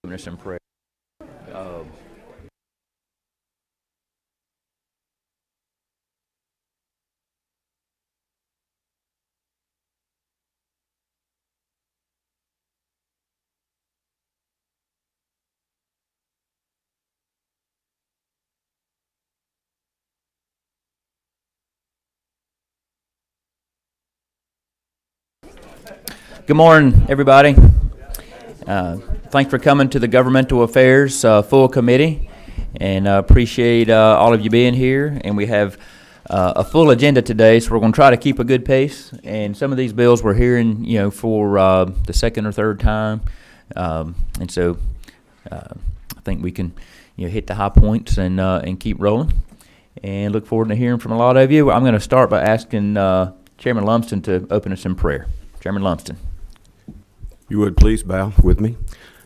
Open us in prayer. Good morning, everybody. Thanks for coming to the Governmental Affairs full committee, and appreciate all of you being here. And we have a full agenda today, so we're going to try to keep a good pace. And some of these bills we're hearing, for the second or third time, and so I think we can, hit the high points and keep rolling. And look forward to hearing from a lot of you. I'm going to start by asking Chairman Lumsden to open us in prayer. Chairman Lumsden. You would please bow with me.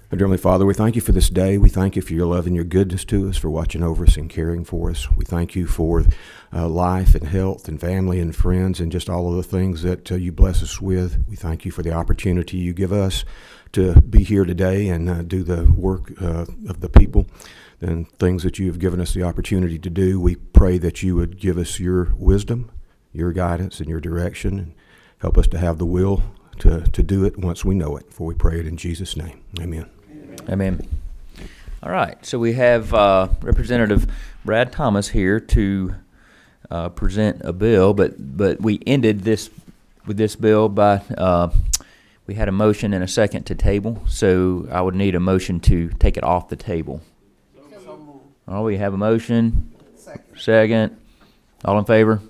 Dear Heavenly Father, we thank you for this day. We thank you for your love and your goodness to us, for watching over us and caring for us. We thank you for life and health and family and friends and just all of the things that you bless us with. We thank you for the opportunity you give us to be here today and do the work of the people and things that you have given us the opportunity to do. We pray that you would give us your wisdom, your guidance, and your direction, and help us to have the will to do it once we know it. For we pray it in Jesus' name. Amen. Amen. All right. So we have Representative Brad Thomas here to present a bill, but we ended this with this bill by we had a motion and a second to table. So I would need a motion to take it off the table. Oh, we have a motion. Second. All in favor?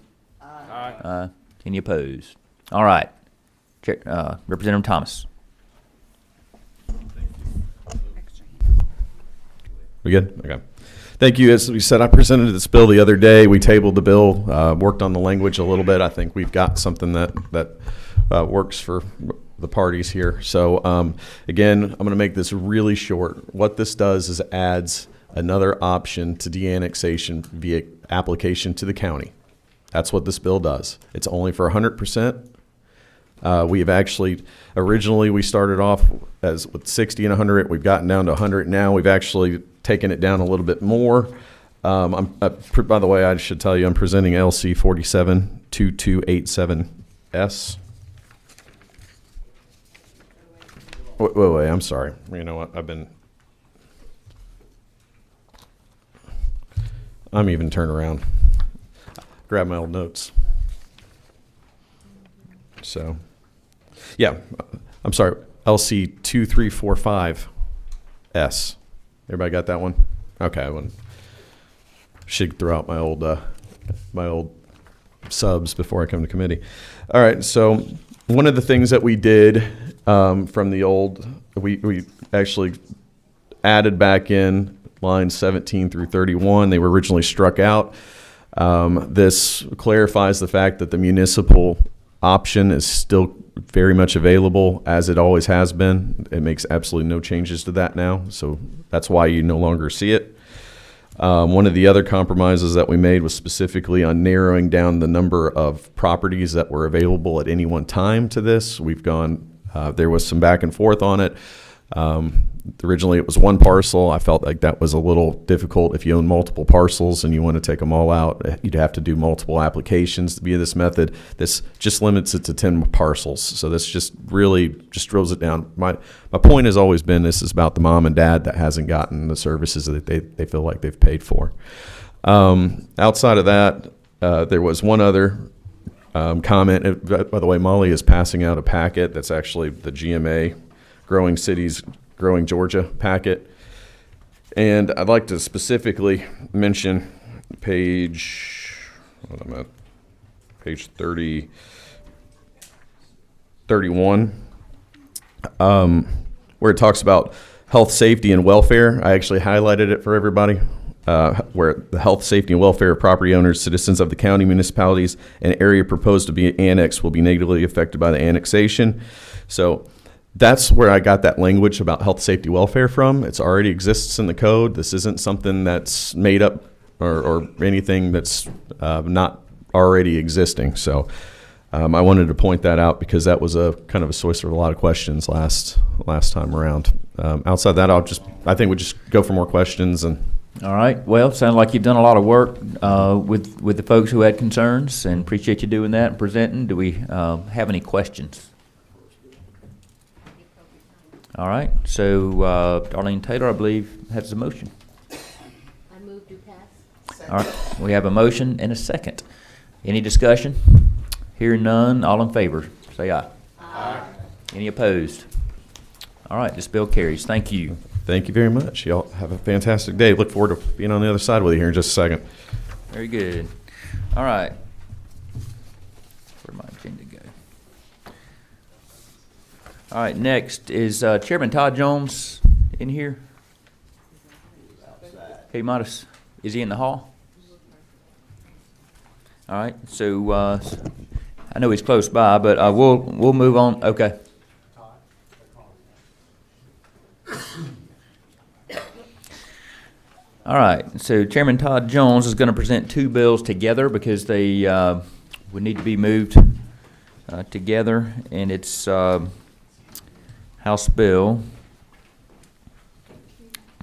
Aye. Any opposed? All right. Representative Thomas. We good? Okay. Thank you. As we said, I presented this bill the other day. We tabled the bill, worked on the language a little bit. I think we've got something that works for the parties here. So again, I'm going to make this really short. What this does is adds another option to de-annexation via application to the county. That's what this bill does. It's only for 100%. We have actually, originally we started off as with 60 and 100. We've gotten down to 100 now. We've actually taken it down a little bit more. By the way, I should tell you, I'm presenting LC 472287S. Wait, I'm sorry. You know what? I'm even turning around. Grab my old notes. So, yeah, I'm sorry, LC 2345S. Everybody got that one? Okay, I should throw out my old subs before I come to committee. All right, so one of the things that we did from the old, we actually added back in lines 17 through 31. They were originally struck out. This clarifies the fact that the municipal option is still very much available as it always has been. It makes absolutely no changes to that now, so that's why you no longer see it. One of the other compromises that we made was specifically on narrowing down the number of properties that were available at any one time to this. We've gone, there was some back and forth on it. Originally it was one parcel. I felt like that was a little difficult. If you own multiple parcels and you want to take them all out, you'd have to do multiple applications via this method. This just limits it to 10 parcels. So this just really just drills it down. My point has always been this is about the mom and dad that hasn't gotten the services that they feel like they've paid for. Outside of that, there was one other comment. By the way, Molly is passing out a packet that's actually the GMA Growing Cities, Growing Georgia packet. And I'd like to specifically mention page 31, where it talks about health, safety, and welfare. I actually highlighted it for everybody, where the health, safety, and welfare of property owners, citizens of the county, municipalities, and area proposed to be annexed will be negatively affected by the annexation. So that's where I got that language about health, safety, welfare from. It already exists in the code. This isn't something that's made up or anything that's not already existing. So I wanted to point that out because that was a kind of a source of a lot of questions last time around. Outside that, I think we'll just go for more questions. And All right. Well, sounds like you've done a lot of work with the folks who had concerns, and appreciate you doing that and presenting. Do we have any questions? All right. So Darlene Taylor, I believe, has a motion. I move to pass. All right. We have a motion and a second. Any discussion? Hearing none, all in favor, say aye. Aye. Any opposed? All right, this bill carries. Thank you. thank you very much. Y'all have a fantastic day. Look forward to being on the other side with you here in just a second. Very good. All right. Where'd my agenda go? All right, next is Chairman Todd Jones in here? He might have, is he in the hall? All right, so I know he's close by, but we'll move on. Okay. All right, so Chairman Todd Jones is going to present two bills together because they would need to be moved together, and it's House Bill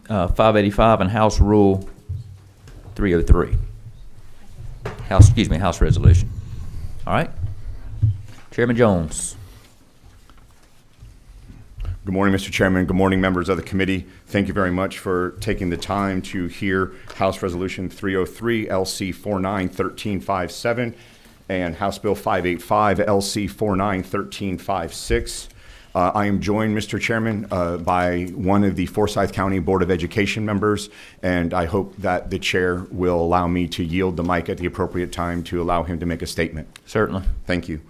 585 and House Rule 303. House Resolution. All right, Chairman Jones. Good morning, Mr. Chairman. Good morning, members of the committee. Thank you very much for taking the time to hear House Resolution 303 LC 491357 and House Bill 585 LC 491356. I am joined, Mr. Chairman, by one of the Forsyth County Board of Education members, and I hope that the chair will allow me to yield the mic at the appropriate time to allow him to make a statement. Certainly. Thank you.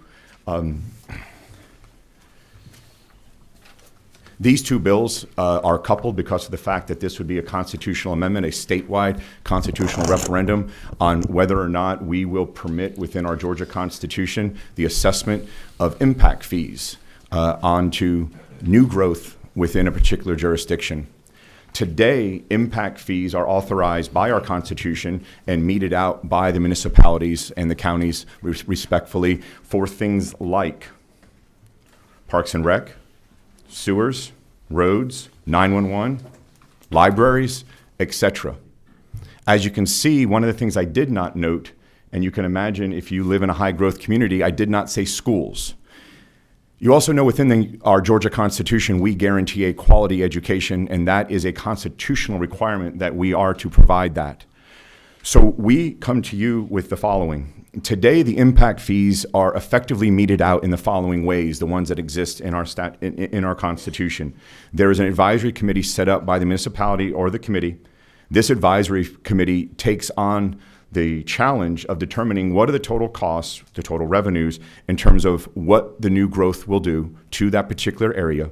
These two bills are coupled because of the fact that this would be a constitutional amendment, a statewide constitutional referendum on whether or not we will permit within our Georgia Constitution the assessment of impact fees onto new growth within a particular jurisdiction. Today, impact fees are authorized by our Constitution and meted out by the municipalities and the counties respectfully for things like Parks and Rec, sewers, roads, 911, libraries, etc. As you can see, one of the things I did not note, and you can imagine if you live in a high growth community, I did not say schools. You also know within our Georgia Constitution, we guarantee a quality education, and that is a constitutional requirement that we are to provide that. So we come to you with the following. Today, the impact fees are effectively meted out in the following ways, the ones that exist in our Constitution. There is an advisory committee set up by the municipality or the committee. This advisory committee takes on the challenge of determining what are the total costs, the total revenues, in terms of what the new growth will do to that particular area.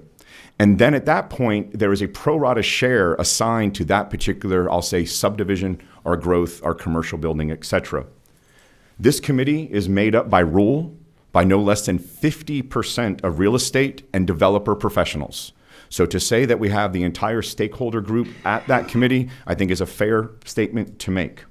And then at that point, there is a pro rata share assigned to that particular, I'll say, subdivision or growth or commercial building, etc. This committee is made up by rule by no less than 50% of real estate and developer professionals. So to say that we have the entire stakeholder group at that committee, I think is a fair statement to make.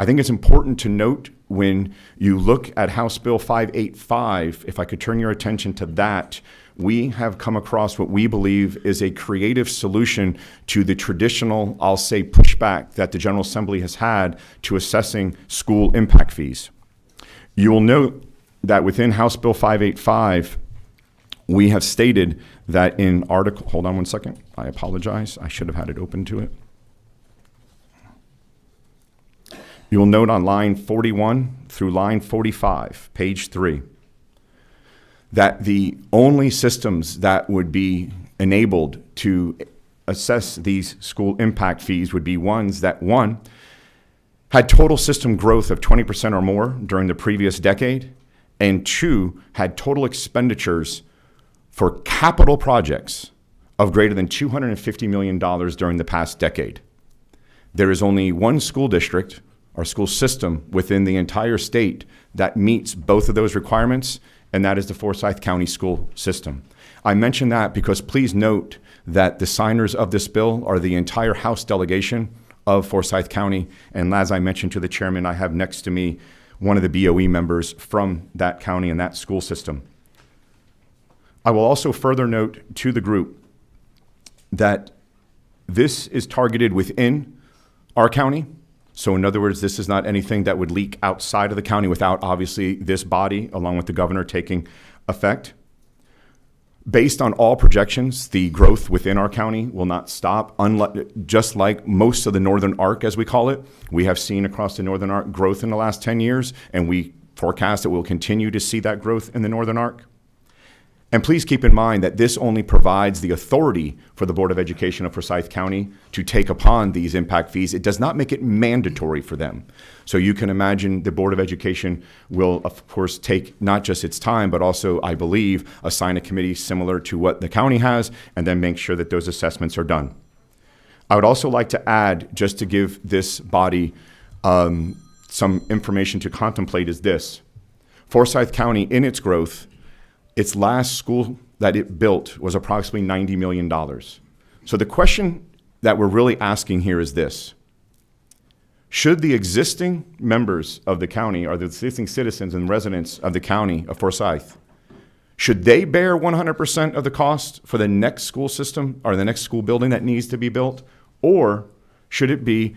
I think it's important to note when you look at House Bill 585, if I could turn your attention to that, we have come across what we believe is a creative solution to the traditional, I'll say, pushback that the General Assembly has had to assessing school impact fees. You will note that within House Bill 585, we have stated that in article, hold on one second, I apologize, I should have had it open to it. You will note on line 41 through line 45, page 3, that the only systems that would be enabled to assess these school impact fees would be ones that, one, had total system growth of 20% or more during the previous decade, and two, had total expenditures for capital projects of greater than $250 million during the past decade. There is only one school district or school system within the entire state that meets both of those requirements, and that is the Forsyth County school system. I mention that because please note that the signers of this bill are the entire House delegation of Forsyth County, and as I mentioned to the chairman, I have next to me one of the BOE members from that county and that school system. I will also further note to the group that this is targeted within our county. So in other words, this is not anything that would leak outside of the county without obviously this body, along with the governor, taking effect. Based on all projections, the growth within our county will not stop. Just like most of the Northern Arc, as we call it, we have seen across the Northern Arc growth in the last 10 years, and we forecast that we'll continue to see that growth in the Northern Arc. And please keep in mind that this only provides the authority for the Board of Education of Forsyth County to take upon these impact fees. It does not make it mandatory for them. So you can imagine the Board of Education will, of course, take not just its time, but also, I believe, assign a committee similar to what the county has, and then make sure that those assessments are done. I would also like to add, just to give this body some information to contemplate, is this. Forsyth County, in its growth, its last school that it built was approximately $90 million. So the question that we're really asking here is this. Should the existing members of the county, or the existing citizens and residents of the county of Forsyth, should they bear 100% of the cost for the next school system or the next school building that needs to be built? Or should it be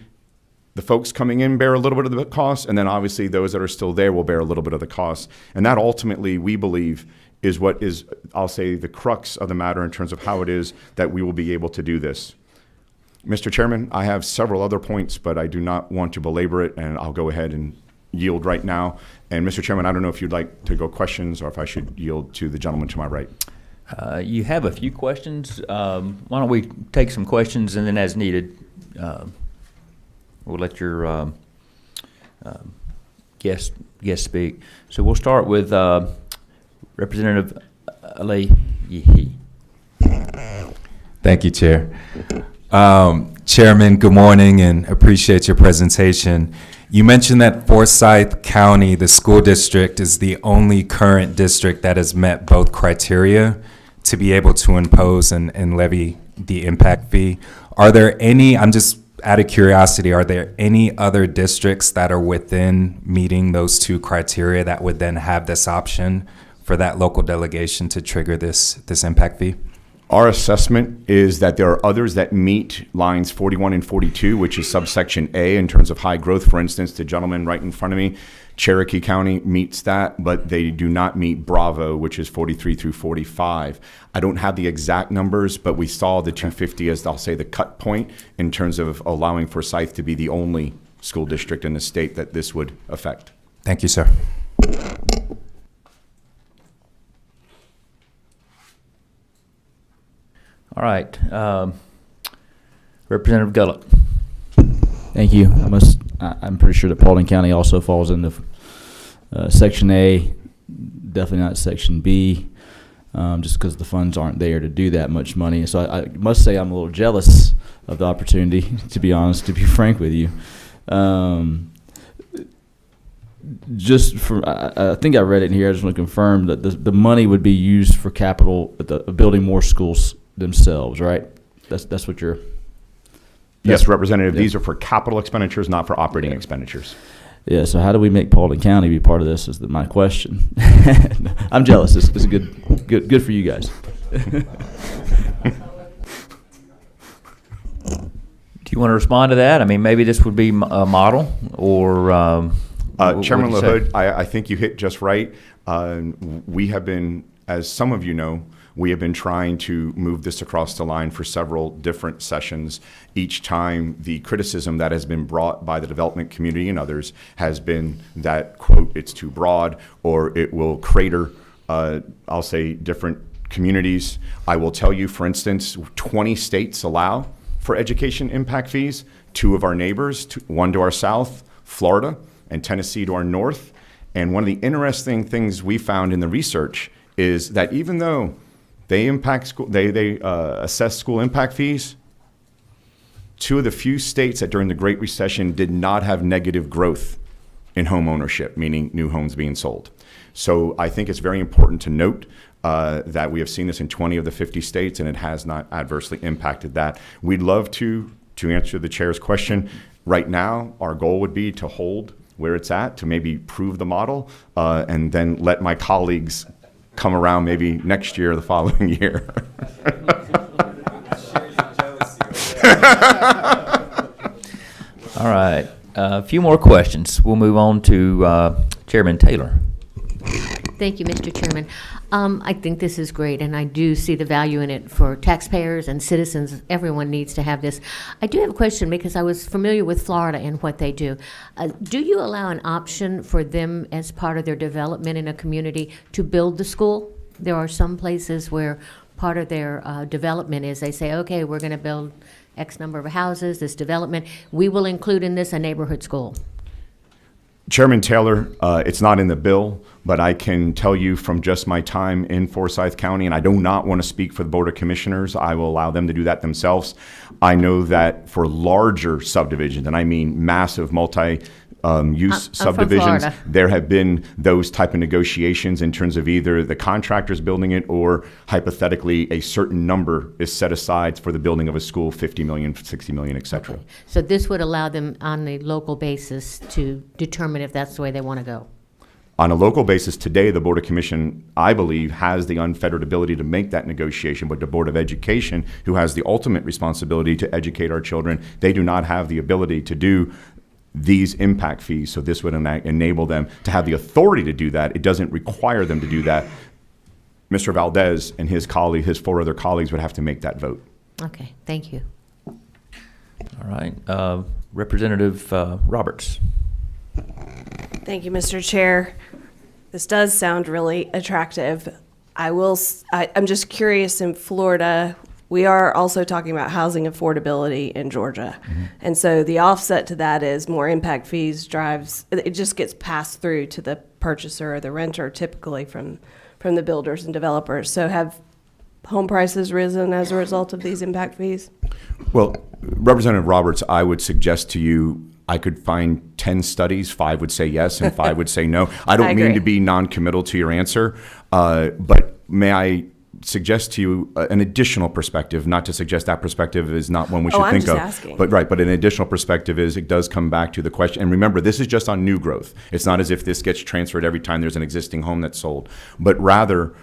the folks coming in bear a little bit of the cost, and then obviously those that are still there will bear a little bit of the cost? And that ultimately, we believe, is what is, I'll say, the crux of the matter in terms of how it is that we will be able to do this. Mr. Chairman, I have several other points, but I do not want to belabor it, and I'll go ahead and yield right now. And Mr. Chairman, I don't know if you'd like to go questions or if I should yield to the gentleman to my right. You have a few questions. Why don't we take some questions, and then as needed, we'll let your guest speak. So we'll start with Representative Ali Yehi. Thank you, Chair. Chairman, good morning, and appreciate your presentation. You mentioned that Forsyth County, the school district, is the only current district that has met both criteria to be able to impose and levy the impact fee. Are there any, I'm just out of curiosity, are there any other districts that are within meeting those two criteria that would then have this option for that local delegation to trigger this impact fee? Our assessment is that there are others that meet lines 41 and 42, which is subsection A in terms of high growth. For instance, the gentleman right in front of me, Cherokee County meets that, but they do not meet Bravo, which is 43 through 45. I don't have the exact numbers, but we saw the 250 as, I'll say, the cut point in terms of allowing Forsyth to be the only school district in the state that this would affect. Thank you, sir. All right. Representative Gullett. Thank you. I'm pretty sure that Paulding County also falls into Section A, definitely not Section B, just because the funds aren't there to do that much money. So I must say I'm a little jealous of the opportunity, to be honest, to be frank with you. Just for, I think I read it in here. I just want to confirm that the money would be used for capital, building more schools themselves, right? That's what you're. Yes, Representative. Yeah. These are for capital expenditures, not for operating expenditures. Yeah. So how do we make Paulding County be part of this? Is my question. I'm jealous. It's good for you guys. Do you want to respond to that? I mean, maybe this would be a model, or Chairman what do you say? LaHood, I think you hit just right. We have been, as some of you know, we have been trying to move this across the line for several different sessions. Each time, the criticism that has been brought by the development community and others has been that, quote, it's too broad, or it will crater, I'll say, different communities. I will tell you, for instance, 20 states allow for education impact fees. 2 of our neighbors, one to our south, Florida, and Tennessee to our north. And one of the interesting things we found in the research is that even though they assess school impact fees, 2 of the few states that during the Great Recession did not have negative growth in home ownership, meaning new homes being sold. So I think it's very important to note that we have seen this in 20 of the 50 states, and it has not adversely impacted that. We'd love to answer the chair's question. Right now, our goal would be to hold where it's at to maybe prove the model, and then let my colleagues come around maybe next year or the following year. All right. A few more questions. We'll move on to Chairman Taylor. Thank you, Mr. Chairman. I think this is great, and I do see the value in it for taxpayers and citizens. Everyone needs to have this. I do have a question because I was familiar with Florida and what they do. Do you allow an option for them as part of their development in a community to build the school? There are some places where part of their development is they say, okay, we're going to build X number of houses, this development. We will include in this a neighborhood school. Chairman Taylor, it's not in the bill, but I can tell you from just my time in Forsyth County, and I do not want to speak for the Board of Commissioners. I will allow them to do that themselves. I know that for larger subdivisions, and I mean massive multi-use I'm subdivisions, from Florida. there have been those type of negotiations in terms of either the contractors building it or hypothetically a certain number is set aside for the building of a school, 50 million, 60 million, et cetera. So this would allow them on a local basis to determine if that's the way they want to go. On a local basis today, the Board of Commission, I believe, has the unfettered ability to make that negotiation, but the Board of Education, who has the ultimate responsibility to educate our children, they do not have the ability to do these impact fees. So this would enable them to have the authority to do that. It doesn't require them to do that. Mr. Valdez and his colleague, his 4 other colleagues would have to make that vote. Okay, thank you. All right. Representative Roberts. Thank you, Mr. Chair. This does sound really attractive. I'm just curious, in Florida, we are also talking about housing affordability in Georgia. Mm-hmm. And so the offset to that is more impact fees it just gets passed through to the purchaser or the renter, typically from the builders and developers. So have home prices risen as a result of these impact fees? Well, Representative Roberts, I would suggest to you, I could find 10 studies, 5 would say yes and 5 would say no. I don't mean agree. to be non-committal to your answer, but may I suggest to you an additional perspective, not to suggest that perspective is not one we should I'm think just of. asking. But an additional perspective is it does come back to the question. And remember, this is just on new growth. It's not as if this gets transferred every time there's an existing home that's sold, but rather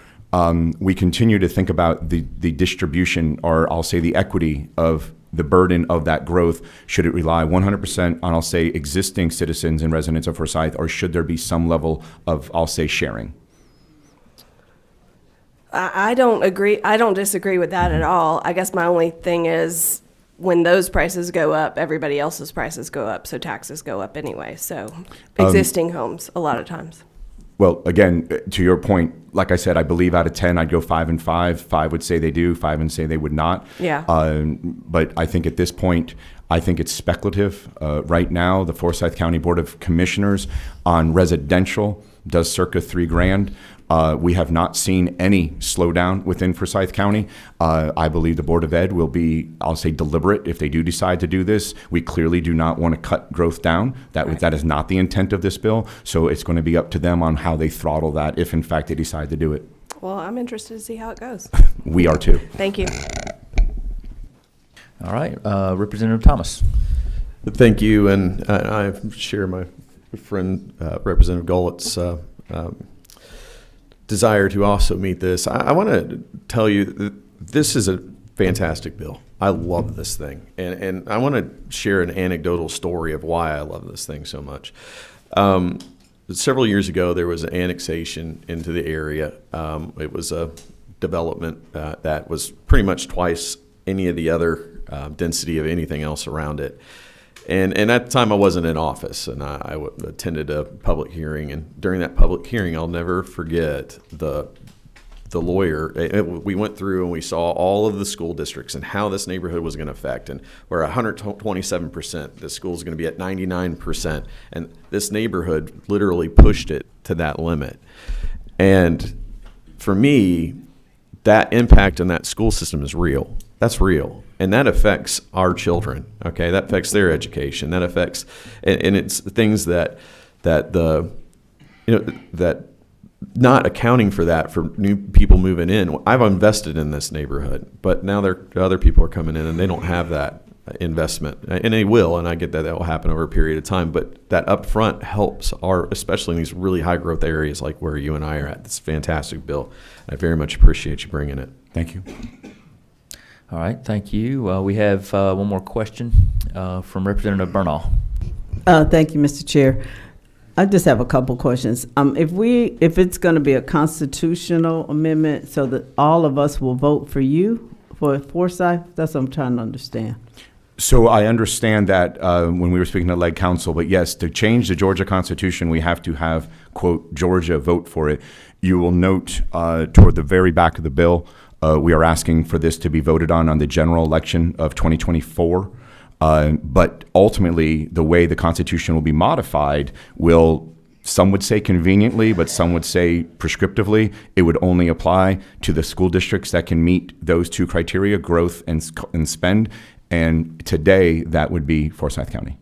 we continue to think about the distribution, or I'll say the equity of the burden of that growth. Should it rely 100% on, I'll say, existing citizens and residents of Forsyth, or should there be some level of, I'll say, sharing? I don't agree. I don't disagree with that at all. I guess my only thing is when those prices go up, everybody else's prices go up, so taxes go up anyway. So existing homes a lot of times. Well, again, to your point, like I said, I believe out of 10, I'd go 5 and 5. 5 would say they do, 5 would say they would not. Yeah. But I think at this point, I think it's speculative. Right now, the Forsyth County Board of Commissioners on residential does circa $3,000. We have not seen any slowdown within Forsyth County. I believe the Board of Ed will be, I'll say, deliberate if they do decide to do this. We clearly do not want to cut growth down. That is not the intent of this bill. So it's going to be up to them on how they throttle that if, in fact, they decide to do it. Well, I'm interested to see how it goes. We are too. Thank you. All right. Representative Thomas. Thank you, and I share my friend Representative Gullett's desire to also meet this. I want to tell you that this is a fantastic bill. I love this thing, and I want to share an anecdotal story of why I love this thing so much. Several years ago, there was an annexation into the area. It was a development that was pretty much twice any of the other density of anything else around it. And at the time, I wasn't in office, and I attended a public hearing. And during that public hearing, I'll never forget the lawyer. We went through and we saw all of the school districts and how this neighborhood was going to affect. And we're 127%. The school's going to be at 99%. And this neighborhood literally pushed it to that limit. And for me, that impact on that school system is real. That's real. And that affects our children, okay? That affects their education. That affects, and it's things that not accounting for that for new people moving in. I've invested in this neighborhood, but now other people are coming in and they don't have that investment, and they will, and I get that will happen over a period of time, but that upfront helps especially in these really high growth areas like where you and I are at. It's a fantastic bill. I very much appreciate you bringing it. Thank you. All right, thank you. We have one more question from Representative Bernal. Thank you, Mr. Chair. I just have a couple questions. If it's going to be a constitutional amendment so that all of us will vote for you for Forsyth, that's what I'm trying to understand. So I understand that when we were speaking to Leg Council, but yes, to change the Georgia Constitution, we have to have, quote, Georgia vote for it. You will note toward the very back of the bill, we are asking for this to be voted on the general election of 2024. But ultimately, the way the Constitution will be modified will, some would say conveniently, but some would say prescriptively, it would only apply to the school districts that can meet those two criteria, growth and spend. And today, that would be Forsyth County.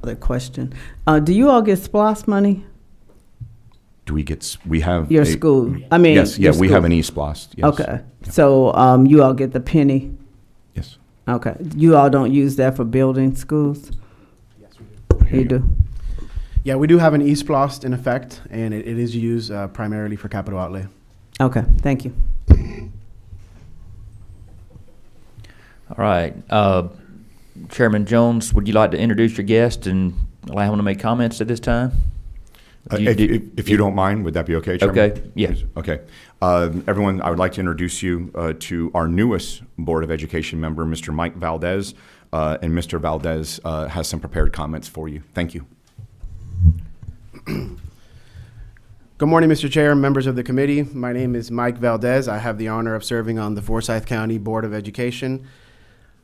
Other question. Do you all get SPLOST money? We have Your school. I mean, yes, yeah, your we school. have an eSPLOST. Yes. Okay. So you all get the penny? Yes. Okay. You all don't use that for building schools? Yes, we do. You do? Yeah, we do have an eSPLOST in effect, and it is used primarily for capital outlay. Okay. Thank you. All right. Chairman Jones, would you like to introduce your guest and allow him to make comments at this time? If you don't mind, would that be okay, Chairman? Okay, yeah. Okay. Everyone, I would like to introduce you to our newest Board of Education member, Mr. Mike Valdez. And Mr. Valdez has some prepared comments for you. Thank you. Good morning, Mr. Chair, members of the committee. My name is Mike Valdez. I have the honor of serving on the Forsyth County Board of Education.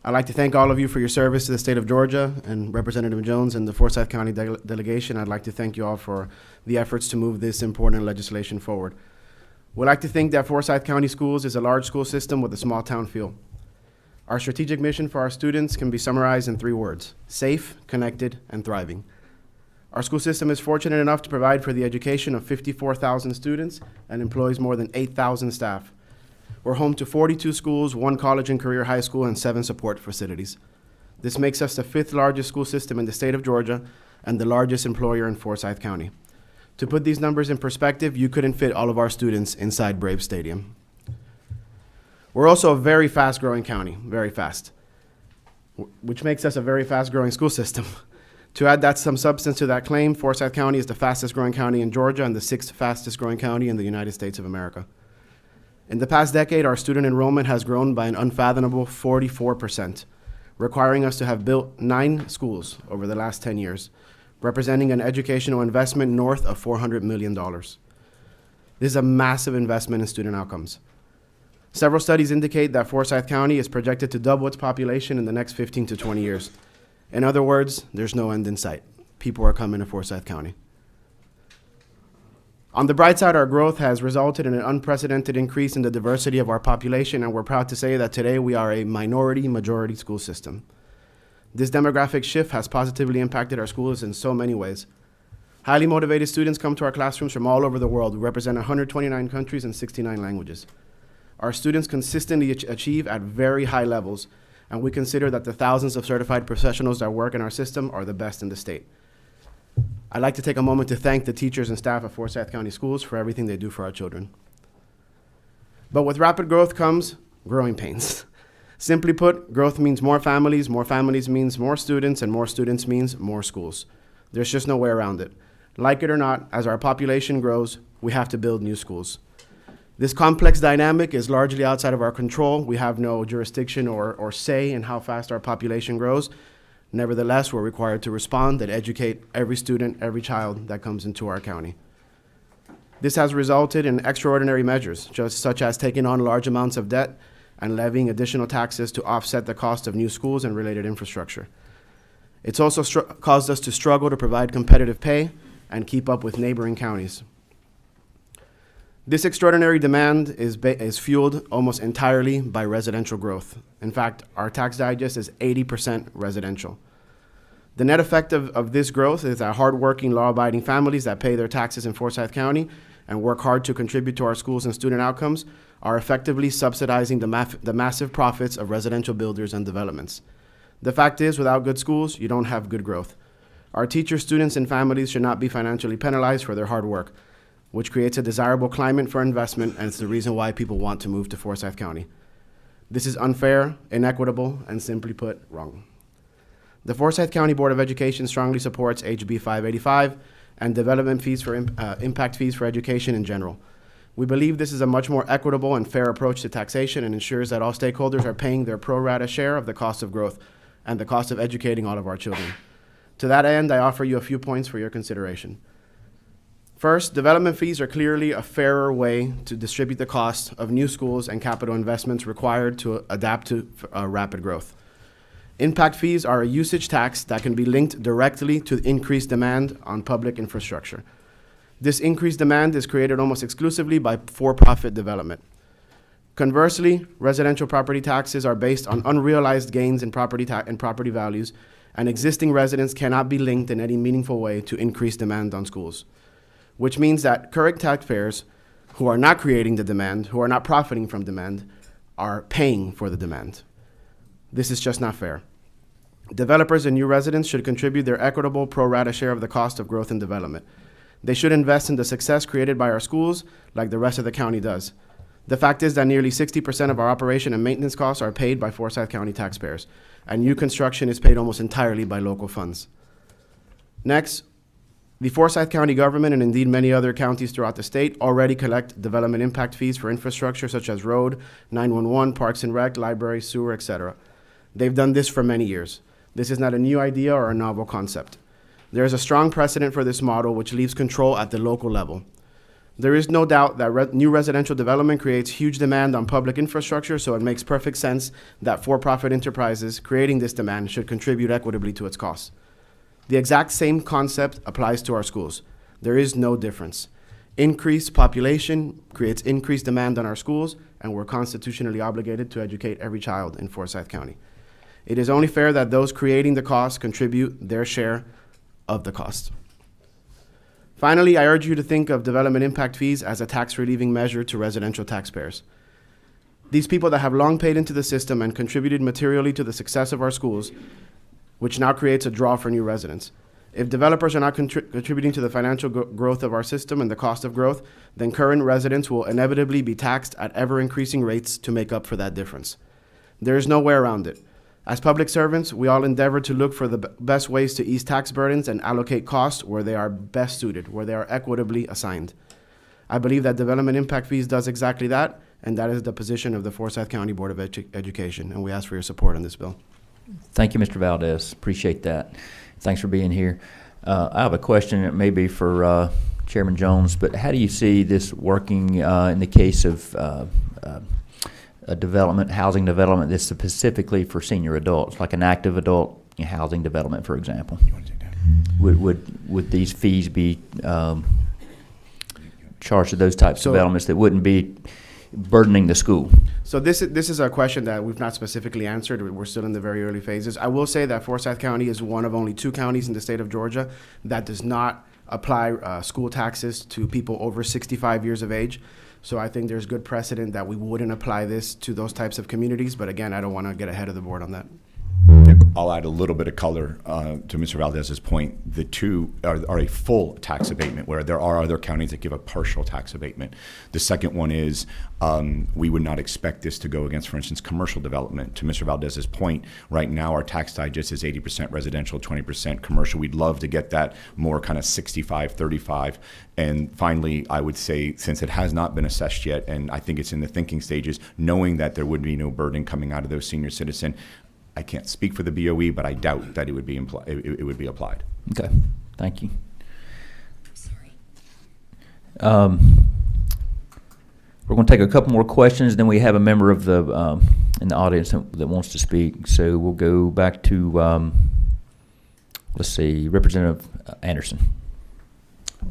I'd like to thank all of you for your service to the state of Georgia, and Representative Jones and the Forsyth County delegation. I'd like to thank you all for the efforts to move this important legislation forward. We'd like to think that Forsyth County Schools is a large school system with a small town feel. Our strategic mission for our students can be summarized in 3 words: safe, connected, and thriving. Our school system is fortunate enough to provide for the education of 54,000 students and employs more than 8,000 staff. We're home to 42 schools, 1 college and career high school, and 7 support facilities. This makes us the 5th largest school system in the state of Georgia and the largest employer in Forsyth County. To put these numbers in perspective, you couldn't fit all of our students inside Braves Stadium. We're also a very fast-growing county, very fast, which makes us a very fast-growing school system. To add some substance to that claim, Forsyth County is the fastest-growing county in Georgia and the 6th fastest-growing county in the United States of America. In the past decade, our student enrollment has grown by an unfathomable 44%, requiring us to have built 9 schools over the last 10 years, representing an educational investment north of $400 million. This is a massive investment in student outcomes. Several studies indicate that Forsyth County is projected to double its population in the next 15 to 20 years. In other words, there's no end in sight. People are coming to Forsyth County. On the bright side, our growth has resulted in an unprecedented increase in the diversity of our population, and we're proud to say that today we are a minority-majority school system. This demographic shift has positively impacted our schools in so many ways. Highly motivated students come to our classrooms from all over the world. We represent 129 countries and 69 languages. Our students consistently achieve at very high levels, and we consider that the thousands of certified professionals that work in our system are the best in the state. I'd like to take a moment to thank the teachers and staff of Forsyth County Schools for everything they do for our children. But with rapid growth comes growing pains. Simply put, growth means more families means more students, and more students means more schools. There's just no way around it. Like it or not, as our population grows, we have to build new schools. This complex dynamic is largely outside of our control. We have no jurisdiction or say in how fast our population grows. Nevertheless, we're required to respond and educate every student, every child that comes into our county. This has resulted in extraordinary measures, such as taking on large amounts of debt and levying additional taxes to offset the cost of new schools and related infrastructure. It's also caused us to struggle to provide competitive pay and keep up with neighboring counties. This extraordinary demand is fueled almost entirely by residential growth. In fact, our tax digest is 80% residential. The net effect of this growth is that hardworking, law-abiding families that pay their taxes in Forsyth County and work hard to contribute to our schools and student outcomes are effectively subsidizing the massive profits of residential builders and developments. The fact is, without good schools, you don't have good growth. Our teachers, students, and families should not be financially penalized for their hard work, which creates a desirable climate for investment, and it's the reason why people want to move to Forsyth County. This is unfair, inequitable, and simply put, wrong. The Forsyth County Board of Education strongly supports HB 585 and development fees for impact fees for education in general. We believe this is a much more equitable and fair approach to taxation and ensures that all stakeholders are paying their pro rata share of the cost of growth and the cost of educating all of our children. To that end, I offer you a few points for your consideration. First, development fees are clearly a fairer way to distribute the cost of new schools and capital investments required to adapt to rapid growth. Impact fees are a usage tax that can be linked directly to increased demand on public infrastructure. This increased demand is created almost exclusively by for-profit development. Conversely, residential property taxes are based on unrealized gains in property values, and existing residents cannot be linked in any meaningful way to increased demand on schools, which means that current taxpayers who are not creating the demand, who are not profiting from demand, are paying for the demand. This is just not fair. Developers and new residents should contribute their equitable pro rata share of the cost of growth and development. They should invest in the success created by our schools like the rest of the county does. The fact is that nearly 60% of our operation and maintenance costs are paid by Forsyth County taxpayers, and new construction is paid almost entirely by local funds. Next, the Forsyth County government, and indeed many other counties throughout the state, already collect development impact fees for infrastructure such as road, 911, parks and rec, library, sewer, etc. They've done this for many years. This is not a new idea or a novel concept. There is a strong precedent for this model which leaves control at the local level. There is no doubt that new residential development creates huge demand on public infrastructure, so it makes perfect sense that for-profit enterprises creating this demand should contribute equitably to its costs. The exact same concept applies to our schools. There is no difference. Increased population creates increased demand on our schools, and we're constitutionally obligated to educate every child in Forsyth County. It is only fair that those creating the cost contribute their share of the cost. Finally, I urge you to think of development impact fees as a tax relieving measure to residential taxpayers. These people that have long paid into the system and contributed materially to the success of our schools, which now creates a draw for new residents. If developers are not contributing to the financial growth of our system and the cost of growth, then current residents will inevitably be taxed at ever-increasing rates to make up for that difference. There is no way around it. As public servants, we all endeavor to look for the best ways to ease tax burdens and allocate costs where they are best suited, where they are equitably assigned. I believe that development impact fees does exactly that, and that is the position of the Forsyth County Board of Education, and we ask for your support on this bill. Thank you, Mr. Valdez. Appreciate that. Thanks for being here. I have a question that may be for Chairman Jones, but how do you see this working in the case of a development, housing development that's specifically for senior adults, like an active adult housing development, for example? Would these fees be charged to those types of developments that wouldn't be burdening the school? So this is a question that we've not specifically answered. We're still in the very early phases. I will say that Forsyth County is one of only 2 counties in the state of Georgia that does not apply school taxes to people over 65 years of age. So I think there's good precedent that we wouldn't apply this to those types of communities. But again, I don't want to get ahead of the board on that. I'll add a little bit of color to Mr. Valdez's point. The two are a full tax abatement, where there are other counties that give a partial tax abatement. The second one is we would not expect this to go against, for instance, commercial development. To Mr. Valdez's point, right now our tax digest is 80% residential, 20% commercial. We'd love to get that more kind of 65-35. And finally, I would say, since it has not been assessed yet, and I think it's in the thinking stages, knowing that there would be no burden coming out of those senior citizen, I can't speak for the BOE, but I doubt that it would be applied. Okay, thank you. We're going to take a couple more questions, then we have a member of the in the audience that wants to speak. So we'll go back to let's see, Representative Anderson.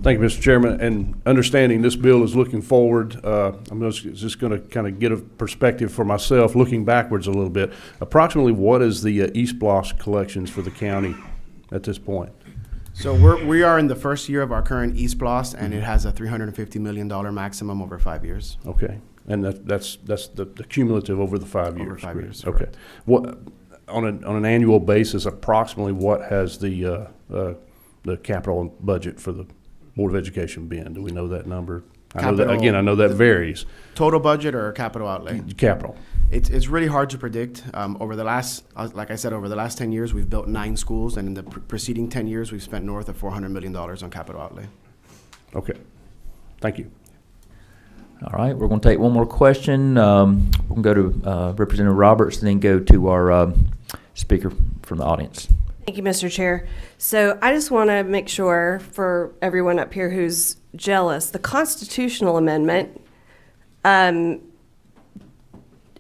Thank you, Mr. Chairman. And understanding this bill is looking forward, I'm just going to kind of get a perspective for myself, looking backwards a little bit. Approximately what is the East Block collections for the county at this point? So we are in the first year of our current East BLOS, and it has a $350 million maximum over 5 years. Okay, and that's the cumulative over the 5 years? Over 5 years, Okay. correct. What, on an annual basis, approximately what has the capital budget for the Board of Education been? Do we know that number? I know that, Capital- again, I know that varies. Total budget or capital outlay? Capital. It's really hard to predict. Over the last, like I said, over the last 10 years, we've built 9 schools, and in the preceding 10 years, we've spent north of $400 million on capital outlay. Okay, thank you. All right, we're going to take one more question. We're going to go to Representative Roberts, and then go to our speaker from the audience. Thank you, Mr. Chair. So I just want to make sure for everyone up here who's jealous, the constitutional amendment,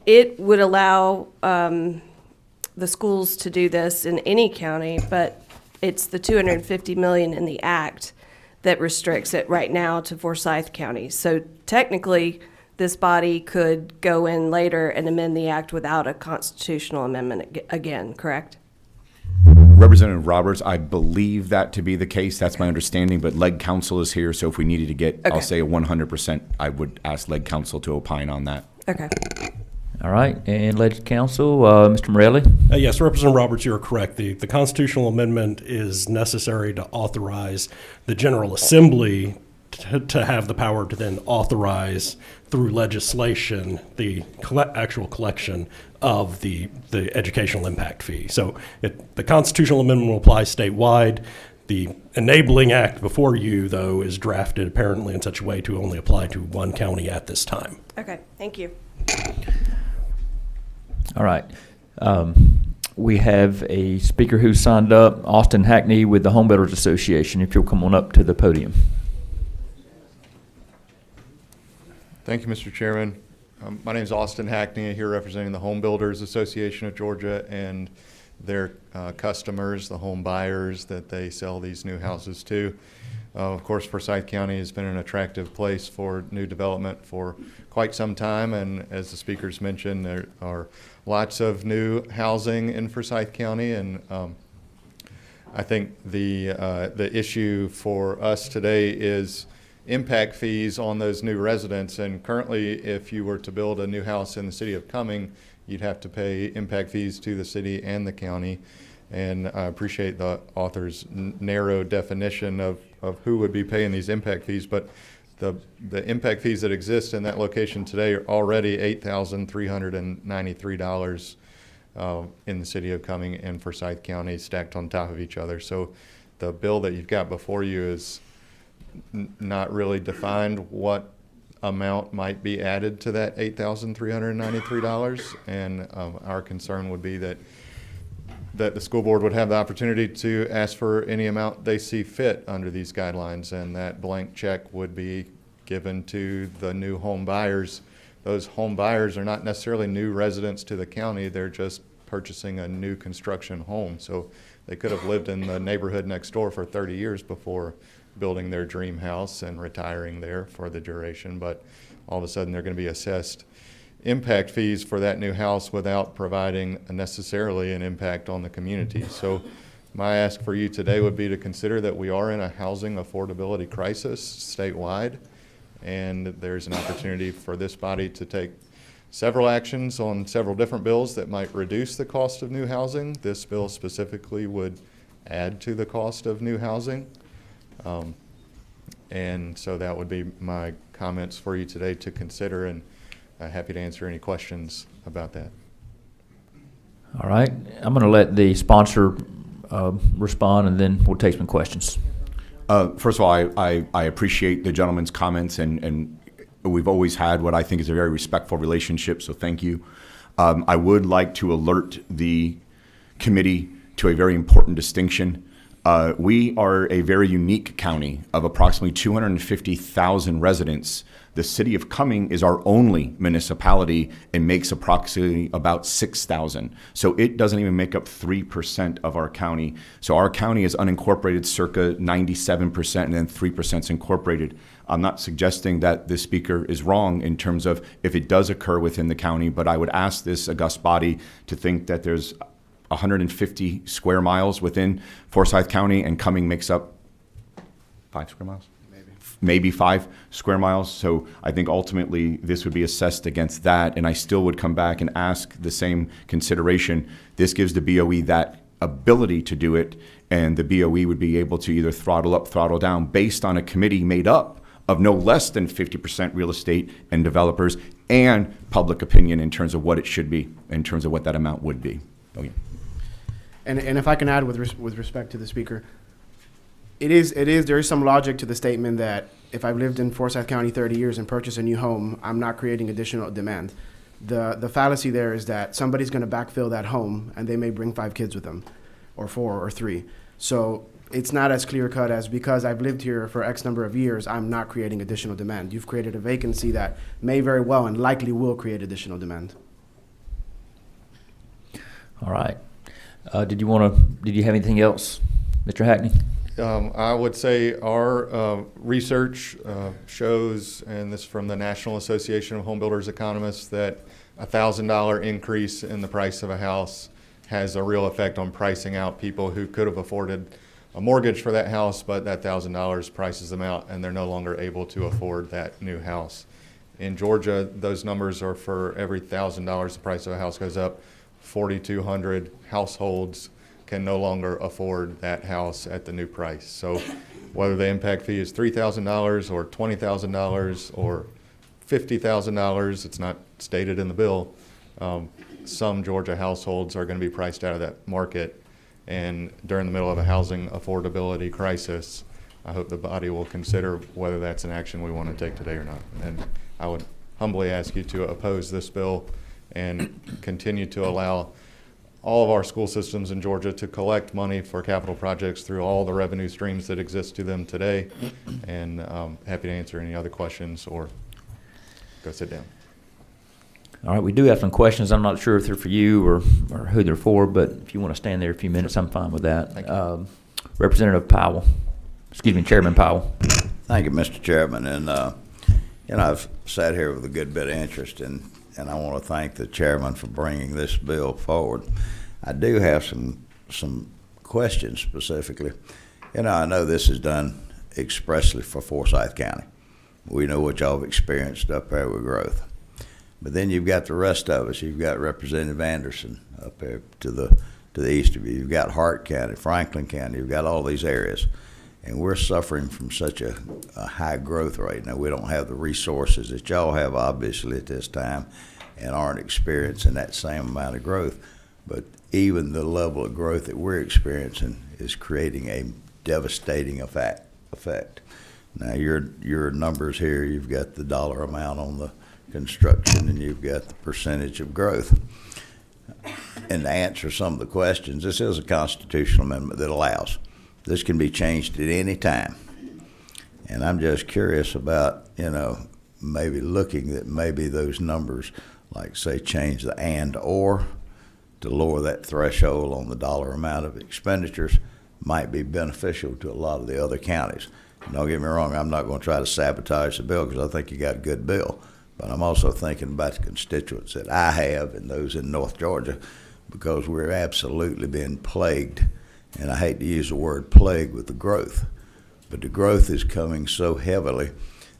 it would allow the schools to do this in any county, but it's the $250 million in the act that restricts it right now to Forsyth County. So technically, this body could go in later and amend the act without a constitutional amendment again, correct? Representative Roberts, I believe that to be the case. That's my understanding, but Leg Counsel is here, so if we needed to get, Okay. I'll say a 100%, I would ask Leg Counsel to opine on that. Okay. All right, and Legislative Counsel, Mr. Morelli. Yes, Representative Roberts, you're correct. The constitutional amendment is necessary to authorize the General Assembly to have the power to then authorize through legislation the actual collection of the educational impact fee. So the constitutional amendment will apply statewide. The enabling act before you, though, is drafted apparently in such a way to only apply to one county at this time. Okay, thank you. All right. We have a speaker who signed up, Austin Hackney with the Home Builders Association. If you'll come on up to the podium. Thank you, Mr. Chairman. My name is Austin Hackney, here representing the Home Builders Association of Georgia and their customers, the home buyers that they sell these new houses to. Of course, Forsyth County has been an attractive place for new development for quite some time, and as the speakers mentioned, there are lots of new housing in Forsyth County, and I think the issue for us today is impact fees on those new residents. And currently, if you were to build a new house in the city of Cumming, you'd have to pay impact fees to the city and the county. And I appreciate the author's narrow definition of who would be paying these impact fees, but the impact fees that exist in that location today are already $8,393 in the city of Cumming and Forsyth County, stacked on top of each other. So the bill that you've got before you is not really defined what amount might be added to that $8,393, and our concern would be that the school board would have the opportunity to ask for any amount they see fit under these guidelines, and that blank check would be given to the new home buyers. Those home buyers are not necessarily new residents to the county, they're just purchasing a new construction home. So they could have lived in the neighborhood next door for 30 years before building their dream house and retiring there for the duration, but all of a sudden they're going to be assessed impact fees for that new house without providing necessarily an impact on the community. So my ask for you today would be to consider that we are in a housing affordability crisis statewide, and there's an opportunity for this body to take several actions on several different bills that might reduce the cost of new housing. This bill specifically would add to the cost of new housing. And so that would be my comments for you today to consider, and happy to answer any questions about that. All right. I'm going to let the sponsor respond, and then we'll take some questions. First of all, I appreciate the gentleman's comments, and we've always had what I think is a very respectful relationship, so thank you. I would like to alert the committee to a very important distinction. We are a very unique county of approximately 250,000 residents. The city of Cumming is our only municipality and makes approximately about 6,000. So it doesn't even make up 3% of our county. So our county is unincorporated circa 97%, and then 3% is incorporated. I'm not suggesting that this speaker is wrong in terms of if it does occur within the county, but I would ask this august body to think that there's 150 square miles within Forsyth County, and Cumming makes up 5 square miles? Maybe 5 square miles. So I think ultimately this would be assessed against that, and I still would come back and ask the same consideration. This gives the BOE that ability to do it, and the BOE would be able to either throttle up, throttle down based on a committee made up of no less than 50% real estate and developers and public opinion in terms of what it should be, in terms of what that amount would be. Okay. And if I can add with respect to the speaker, there is some logic to the statement that if I've lived in Forsyth County 30 years and purchased a new home, I'm not creating additional demand. The fallacy there is that somebody's going to backfill that home and they may bring 5 kids with them, or 4 or 3. So it's not as clear cut as because I've lived here for X number of years, I'm not creating additional demand. You've created a vacancy that may very well and likely will create additional demand. All right. Did you have anything else, Mr. Hackney? I would say our research shows, and this is from the National Association of Home Builders Economists, that a $1,000 increase in the price of a house has a real effect on pricing out people who could have afforded a mortgage for that house, but that $1,000 prices them out and they're no longer able to afford that new house. In Georgia, those numbers are for every $1,000 the price of a house goes up, 4,200 households can no longer afford that house at the new price. So whether the impact fee is $3,000 or $20,000 or $50,000, it's not stated in the bill, some Georgia households are going to be priced out of that market. And during the middle of a housing affordability crisis, I hope the body will consider whether that's an action we want to take today or not. And I would humbly ask you to oppose this bill and continue to allow all of our school systems in Georgia to collect money for capital projects through all the revenue streams that exist to them today. And happy to answer any other questions or go sit down. All right, we do have some questions. I'm not sure if they're for you or who they're for, but if you want to stand there a few minutes, I'm fine with that. Thank you. Representative Powell, Chairman Powell. Thank you, Mr. Chairman. And, I've sat here with a good bit of interest, and I want to thank the chairman for bringing this bill forward. I do have some questions specifically. I know this is done expressly for Forsyth County. We know what y'all have experienced up there with growth. But then you've got the rest of us. You've got Representative Anderson up there to the east of you. You've got Hart County, Franklin County. You've got all these areas. And we're suffering from such a high growth rate. Now, we don't have the resources that y'all have, obviously, at this time, and aren't experiencing that same amount of growth. But even the level of growth that we're experiencing is creating a devastating effect. Now, your numbers here, you've got the dollar amount on the construction, and you've got the percentage of growth. And to answer some of the questions, this is a constitutional amendment that allows. This can be changed at any time. And I'm just curious about, maybe looking at maybe those numbers, like say change the and or to lower that threshold on the dollar amount of expenditures might be beneficial to a lot of the other counties. Don't get me wrong, I'm not going to try to sabotage the bill because I think you got a good bill. But I'm also thinking about the constituents that I have and those in North Georgia, because we're absolutely being plagued, and I hate to use the word plague with the growth, but the growth is coming so heavily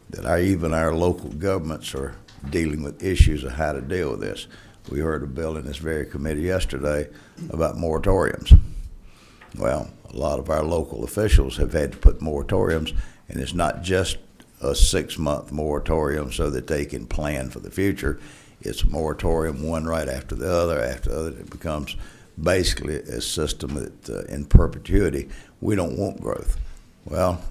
that even our local governments are dealing with issues of how to deal with this. We heard a bill in this very committee yesterday about moratoriums. Well, a lot of our local officials have had to put moratoriums, and it's not just a 6-month moratorium so that they can plan for the future. It's a moratorium one right after the other. It becomes basically a system that in perpetuity, we don't want growth. Well,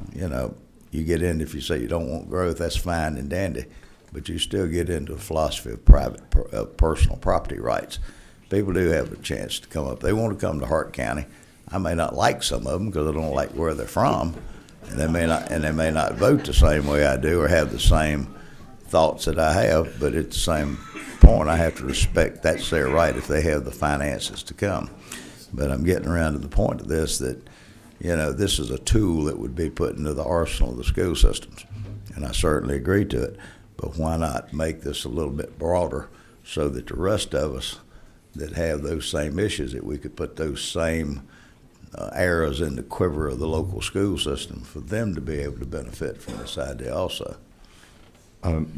you get in, if you say you don't want growth, that's fine and dandy, but you still get into a philosophy of personal property rights. People do have a chance to come up. They want to come to Hart County. I may not like some of them because I don't like where they're from. And they may not vote the same way I do or have the same thoughts that I have, but at the same point, I have to respect that's their right if they have the finances to come. But I'm getting around to the point of this that, this is a tool that would be put into the arsenal of the school systems, and I certainly agree to it. But why not make this a little bit broader so that the rest of us that have those same issues, that we could put those same arrows in the quiver of the local school system for them to be able to benefit from this idea also.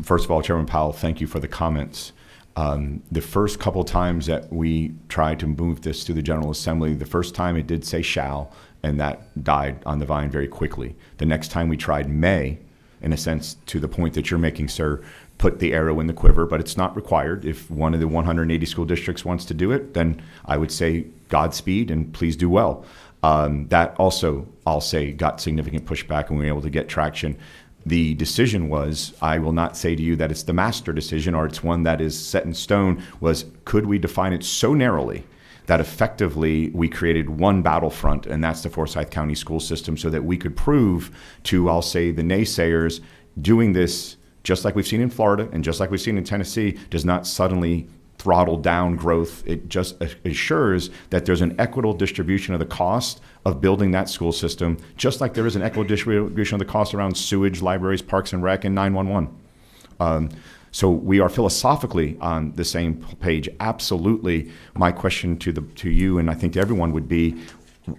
First of all, Chairman Powell, thank you for the comments. The first couple times that we tried to move this to the General Assembly, the first time it did say shall, and that died on the vine very quickly. The next time we tried may, in a sense, to the point that you're making, sir, put the arrow in the quiver, but it's not required. If one of the 180 school districts wants to do it, then I would say Godspeed and please do well. That also, I'll say, got significant pushback and we were able to get traction. The decision was, I will not say to you that it's the master decision or it's one that is set in stone, was could we define it so narrowly that effectively we created one battlefront, and that's the Forsyth County school system, so that we could prove to, I'll say, the naysayers, doing this just like we've seen in Florida and just like we've seen in Tennessee does not suddenly throttle down growth. It just assures that there's an equitable distribution of the cost of building that school system, just like there is an equitable distribution of the cost around sewage, libraries, parks and rec, and 911. So we are philosophically on the same page. Absolutely. My question to you, and I think to everyone, would be,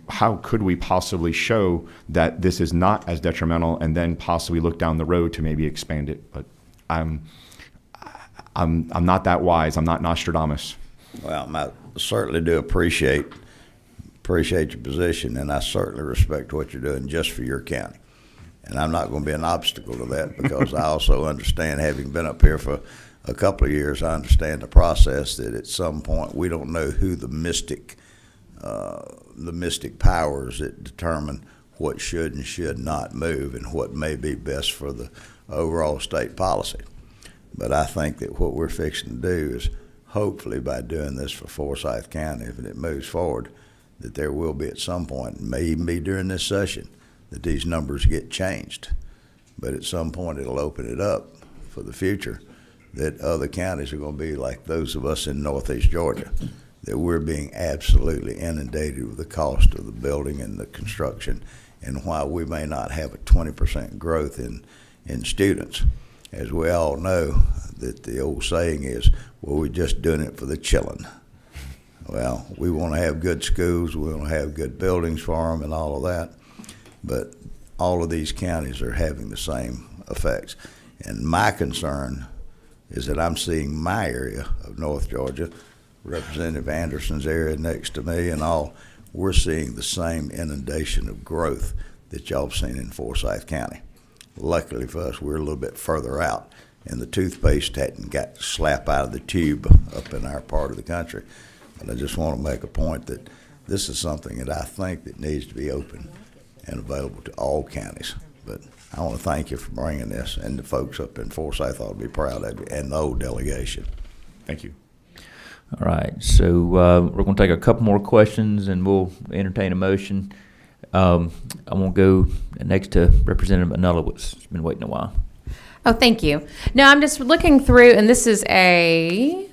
how could we possibly show that this is not as detrimental, and then possibly look down the road to maybe expand it? But I'm not that wise. I'm not Nostradamus. Well, I certainly do appreciate your position, and I certainly respect what you're doing just for your county. And I'm not going to be an obstacle to that, because I also understand, having been up here for a couple of years, I understand the process, that at some point we don't know who the mystic powers that determine what should and should not move and what may be best for the overall state policy. But I think that what we're fixing to do is, hopefully by doing this for Forsyth County, if it moves forward, that there will be at some point, may even be during this session, that these numbers get changed. But at some point it'll open it up for the future, that other counties are going to be like those of us in Northeast Georgia, that we're being absolutely inundated with the cost of the building and the construction, and why we may not have a 20% growth in students. As we all know, that the old saying is, well, we're just doing it for the children. Well, we want to have good schools, we want to have good buildings for them and all of that, but all of these counties are having the same effects. And my concern is that I'm seeing my area of North Georgia, Representative Anderson's area next to me and all, we're seeing the same inundation of growth that y'all have seen in Forsyth County. Luckily for us, we're a little bit further out, and the toothpaste hadn't got slap out of the tube up in our part of the country. But I just want to make a point that this is something that I think that needs to be open and available to all counties. But I want to thank you for bringing this, and the folks up in Forsyth ought to be proud of you, and the whole delegation. Thank you. All right, so we're going to take a couple more questions, and we'll entertain a motion. I'm going to go next to Representative Anulowicz. She's been waiting a while. Oh, thank you. No, I'm just looking through, and this is a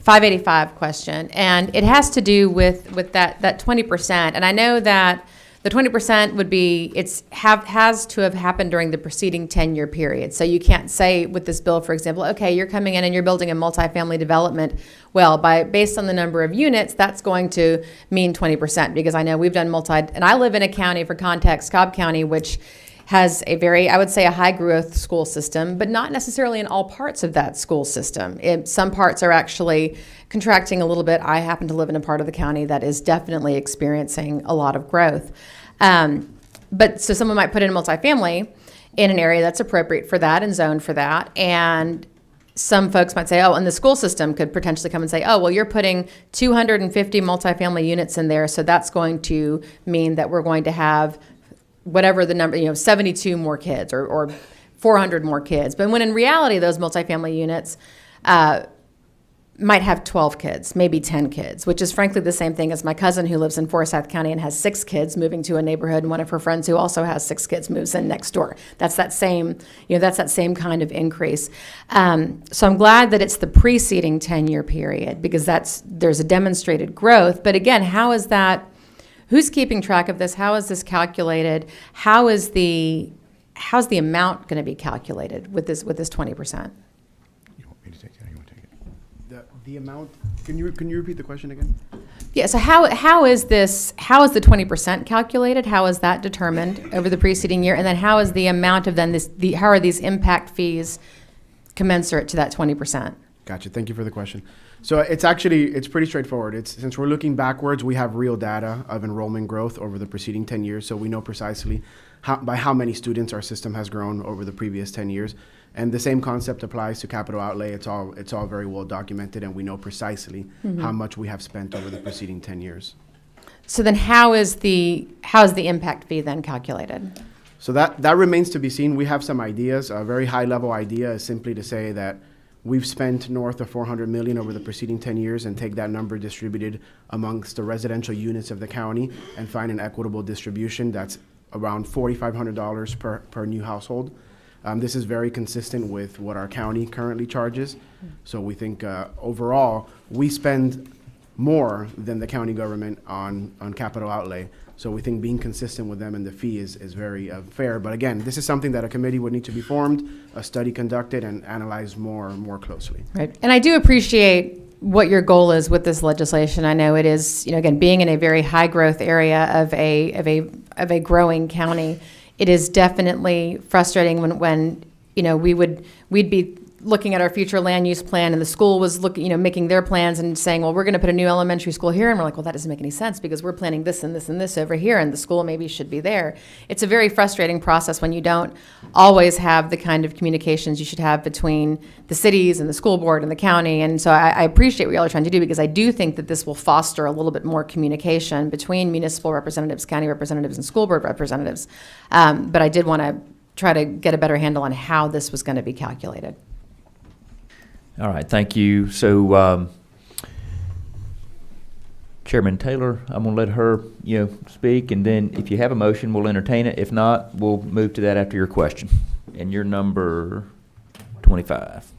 585 question, and it has to do with that 20%. And I know that the 20% would be, has to have happened during the preceding 10-year period. So you can't say with this bill, for example, okay, you're coming in and you're building a multifamily development. Well, based on the number of units, that's going to mean 20%, because I know we've done and I live in a county, for context, Cobb County, which has a very, I would say, a high growth school system, but not necessarily in all parts of that school system. Some parts are actually contracting a little bit. I happen to live in a part of the county that is definitely experiencing a lot of growth. But so someone might put in a multifamily in an area that's appropriate for that and zoned for that. And some folks might say, oh, and the school system could potentially come and say, oh, well, you're putting 250 multifamily units in there, so that's going to mean that we're going to have whatever the number, 72 more kids or 400 more kids. But when in reality, those multifamily units might have 12 kids, maybe 10 kids, which is frankly the same thing as my cousin who lives in Forsyth County and has 6 kids moving to a neighborhood, and one of her friends who also has 6 kids moves in next door. That's that same, that's that same kind of increase. So I'm glad that it's the preceding 10-year period, because there's a demonstrated growth. But again, how is that? Who's keeping track of this? How is this calculated? How's the amount going to be calculated with this 20%? You want me to take that, or you want to take it? The amount, can you repeat the question again? Yeah, so how is the 20% calculated? How is that determined over the preceding year? And then how is the amount of how are these impact fees commensurate to that 20%? Gotcha. Thank you for the question. So it's pretty straightforward. Since we're looking backwards, we have real data of enrollment growth over the preceding 10 years. So we know precisely by how many students our system has grown over the previous 10 years. And the same concept applies to capital outlay. It's all very well documented, and we know precisely how much we have spent over the preceding 10 years. So then how is the impact fee then calculated? So that remains to be seen. We have some ideas. A very high level idea is simply to say that we've spent north of $400 million over the preceding 10 years and take that number distributed amongst the residential units of the county and find an equitable distribution that's around $4,500 per new household. This is very consistent with what our county currently charges. So we think overall, we spend more than the county government on capital outlay. So we think being consistent with them and the fee is very fair. But again, this is something that a committee would need to be formed, a study conducted, and analyzed more closely. Right. And I do appreciate what your goal is with this legislation. I know it is, again, being in a very high growth area of a growing county, it is definitely frustrating when we'd be looking at our future land use plan and the school was making their plans and saying, well, we're going to put a new elementary school here. And we're like, well, that doesn't make any sense because we're planning this and this and this over here and the school maybe should be there. It's a very frustrating process when you don't always have the kind of communications you should have between the cities and the school board and the county. And so I appreciate what y'all are trying to do because I do think that this will foster a little bit more communication between municipal representatives, county representatives, and school board representatives. But I did want to try to get a better handle on how this was going to be calculated. All right, thank you. So, Chairman Taylor, I'm going to let her, speak, and then if you have a motion, we'll entertain it. If not, we'll move to that after your question. And you're number 25.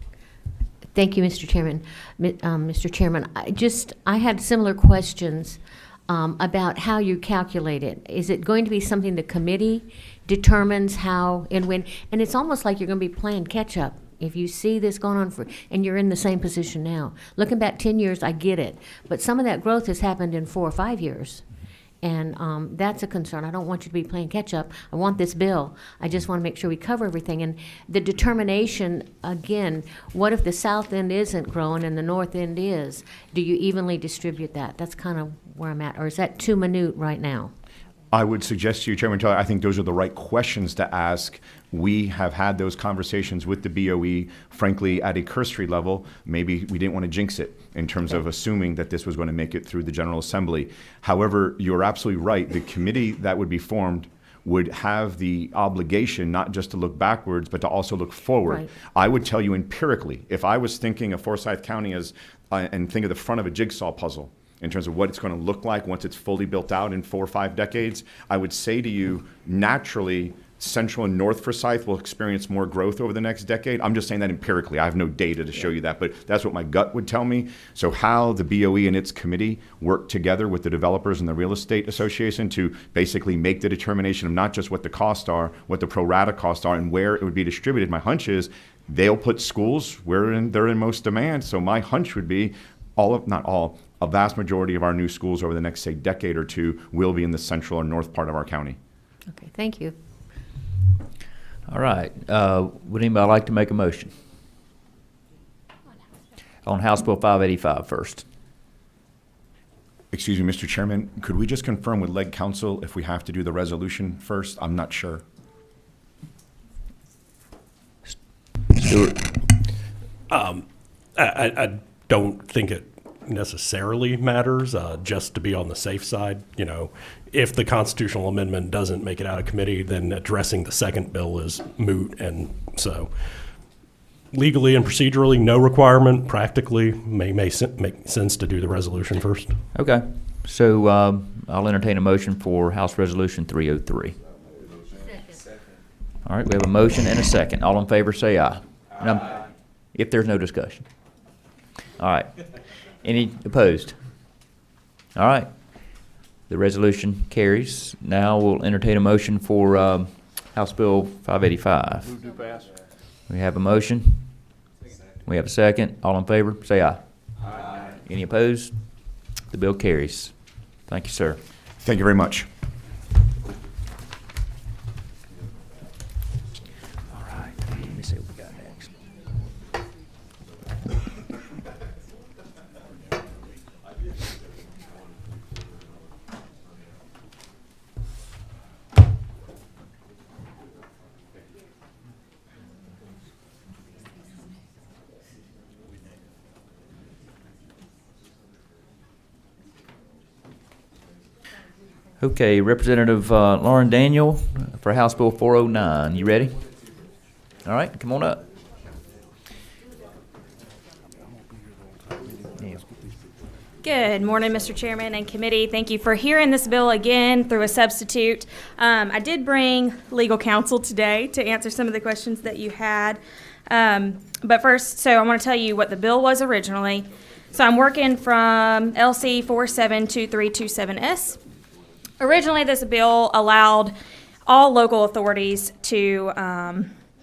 Thank you, Mr. Chairman. Mr. Chairman, I had similar questions about how you calculate it. Is it going to be something the committee determines how and when? And it's almost like you're going to be playing catch up. If you see this going on and you're in the same position now. Looking back 10 years, I get it. But some of that growth has happened in 4 or 5 years. And that's a concern. I don't want you to be playing catch up. I want this bill. I just want to make sure we cover everything. And the determination, again, what if the south end isn't growing and the north end is? Do you evenly distribute that? That's kind of where I'm at. Or is that too minute right now? I would suggest to you, Chairman Taylor, I think those are the right questions to ask. We have had those conversations with the BOE, frankly, at a cursory level. Maybe we didn't want to jinx it in terms of assuming that this was going to make it through the General Assembly. However, you're absolutely right. The committee that would be formed would have the obligation not just to look backwards, but to also look forward. Right. I would tell you empirically, if I was thinking of Forsyth County as, and think of the front of a jigsaw puzzle, in terms of what it's going to look like once it's fully built out in 4 or 5 decades, I would say to you, naturally, Central and North Forsyth will experience more growth over the next decade. I'm just saying that empirically. I have no data to show you that, but that's what my gut would tell me. So how the BOE and its committee work together with the developers and the real estate association to basically make the determination of not just what the costs are, what the pro rata costs are, and where it would be distributed. My hunch is they'll put schools where they're in most demand. So my hunch would be a vast majority of our new schools over the next, say, decade or two will be in the central or north part of our county. Okay, thank you. All right. Would anybody like to make a motion? On House Bill 585 first. Excuse me, Mr. Chairman, could we just confirm with Leg Counsel if we have to do the resolution first? I'm not sure. Stewart. I don't think it necessarily matters, just to be on the safe side. If the constitutional amendment doesn't make it out of committee, then addressing the second bill is moot. And so legally and procedurally, no requirement. Practically, may make sense to do the resolution first. Okay. So I'll entertain a motion for House Resolution 303. All right, we have a motion and a second. All in favor, say aye. If there's no discussion. All right. Any opposed? All right. The resolution carries. Now we'll entertain a motion for House Bill 585. Move to pass. We have a motion. We have a second. All in favor, say aye. Any opposed? The bill carries. Thank you, sir. Thank you very much. All right, let me see what we got next. Okay, Representative Lauren Daniel for House Bill 409. You ready? All right, come on up. Good morning, Mr. Chairman and committee. Thank you for hearing this bill again through a substitute. I did bring legal counsel today to answer some of the questions that you had. But first, so I want to tell you what the bill was originally. So I'm working from LC 472327S. Originally, this bill allowed all local authorities to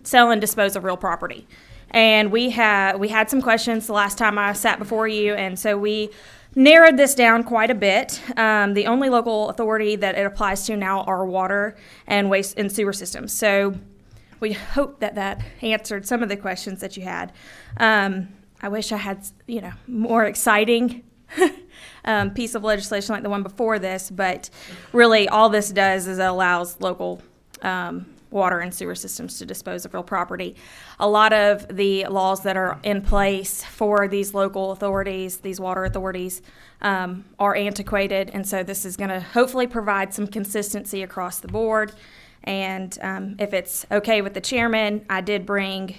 sell and dispose of real property. And we had some questions the last time I sat before you, and so we narrowed this down quite a bit. The only local authority that it applies to now are water and waste and sewer systems. So we hope that that answered some of the questions that you had. I wish I had, more exciting piece of legislation like the one before this, but really all this does is it allows local water and sewer systems to dispose of real property. A lot of the laws that are in place for these local authorities, these water authorities, are antiquated, and so this is going to hopefully provide some consistency across the board. And if it's okay with the chairman, I did bring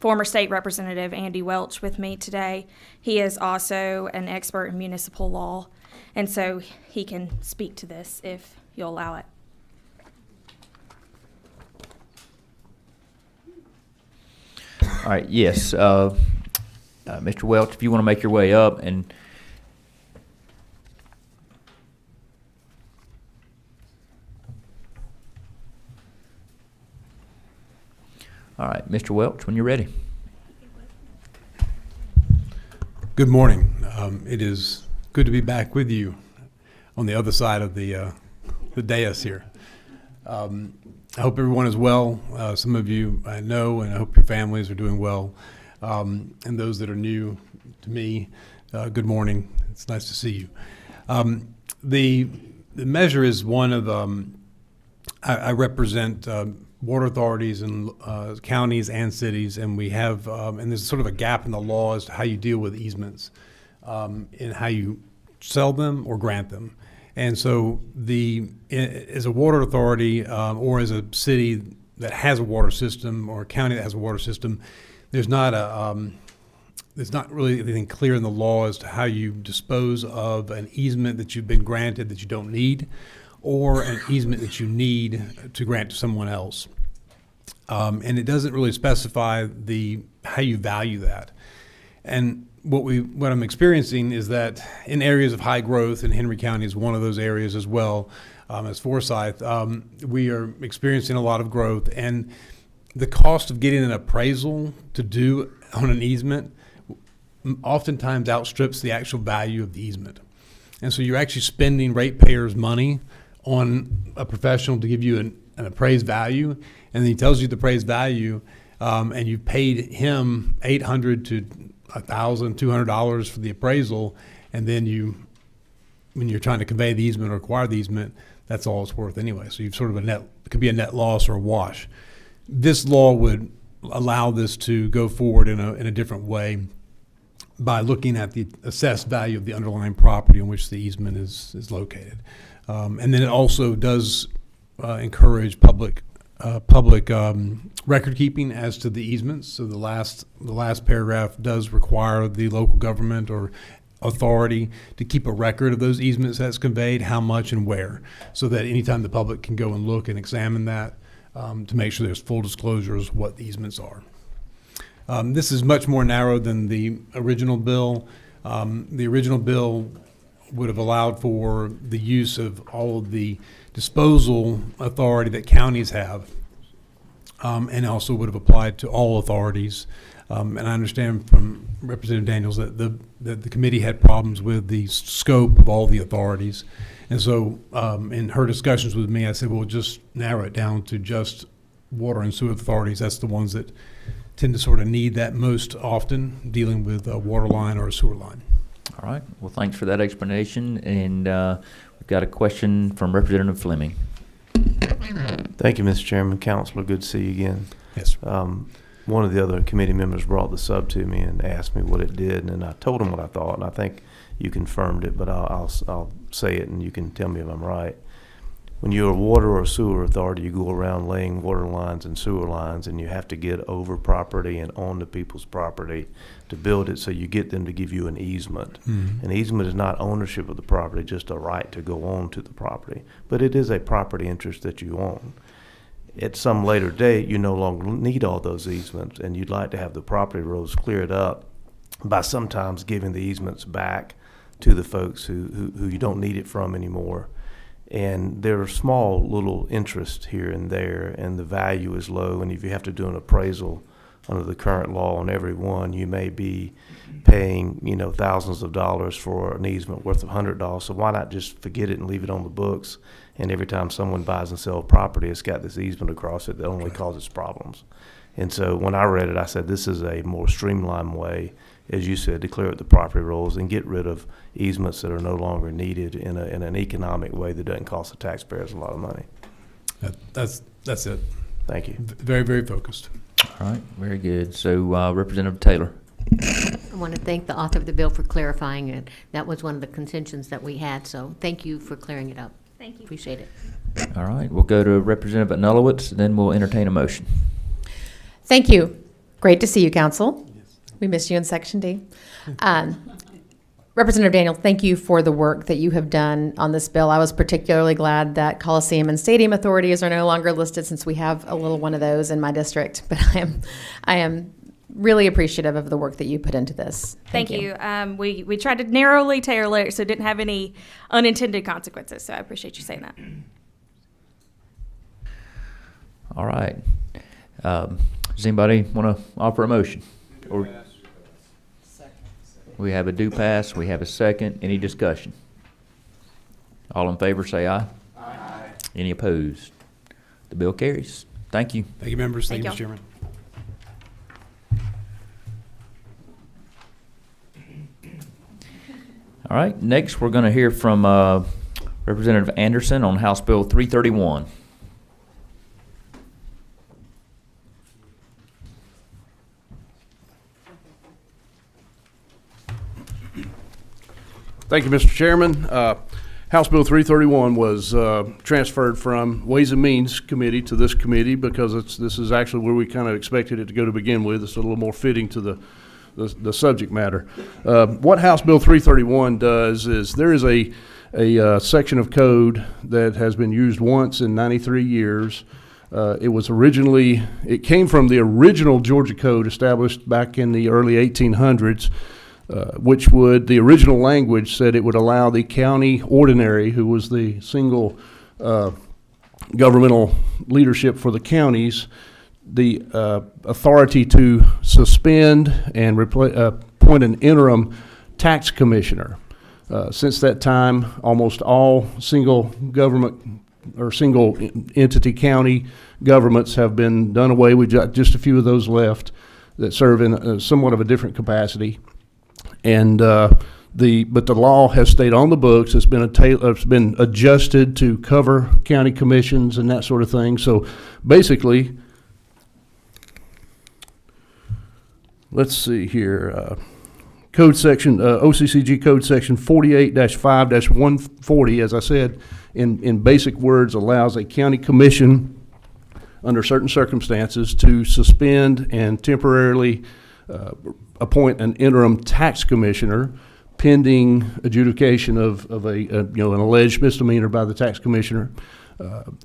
former state representative Andy Welch with me today. He is also an expert in municipal law, and so he can speak to this if you'll allow it. All right, yes. Mr. Welch, if you want to make your way up and all right, Mr. Welch, when you're ready. Good morning. It is good to be back with you on the other side of the dais here. I hope everyone is well. Some of you I know, and I hope your families are doing well. And those that are new to me, good morning. It's nice to see you. The measure is one of I represent water authorities and counties and cities, and we have and there's sort of a gap in the law as to how you deal with easements and how you sell them or grant them. And so as a water authority or as a city that has a water system or a county that has a water system, there's not really anything clear in the law as to how you dispose of an easement that you've been granted that you don't need, or an easement that you need to grant to someone else. And it doesn't really specify how you value that. And what I'm experiencing is that in areas of high growth, and Henry County is one of those areas as well, as Forsyth, we are experiencing a lot of growth, and the cost of getting an appraisal to do on an easement oftentimes outstrips the actual value of the easement. And so you're actually spending ratepayers' money on a professional to give you an appraised value, and then he tells you the appraised value, and you've paid him $800 to $1,200 for the appraisal, and then when you're trying to convey the easement or acquire the easement, that's all it's worth anyway. So you've sort of it could be a net loss or a wash. This law would allow this to go forward in a different way by looking at the assessed value of the underlying property on which the easement is located. And then it also does encourage public record keeping as to the easements. So the last paragraph does require the local government or authority to keep a record of those easements that's conveyed, how much and where, so that anytime the public can go and look and examine that to make sure there's full disclosures of what the easements are. This is much more narrow than the original bill. The original bill would have allowed for the use of all of the disposal authority that counties have, and also would have applied to all authorities. And I understand from Representative Daniels that the committee had problems with the scope of all the authorities. And so in her discussions with me, I said, well, just narrow it down to just water and sewer authorities. That's the ones that tend to sort of need that most often, dealing with a water line or a sewer line. All right. Well, thanks for that explanation. And we've got a question from Representative Fleming. Thank you, Mr. Chairman. Counselor, good to see you again. Yes. One of the other committee members brought the sub to me and asked me what it did, and I told him what I thought, and I think you confirmed it, but I'll say it and you can tell me if I'm right. When you're a water or sewer authority, you go around laying water lines and sewer lines, and you have to get over property and onto people's property to build it, so you get them to give you an easement. Mm-hmm. An easement is not ownership of the property, just a right to go on to the property, but it is a property interest that you own. At some later date, you no longer need all those easements, and you'd like to have the property roads cleared up by sometimes giving the easements back to the folks who you don't need it from anymore. And there are small little interests here and there, and the value is low. And if you have to do an appraisal under the current law on every one, you may be paying, thousands of dollars for an easement worth of $100. So why not just forget it and leave it on the books? And every time someone buys and sells property, it's got this easement across it that only causes problems. And so when I read it, I said, this is a more streamlined way, as you said, to clear up the property rolls and get rid of easements that are no longer needed in an economic way that doesn't cost the taxpayers a lot of money. That's it. Thank you. Very, very focused. All right, very good. So Representative Taylor. I want to thank the author of the bill for clarifying it. That was one of the contentions that we had, so thank you for clearing it up. Thank you. Appreciate it. All right, we'll go to Representative Nulowitz, then we'll entertain a motion. Thank you. Great to see you, Council. We miss you in Section D. Representative Daniel, thank you for the work that you have done on this bill. I was particularly glad that Coliseum and Stadium authorities are no longer listed, since we have a little one of those in my district. But I am really appreciative of the work that you put into this. Thank you. We tried to narrowly tailor it so it didn't have any unintended consequences. So I appreciate you saying that. All right. Does anybody want to offer a motion? Or we have a do pass. We have a second. Any discussion? All in favor say aye. Aye. Any opposed? The bill carries. Thank you. Thank you, members. Thank you, Mr. Thank Chairman. All right. Next, we're going to hear from Representative Anderson on House Bill 331. Thank you, Mr. Chairman. House Bill 331 was transferred from Ways and Means Committee to this committee because this is actually where we kind of expected it to go to begin with. It's a little more fitting to the subject matter. What House Bill 331 does is there is a section of code that has been used once in 93 years. It came from the original Georgia Code established back in the early 1800s. The original language said it would allow the county ordinary, who was the single governmental leadership for the counties, the authority to suspend and appoint an interim tax commissioner. Since that time, almost all single government or single entity county governments have been done away. We've got just a few of those left that serve in somewhat of a different capacity. And but the law has stayed on the books. It's been adjusted to cover county commissions and that sort of thing. So basically, let's see here. Code section, OCCG code section 48-5-140, as I said, in basic words, allows a county commission under certain circumstances to suspend and temporarily appoint an interim tax commissioner pending adjudication of an alleged misdemeanor by the tax commissioner.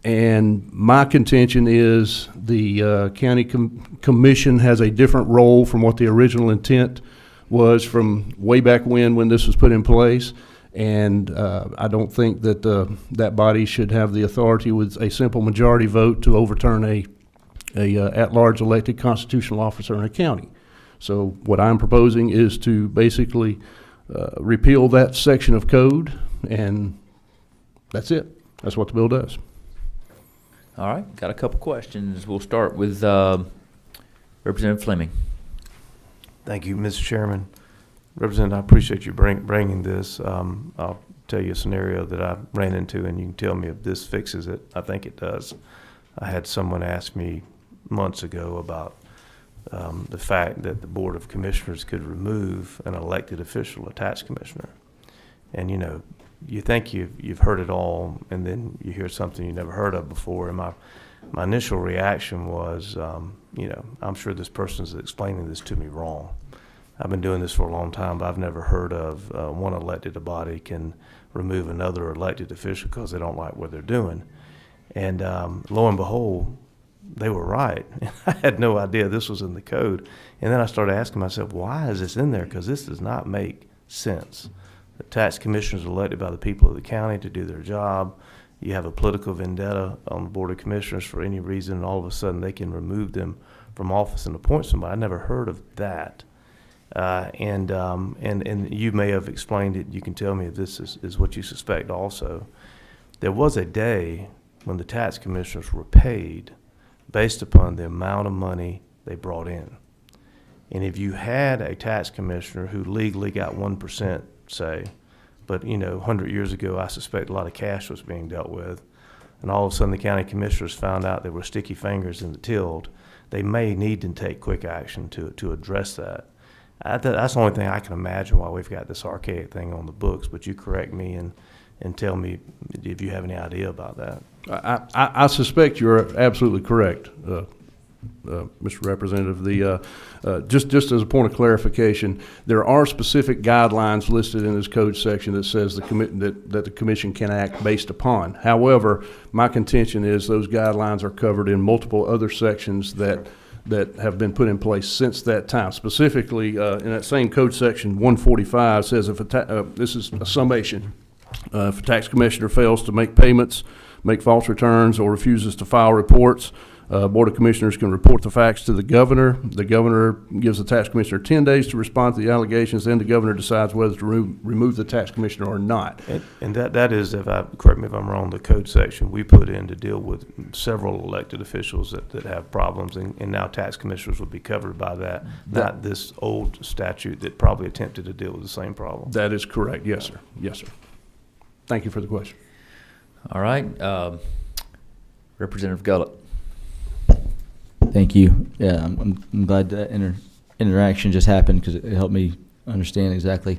And my contention is the county commission has a different role from what the original intent was from way back when this was put in place. And I don't think that that body should have the authority with a simple majority vote to overturn a at-large elected constitutional officer in a county. So what I'm proposing is to basically repeal that section of code, and that's it. That's what the bill does. All right, got a couple questions. We'll start with Representative Fleming. Thank you, Mr. Chairman. Representative, I appreciate you bringing this. I'll tell you a scenario that I ran into, and you can tell me if this fixes it. I think it does. I had someone ask me months ago about the fact that the Board of Commissioners could remove an elected official, a tax commissioner. And, you know, you think you've heard it all, and then you hear something you never heard of before. And my initial reaction was, you know, I'm sure this person's explaining this to me wrong. I've been doing this for a long time, but I've never heard of one elected body can remove another elected official because they don't like what they're doing. And lo and behold, they were right. I had no idea this was in the code. And then I started asking myself, why is this in there? Because this does not make sense. The tax commissioners are elected by the people of the county to do their job. You have a political vendetta on the Board of Commissioners for any reason, and all of a sudden they can remove them from office and appoint somebody. I never heard of that. And you may have explained it. You can tell me if this is what you suspect also. There was a day when the tax commissioners were paid based upon the amount of money they brought in. And if you had a tax commissioner who legally got 1%, say, but, you know, 100 years ago, I suspect a lot of cash was being dealt with, and all of a sudden the county commissioners found out there were sticky fingers in the tilde, they may need to take quick action to address that. That's the only thing I can imagine why we've got this archaic thing on the books, but you correct me and tell me if you have any idea about that. I suspect you're absolutely correct, Mr. Representative. Just as a point of clarification, there are specific guidelines listed in this code section that says that the commission can act based upon. However, my contention is those guidelines are covered in multiple other sections that have been put in place since that time. Specifically, in that same code section, 145 says if this is a summation. If a tax commissioner fails to make payments, make false returns, or refuses to file reports, Board of Commissioners can report the facts to the governor. The governor gives the tax commissioner 10 days to respond to the allegations. Then the governor decides whether to remove the tax commissioner or not. And that is, correct me if I'm wrong, the code section we put in to deal with several elected officials that have problems, and now tax commissioners will be covered by that, not this old statute that probably attempted to deal with the same problem. That is correct. Yes, sir. Yes, sir. Thank you for the question. All right. Representative Gullett. Thank you. Yeah, I'm glad that interaction just happened because it helped me understand exactly.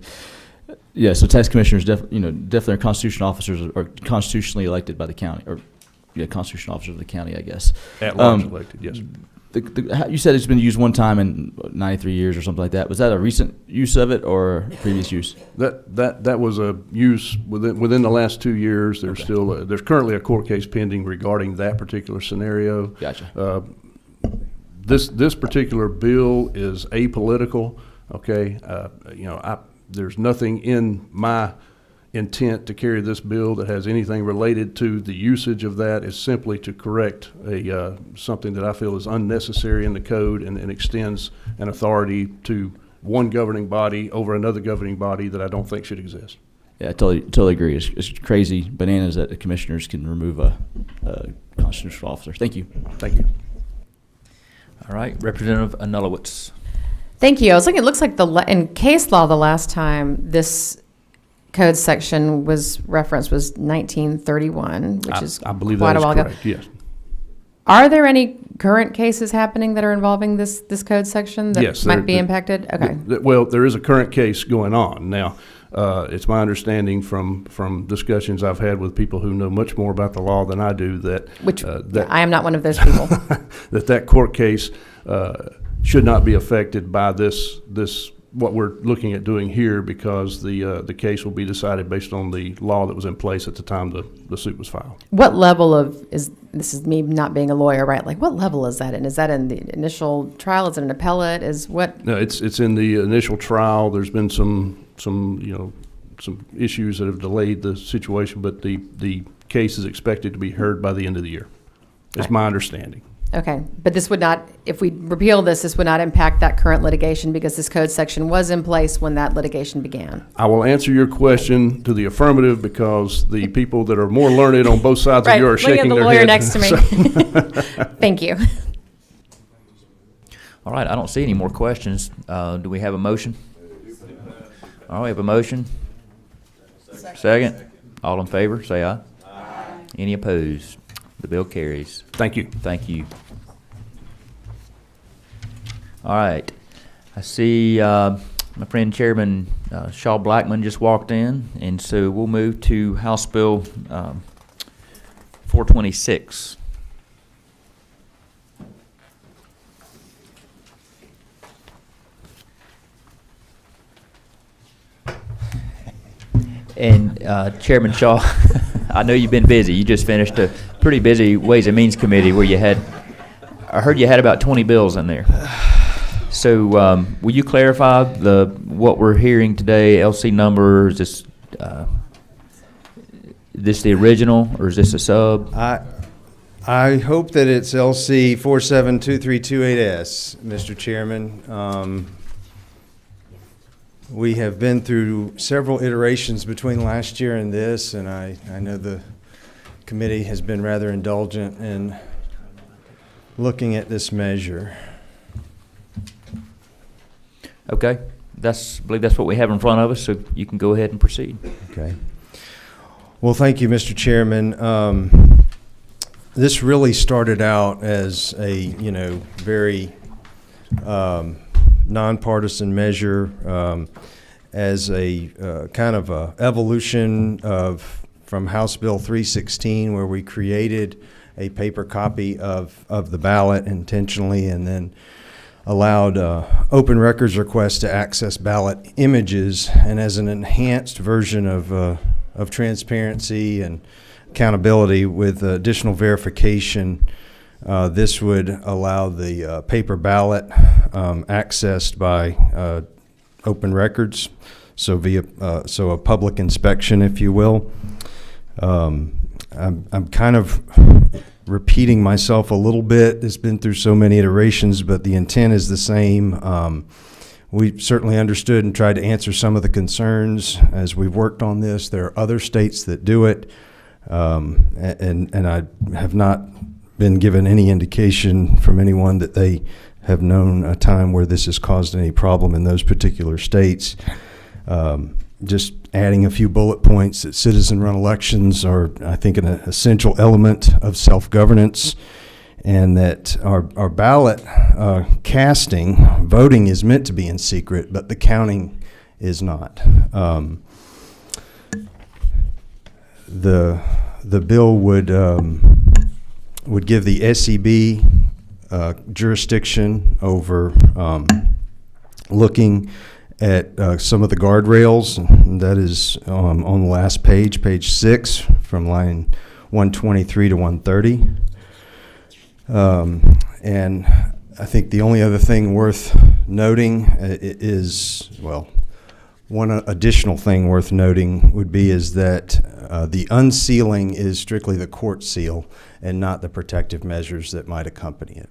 Yeah, so tax commissioners, definitely are constitutional officers or constitutionally elected by the county, or constitutional officers of the county, I guess. At large elected, yes. You said it's been used one time in 93 years or something like that. Was that a recent use of it or previous use? That was a use within the last 2 years. There's there's currently a court case pending regarding that particular scenario. Gotcha. This particular bill is apolitical. Okay, there's nothing in my intent to carry this bill that has anything related to the usage of that. Is simply to correct something that I feel is unnecessary in the code and extends an authority to one governing body over another governing body that I don't think should exist. Yeah, I totally agree. It's crazy bananas that the commissioners can remove a constitutional officer. Thank you. Thank you. All right, Representative Anulowicz. Thank you. I was looking, it looks like in case law the last time this code section was referenced was 1931, which is I believe quite that a while is correct, ago. yes. Are there any current cases happening that are involving this code section that might be impacted? Okay. Well, there is a current case going on. Now, it's my understanding from discussions I've had with people who know much more about the law than I do that I am not one of those people. that court case should not be affected by this what we're looking at doing here, because the case will be decided based on the law that was in place at the time the suit was filed. What level this is me not being a lawyer, right? Like, what level is that in? Is that in the initial trial? Is it an appellate? No, it's in the initial trial. There's been some issues that have delayed the situation, but the case is expected to be heard by the end of the year. It's my understanding. Okay, but this would not, if we repeal this, this would not impact that current litigation because this code section was in place when that litigation began. I will answer your question to the affirmative because the people that are more learned on both sides of you are shaking their Look at the lawyer heads. next to me. Thank you. All right, I don't see any more questions. Do we have a motion? All right, we have a motion. Second. All in favor, say aye. Aye. Any opposed? The bill carries. Thank you. Thank you. All right. I see my friend Chairman Shaw Blackman just walked in, and so we'll move to House Bill 426. And Chairman Shaw, I know you've been busy. You just finished a pretty busy Ways and Means Committee where you had, I heard you had about 20 bills in there. So will you clarify what we're hearing today, LC number? Is this the original or is this a sub? I hope that it's LC 472328S, Mr. Chairman. We have been through several iterations between last year and this, and I know the committee has been rather indulgent in looking at this measure. Okay, I believe that's what we have in front of us, so you can go ahead and proceed. Okay. Well, thank you, Mr. Chairman. This really started out as a, very nonpartisan measure, as a kind of a evolution from House Bill 316, where we created a paper copy of the ballot intentionally and then allowed open records requests to access ballot images, and as an enhanced version of transparency and accountability with additional verification. This would allow the paper ballot accessed by open records, so a public inspection, if you will. I'm kind of repeating myself a little bit. It's been through so many iterations, but the intent is the same. We certainly understood and tried to answer some of the concerns as we've worked on this. There are other states that do it, and I have not been given any indication from anyone that they have known a time where this has caused any problem in those particular states. Just adding a few bullet points that citizen-run elections are, I think, an essential element of self-governance, and that our ballot voting is meant to be in secret, but the counting is not. The bill would give the SEB jurisdiction over looking at some of the guardrails. That is on the last page, page 6, from line 123 to 130. And I think the only other thing worth noting one additional thing worth noting would be is that the unsealing is strictly the court seal and not the protective measures that might accompany it.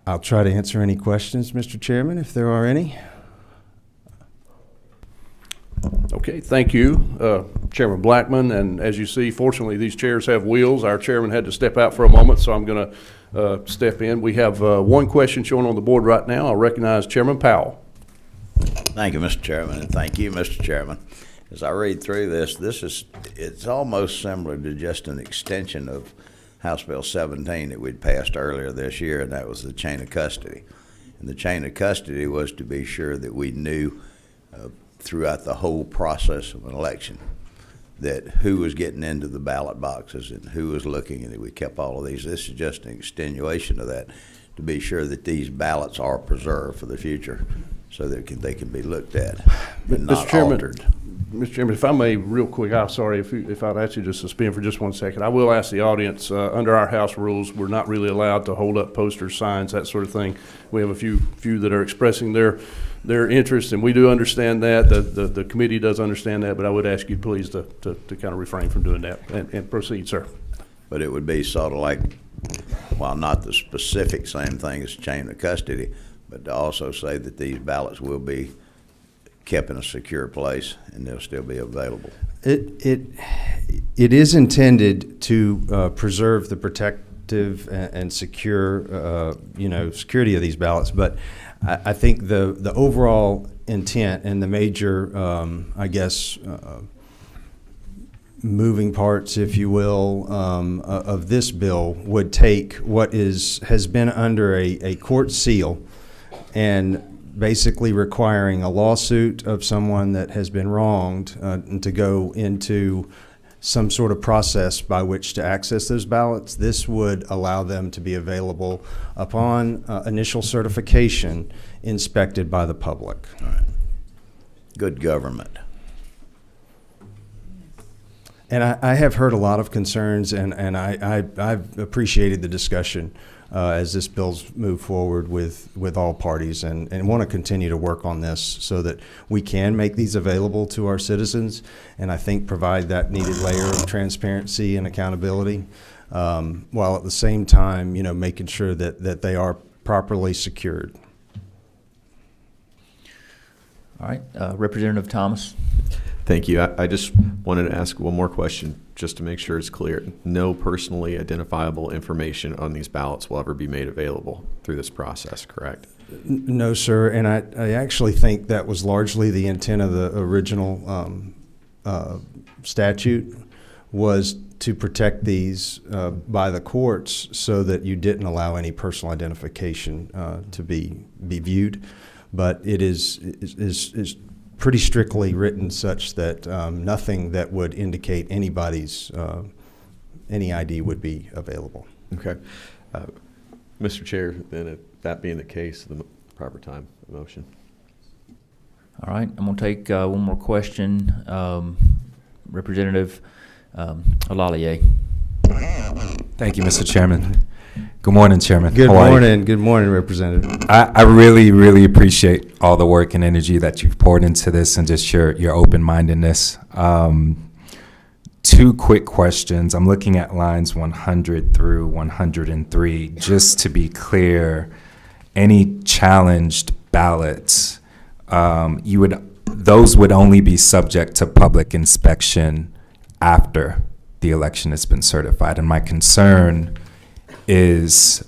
I'll try to answer any questions, Mr. Chairman, if there are any. Okay, thank you, Chairman Blackman. And as you see, fortunately, these chairs have wheels. Our chairman had to step out for a moment, so I'm going to step in. We have one question showing on the board right now. I'll recognize Chairman Powell. Thank you, Mr. Chairman, and thank you, Mr. Chairman. As I read through this, it's almost similar to just an extension of House Bill 17 that we'd passed earlier this year, and that was the chain of custody. And the chain of custody was to be sure that we knew throughout the whole process of an election that who was getting into the ballot boxes and who was looking, and that we kept all of these. This is just an extenuation of that, to be sure that these ballots are preserved for the future so that they can be looked at and not altered. Mr. Chairman, if I may, real quick, I'm sorry if I'd ask you to suspend for just 1 second. I will ask the audience, under our House rules, we're not really allowed to hold up posters, signs, that sort of thing. We have a few that are expressing their interest, and we do understand that. The committee does understand that, but I would ask you please to kind of refrain from doing that and proceed, sir. but it would be sort of like, while not the specific same thing as chain of custody, but to also say that these ballots will be kept in a secure place and they'll still be available. It is intended to preserve the protective and secure, security of these ballots. But I think the overall intent and the major, moving parts, if you will, of this bill would take what has been under a court seal and basically requiring a lawsuit of someone that has been wronged and to go into some sort of process by which to access those ballots. This would allow them to be available upon initial certification, inspected by the public. All right. Good government. And I have heard a lot of concerns, and I've appreciated the discussion as this bill's moved forward with all parties, and want to continue to work on this so that we can make these available to our citizens, and I think provide that needed layer of transparency and accountability, while at the same time, making sure that they are properly secured. All right, Representative Thomas. Thank you. I just wanted to ask one more question just to make sure it's clear. No personally identifiable information on these ballots will ever be made available through this process, correct? No, sir. And I actually think that was largely the intent of the original statute, was to protect these by the courts so that you didn't allow any personal identification to be viewed. But it is pretty strictly written such that nothing that would indicate anybody's any ID would be available. Okay. Mr. Chair, then that being the case, the proper time of motion. All right, I'm going to take one more question. Representative Alalier. Thank you, Mr. Chairman. Good morning, Chairman. Good morning. Good morning, Representative. I really, really appreciate all the work and energy that you've poured into this and just your open-mindedness. Two quick questions. I'm looking at lines 100 through 103. Just to be clear, any challenged ballots, those would only be subject to public inspection after the election has been certified. And my concern is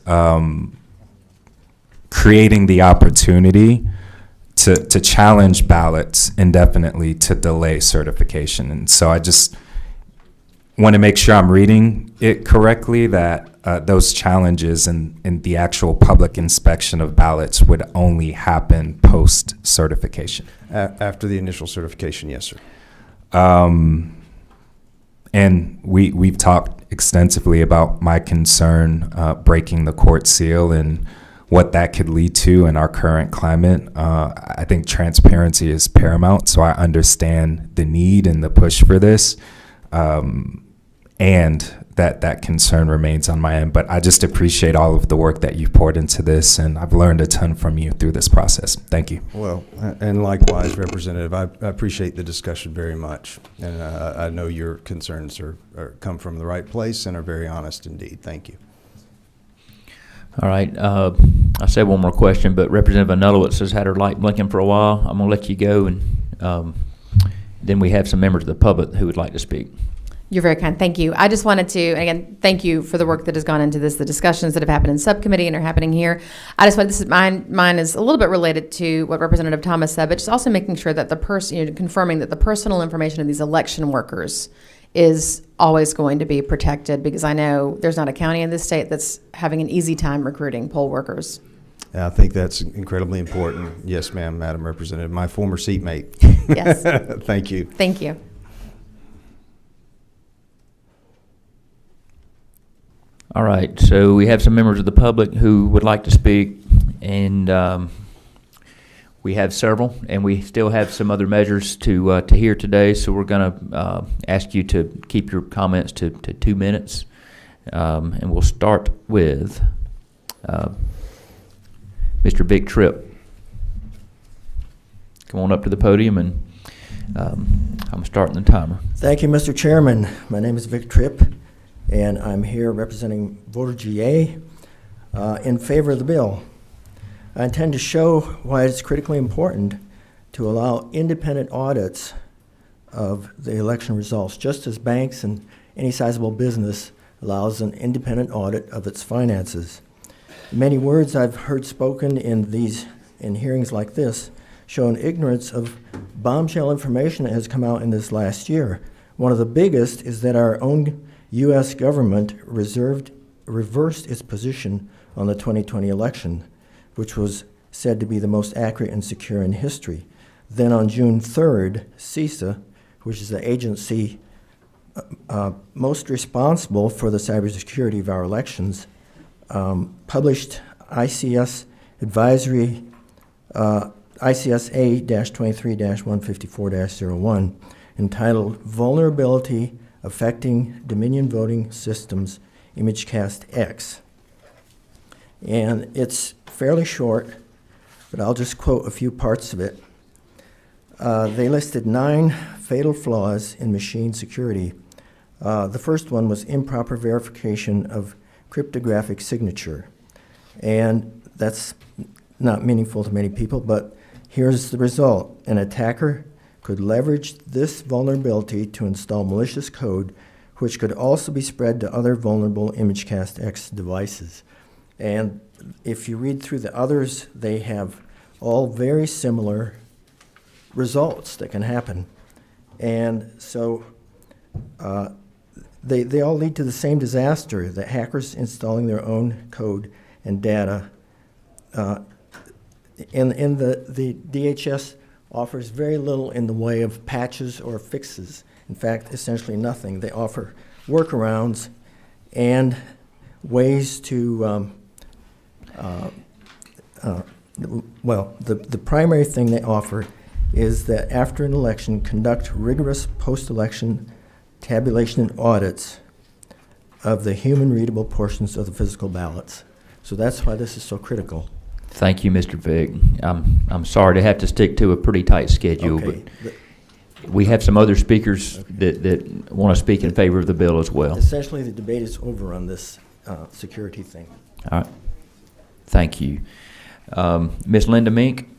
creating the opportunity to challenge ballots indefinitely to delay certification. And so I just want to make sure I'm reading it correctly, that those challenges and the actual public inspection of ballots would only happen post-certification. After the initial certification, yes, sir. And we've talked extensively about my concern breaking the court seal and what that could lead to in our current climate. I think transparency is paramount, so I understand the need and the push for this, and that concern remains on my end. But I just appreciate all of the work that you've poured into this, and I've learned a ton from you through this process. Thank you. Well, and likewise, Representative, I appreciate the discussion very much, and I know your concerns are come from the right place and are very honest indeed. Thank you. All right, I say one more question, but Representative Anulowicz has had her light blinking for a while. I'm going to let you go, and then we have some members of the public who would like to speak. You're very kind. Thank you. I just wanted to, again, thank you for the work that has gone into this, the discussions that have happened in subcommittee and are happening here. I just want, mine is a little bit related to what Representative Thomas said, but just also making sure that the person, confirming that the personal information of these election workers is always going to be protected, because I know there's not a county in this state that's having an easy time recruiting poll workers. I think that's incredibly important. Yes, ma'am, Madam Representative, my former seatmate. Yes. Thank you. Thank you. All right, so we have some members of the public who would like to speak, and we have several, and we still have some other measures to hear today, so we're going to ask you to keep your comments to 2 minutes, and we'll start with Mr. Vic Tripp. Come on up to the podium, and I'm starting the timer. Thank you, Mr. Chairman. My name is Vic Tripp. and I'm here representing voter GA in favor of the bill. I intend to show why it's critically important to allow independent audits of the election results, just as banks and any sizable business allows an independent audit of its finances. Many words I've heard spoken in hearings like this show an ignorance of bombshell information that has come out in this last year. One of the biggest is that our own U.S. government reversed its position on the 2020 election, which was said to be the most accurate and secure in history. Then on June 3rd, CISA, which is the agency most responsible for the cybersecurity of our elections, published ICS advisory ICSA-23-154-01 entitled Vulnerability Affecting Dominion Voting Systems ImageCast X. And it's fairly short, but I'll just quote a few parts of it. They listed 9 fatal flaws in machine security. The first one was improper verification of cryptographic signature. And that's not meaningful to many people, but here's the result. An attacker could leverage this vulnerability to install malicious code, which could also be spread to other vulnerable ImageCast X devices. And if you read through the others, they have all very similar results that can happen. And so they all lead to the same disaster, that hackers installing their own code and data. And the DHS offers very little in the way of patches or fixes. In fact, essentially nothing. They offer workarounds and ways to, the primary thing they offer is that after an election, conduct rigorous post-election tabulation and audits of the human-readable portions of the physical ballots. So that's why this is so critical. Thank you, Mr. Vick. I'm sorry to have to stick to a pretty tight schedule, Okay. but we have some other speakers that want to speak in favor of the bill as well. Essentially, the debate is over on this security thing. All right. Thank you. Ms. Linda Mink,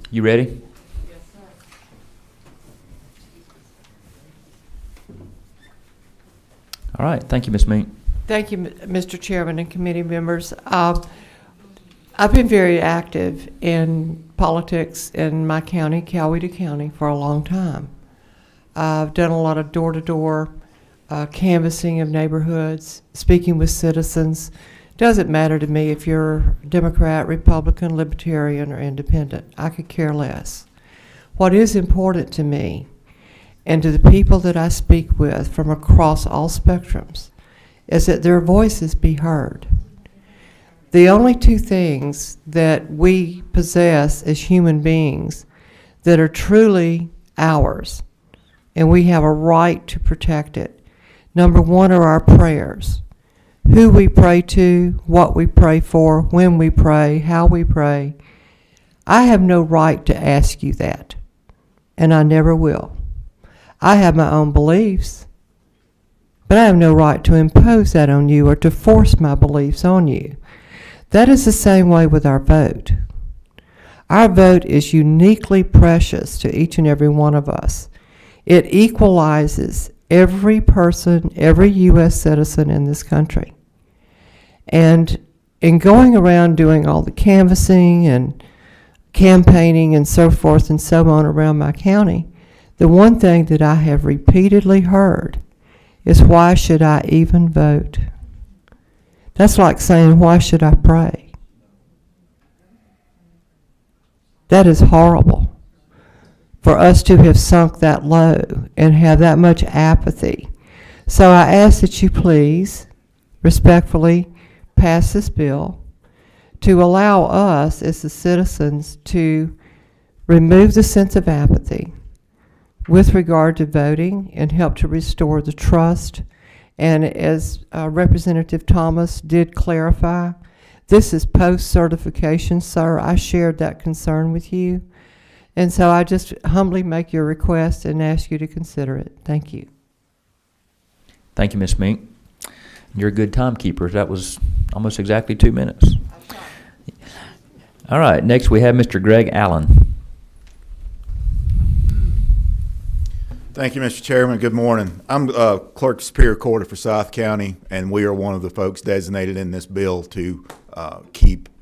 you ready? Yes, sir. All right. Thank you, Ms. Mink. Thank you, Mr. Chairman and committee members. I've been very active in politics in my county, Coweta County, for a long time. I've done a lot of door-to-door canvassing of neighborhoods, speaking with citizens. Doesn't matter to me if you're Democrat, Republican, Libertarian, or Independent. I could care less. What is important to me and to the people that I speak with from across all spectrums is that their voices be heard. The only 2 things that we possess as human beings that are truly ours, and we have a right to protect it, number 1 are our prayers. Who we pray to, what we pray for, when we pray, how we pray. I have no right to ask you that, and I never will. I have my own beliefs, but I have no right to impose that on you or to force my beliefs on you. That is the same way with our vote. Our vote is uniquely precious to each and every one of us. It equalizes every person, every U.S. citizen in this country. And in going around doing all the canvassing and campaigning and so forth and so on around my county, the one thing that I have repeatedly heard is, why should I even vote? That's like saying, why should I pray? That is horrible. For us to have sunk that low and have that much apathy. So I ask that you please, respectfully, pass this bill to allow us as the citizens to remove the sense of apathy with regard to voting and help to restore the trust. And as Representative Thomas did clarify, this is post-certification, sir. I shared that concern with you. And so I just humbly make your request and ask you to consider it. Thank you. Thank you, Ms. Mink. You're a good timekeeper. That was almost exactly 2 minutes. All right, next we have Mr. Greg Allen. Thank you, Mr. Chairman. Good morning. I'm Clerk of Superior Court of Forsyth County, and we are one of the folks designated in this bill to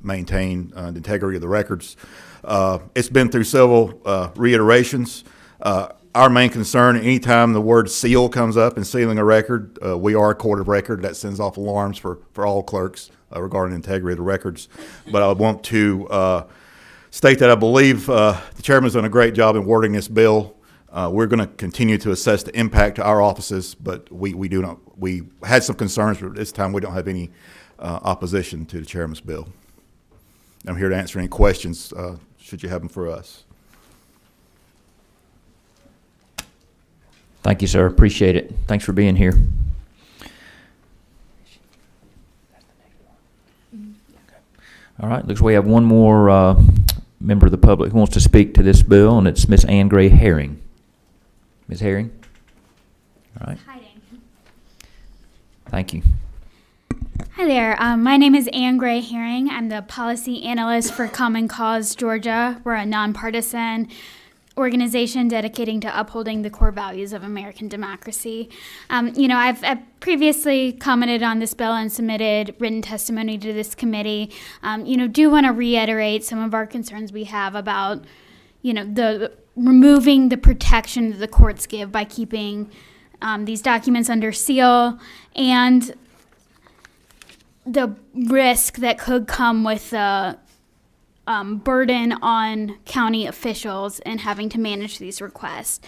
maintain the integrity of the records. It's been through several reiterations. Our main concern, anytime the word seal comes up in sealing a record, we are a court of record. That sends off alarms for all clerks regarding the integrity of the records. But I want to state that I believe the chairman's done a great job in wording this bill. We're going to continue to assess the impact to our offices, but we had some concerns, but this time we don't have any opposition to the chairman's bill. I'm here to answer any questions, should you have them for us. Thank you, sir. Appreciate it. Thanks for being here. All right, looks like we have one more member of the public who wants to speak to this bill, and it's Miss Ann Gray Herring. Ms. Herring? All right. Hiding. Thank you. Hi there. My name is Ann Gray Herring. I'm the policy analyst for Common Cause Georgia. We're a nonpartisan organization dedicating to upholding the core values of American democracy. I've previously commented on this bill and submitted written testimony to this committee. Do want to reiterate some of our concerns we have about, the removing the protection that the courts give by keeping these documents under seal, and the risk that could come with the burden on county officials in having to manage these requests.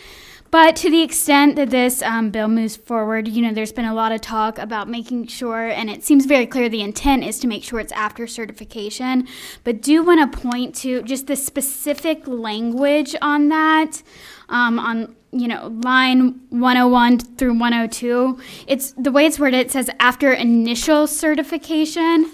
But to the extent that this bill moves forward, there's been a lot of talk about making sure, and it seems very clear the intent is to make sure it's after certification, but do want to point to just the specific language on that, on line 101 through 102. It's the way it's worded, it says after initial certification,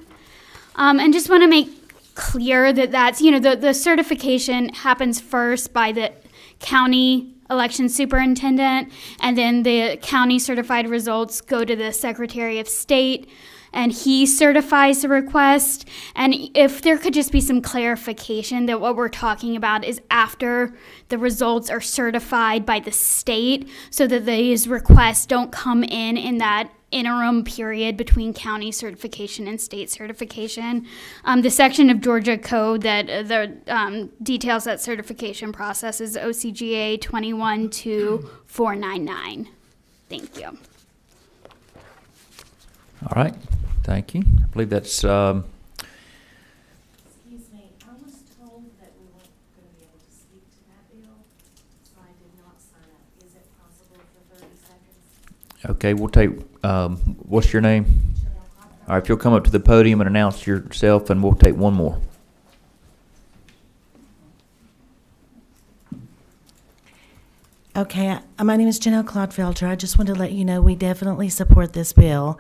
and just want to make clear that that's, the certification happens first by the county election superintendent, and then the county certified results go to the Secretary of State, and he certifies the request. And if there could just be some clarification that what we're talking about is after the results are certified by the state, so that these requests don't come in that interim period between county certification and state certification. The section of Georgia code that details that certification process is OCGA 212499. Thank you. All right. Thank you. I believe that's... Excuse me, I was told that we weren't going to be able to speak to that bill, so I did not sign up. Is it possible for 30 seconds? Okay, we'll take... what's your name? All right, if you'll come up to the podium and announce yourself, and we'll take one more. Okay, my name is Janelle Clodfelter. I just wanted to let you know we definitely support this bill.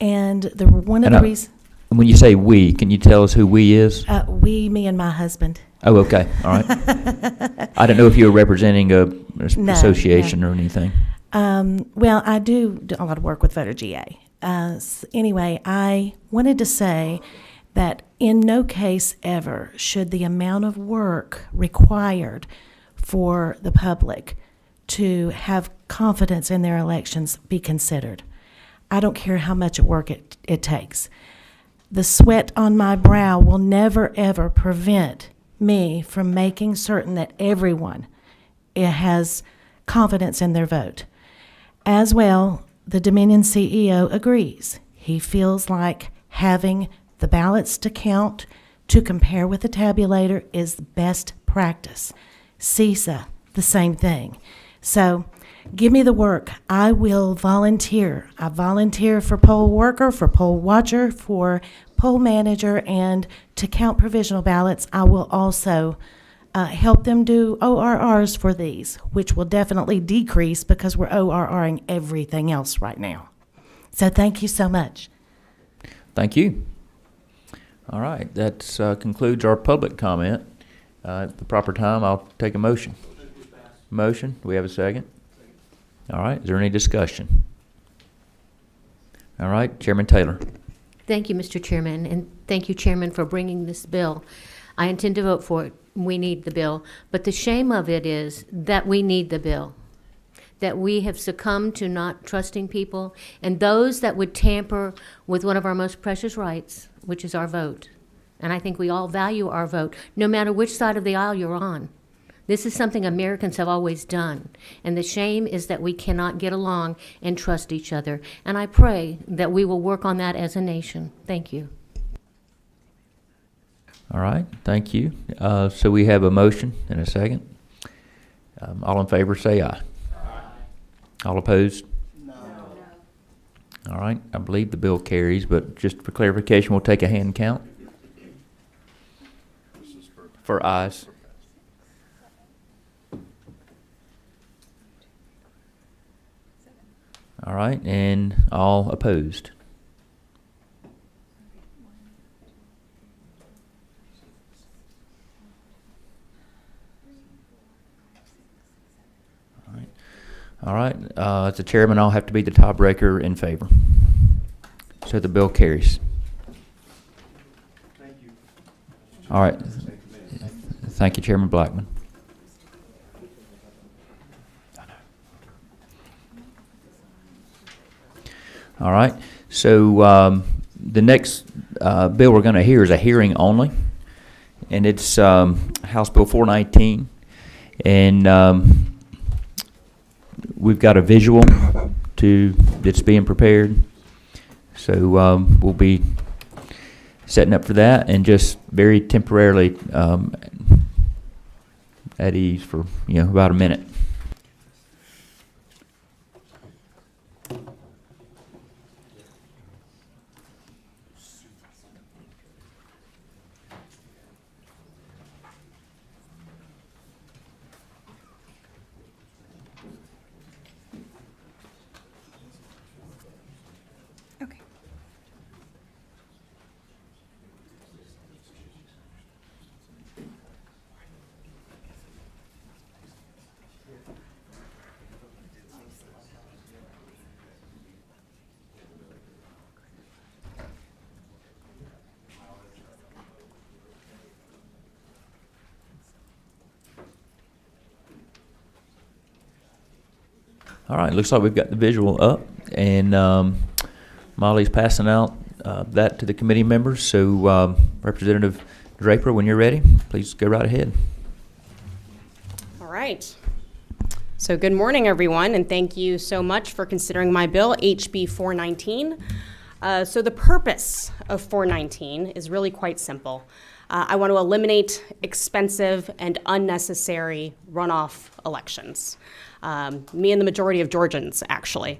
And one of the reasons... When you say we, can you tell us who we is? We, me, and my husband. Oh, okay. All right. I don't know if you were representing an association or anything. Well, I do a lot of work with Voter GA. Anyway, I wanted to say that in no case ever should the amount of work required for the public to have confidence in their elections be considered. I don't care how much work it takes. The sweat on my brow will never, ever prevent me from making certain that everyone has confidence in their vote. As well, the Dominion CEO agrees. He feels like having the ballots to count, to compare with the tabulator, is the best practice. CISA, the same thing. So give me the work. I will volunteer. I volunteer for poll worker, for poll watcher, for poll manager, and to count provisional ballots. I will also help them do ORRs for these, which will definitely decrease because we're ORRing everything else right now. So thank you so much. Thank you. All right, that concludes our public comment. At the proper time, I'll take a motion. Motion, do we have a second? All right, is there any discussion? All right, Chairman Taylor. Thank you, Mr. Chairman, and thank you, Chairman, for bringing this bill. I intend to vote for it. We need the bill. But the shame of it is that we need the bill, that we have succumbed to not trusting people, and those that would tamper with one of our most precious rights, which is our vote. And I think we all value our vote, no matter which side of the aisle you're on. This is something Americans have always done. And the shame is that we cannot get along and trust each other. And I pray that we will work on that as a nation. Thank you. All right, thank you. So we have a motion and a second. All in favor, say aye. All opposed? No. All right, I believe the bill carries, but just for clarification, we'll take a hand count. For ayes. All right, and all opposed. All right, as the chairman, I'll have to be the tiebreaker in favor. So the bill carries. Thank you. All right. Thank you, Chairman Blackman. All right, so the next bill we're going to hear is a hearing only, and it's House Bill 419, and we've got a visual that's being prepared, so we'll be setting up for that and just very temporarily at ease for about a minute. All right, looks like we've got the visual up, and Molly's passing out that to the committee members. So Representative Draper, when you're ready, please go right ahead. All right. So good morning, everyone, and thank you so much for considering my bill, HB 419. So the purpose of 419 is really quite simple. I want to eliminate expensive and unnecessary runoff elections. Me and the majority of Georgians, actually.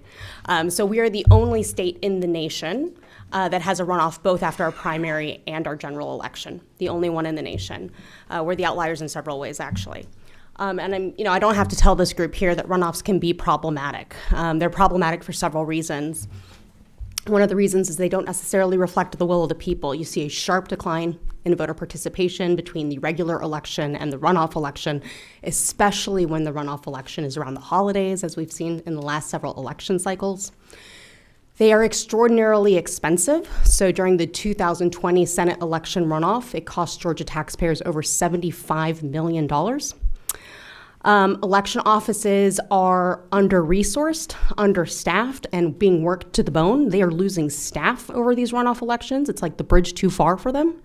So we are the only state in the nation that has a runoff both after our primary and our general election. The only one in the nation. We're the outliers in several ways, actually. And I don't have to tell this group here that runoffs can be problematic. They're problematic for several reasons. One of the reasons is they don't necessarily reflect the will of the people. You see a sharp decline in voter participation between the regular election and the runoff election, especially when the runoff election is around the holidays, as we've seen in the last several election cycles. They are extraordinarily expensive. So during the 2020 Senate election runoff, it cost Georgia taxpayers over $75 million. Election offices are under-resourced, understaffed, and being worked to the bone. They are losing staff over these runoff elections. It's like the bridge too far for them.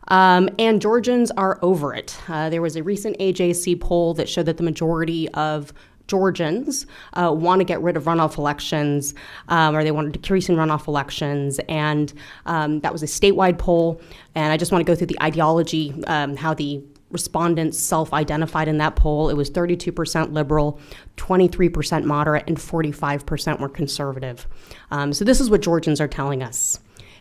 And Georgians are over it. There was a recent AJC poll that showed that the majority of Georgians want to get rid of runoff elections, or they want to decrease in runoff elections, and that was a statewide poll. And I just want to go through the ideology, how the respondents self-identified in that poll. It was 32% liberal, 23% moderate, and 45% were conservative. So this is what Georgians are telling us.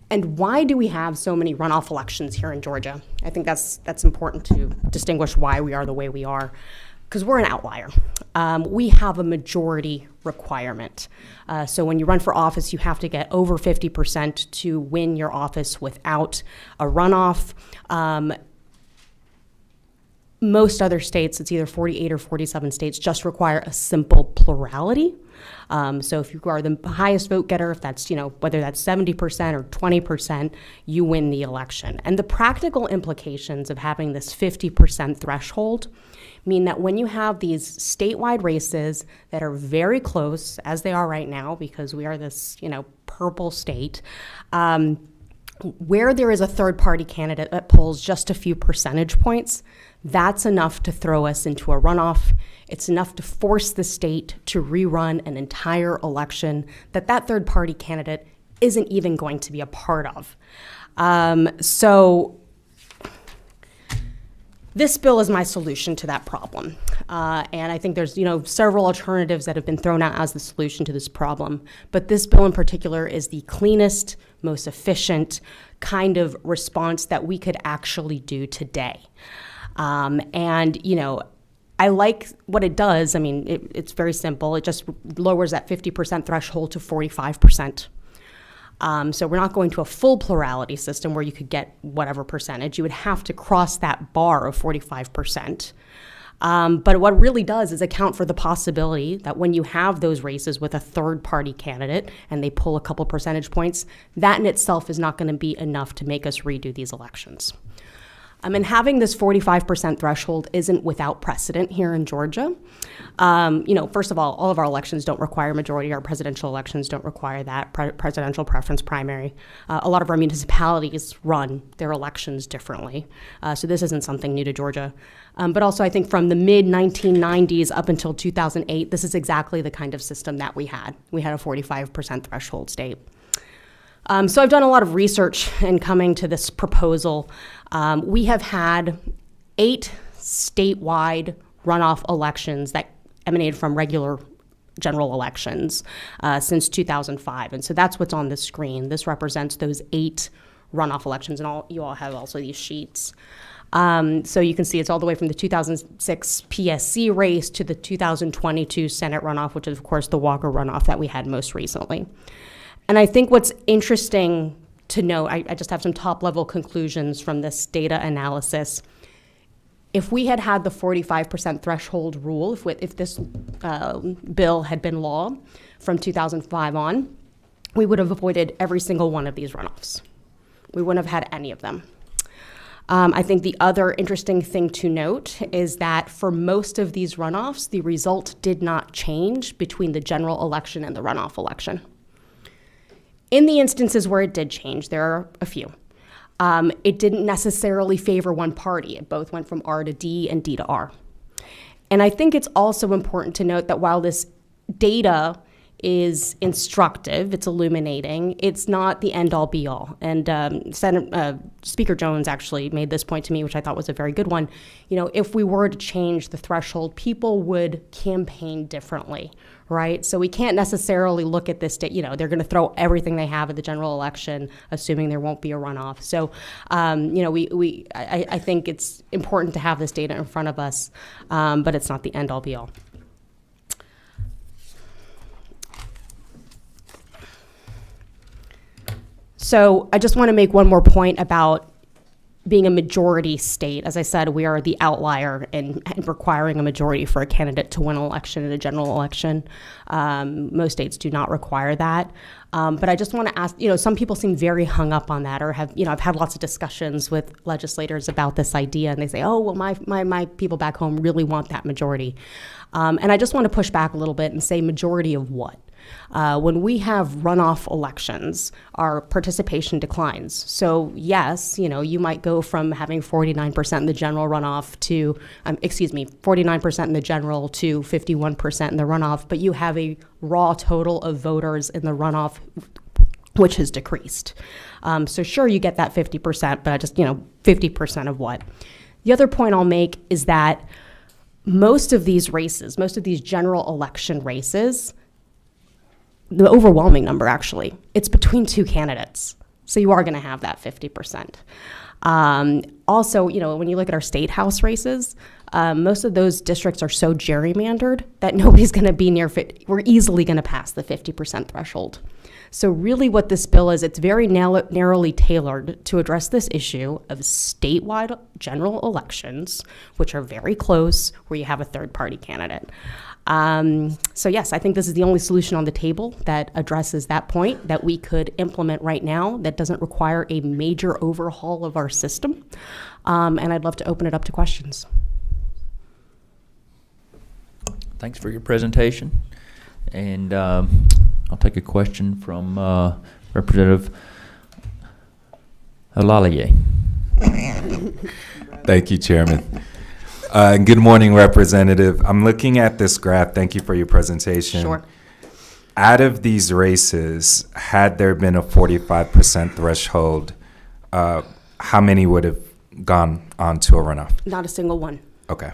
And why do we have so many runoff elections here in Georgia? I think that's important to distinguish why we are the way we are, because we're an outlier. We have a majority requirement. So when you run for office, you have to get over 50% to win your office without a runoff. Most other states, it's either 48 or 47 states, just require a simple plurality. So if you are the highest vote getter, if that's, whether that's 70% or 20%, you win the election. And the practical implications of having this 50% threshold mean that when you have these statewide races that are very close, as they are right now, because we are this, purple state, where there is a third-party candidate that pulls just a few percentage points, that's enough to throw us into a runoff. It's enough to force the state to rerun an entire election that third-party candidate isn't even going to be a part of. So this bill is my solution to that problem. And I think there's, several alternatives that have been thrown out as the solution to this problem. But this bill in particular is the cleanest, most efficient kind of response that we could actually do today. I like what it does. I mean, it's very simple. It just lowers that 50% threshold to 45%. So we're not going to a full plurality system where you could get whatever percentage. You would have to cross that bar of 45%. But what it really does is account for the possibility that when you have those races with a third-party candidate and they pull a couple percentage points, that in itself is not going to be enough to make us redo these elections. And having this 45% threshold isn't without precedent here in Georgia. First of all of our elections don't require majority. Our presidential elections don't require that, presidential preference primary. A lot of our municipalities run their elections differently. So this isn't something new to Georgia. But also I think from the mid-1990s up until 2008, this is exactly the kind of system that we had. We had a 45% threshold state. So I've done a lot of research in coming to this proposal. We have had 8 statewide runoff elections that emanated from regular general elections since 2005. And so that's what's on the screen. This represents those 8 runoff elections, and you all have also these sheets. So you can see it's all the way from the 2006 PSC race to the 2022 Senate runoff, which is, of course, the Walker runoff that we had most recently. And I think what's interesting to note, I just have some top-level conclusions from this data analysis. If we had had the 45% threshold rule, if this bill had been law from 2005 on, we would have avoided every single one of these runoffs. We wouldn't have had any of them. I think the other interesting thing to note is that for most of these runoffs, the result did not change between the general election and the runoff election. In the instances where it did change, there are a few. It didn't necessarily favor one party. It both went from R to D and D to R. And I think it's also important to note that while this data is instructive, it's illuminating, it's not the end-all be-all. And Speaker Jones actually made this point to me, which I thought was a very good one. If we were to change the threshold, people would campaign differently, right? So we can't necessarily look at this, they're going to throw everything they have at the general election, assuming there won't be a runoff. So, I think it's important to have this data in front of us, but it's not the end-all be-all. So I just want to make one more point about being a majority state. As I said, we are the outlier in requiring a majority for a candidate to win an election in a general election. Most states do not require that. But I just want to ask, some people seem very hung up on that, or have, I've had lots of discussions with legislators about this idea, and they say, oh, well, my people back home really want that majority. And I just want to push back a little bit and say majority of what? When we have runoff elections, our participation declines. So yes, you might go from having 49% in the general runoff to, 49% in the general to 51% in the runoff, but you have a raw total of voters in the runoff which has decreased. So sure, you get that 50%, but 50% of what? The other point I'll make is that most of these races, most of these general election races, the overwhelming number actually, it's between 2 candidates. So you are going to have that 50%. Also, when you look at our state house races, most of those districts are so gerrymandered that nobody's going to be near, we're easily going to pass the 50% threshold. So really what this bill is, it's very narrowly tailored to address this issue of statewide general elections, which are very close, where you have a third-party candidate. So yes, I think this is the only solution on the table that addresses that point that we could implement right now that doesn't require a major overhaul of our system. And I'd love to open it up to questions. Thanks for your presentation. And I'll take a question from Representative Alalier. Thank you, Chairman. Good morning, Representative. I'm looking at this graph. Thank you for your presentation. Sure. Out of these races, had there been a 45% threshold, how many would have gone on to a runoff? Not a single one. Okay.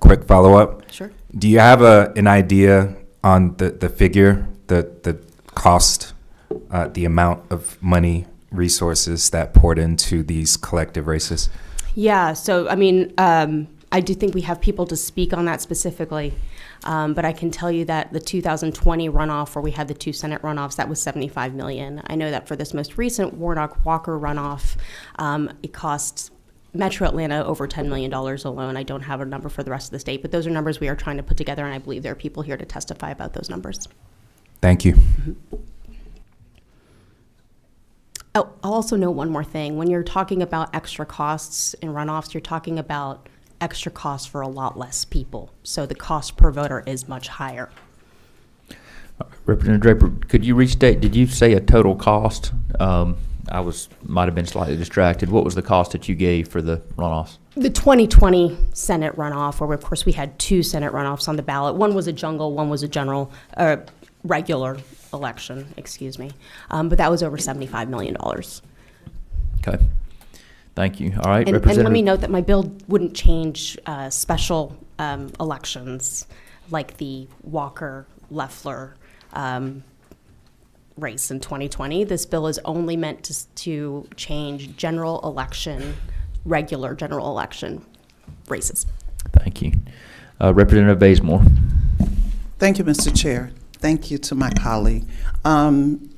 Quick follow-up. Sure. Do you have an idea on the figure, the cost, the amount of money, resources that poured into these collective races? Yeah, so I mean, I do think we have people to speak on that specifically, but I can tell you that the 2020 runoff, where we had the 2 Senate runoffs, that was $75 million. I know that for this most recent Warnock-Walker runoff, it cost Metro Atlanta over $10 million alone. I don't have a number for the rest of the state, but those are numbers we are trying to put together, and I believe there are people here to testify about those numbers. Thank you. Oh, I'll also note one more thing. When you're talking about extra costs in runoffs, you're talking about extra costs for a lot less people. So the cost per voter is much higher. Representative Draper, could you restate, did you say a total cost? I might have been slightly distracted. What was the cost that you gave for the runoffs? The 2020 Senate runoff, where of course we had 2 Senate runoffs on the ballot. One was a jungle, one was a general, regular election, excuse me. But that was over $75 million. Okay. Thank you. All right, And Representative. let me note that my bill wouldn't change special elections like the Walker-Loeffler race in 2020. This bill is only meant to change general election, regular general election races. Thank you. Representative Bazemore. Thank you, Mr. Chair. Thank you to my colleague.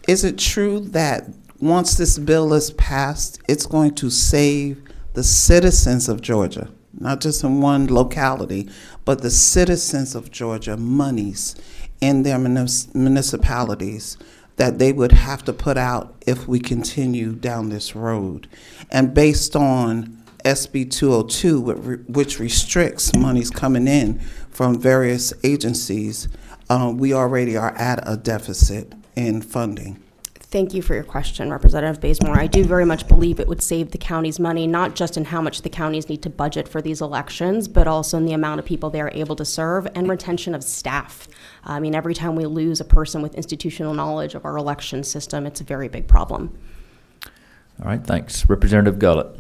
Is it true that once this bill is passed, it's going to save the citizens of Georgia, not just in one locality, but the citizens of Georgia monies in their municipalities that they would have to put out if we continue down this road? And based on SB 202, which restricts monies coming in from various agencies, we already are at a deficit in funding. Thank you for your question, Representative Bazemore. I do very much believe it would save the counties money, not just in how much the counties need to budget for these elections, but also in the amount of people they are able to serve and retention of staff. I mean, every time we lose a person with institutional knowledge of our election system, it's a very big problem. All right, thanks. Representative Gullett.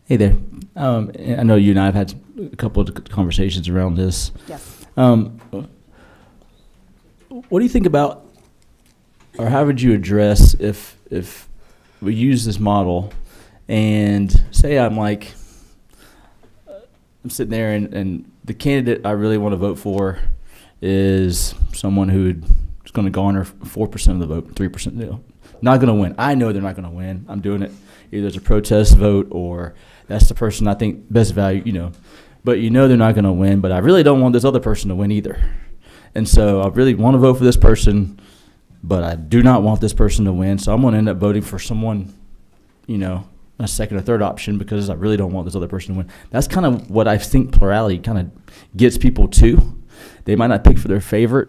Hey there. I know you and I have had a couple of conversations around this. Yes. What do you think about, or how would you address if we use this model and say I'm sitting there and the candidate I really want to vote for is someone who's going to garner 4% of the vote, 3%, not going to win. I know they're not going to win. I'm doing it either as a protest vote or that's the person I think best value, but they're not going to win, but I really don't want this other person to win either. And so I really want to vote for this person, but I do not want this person to win. So I'm going to end up voting for someone, a second or third option because I really don't want this other person to win. That's kind of what I think plurality kind of gets people to. They might not pick for their favorite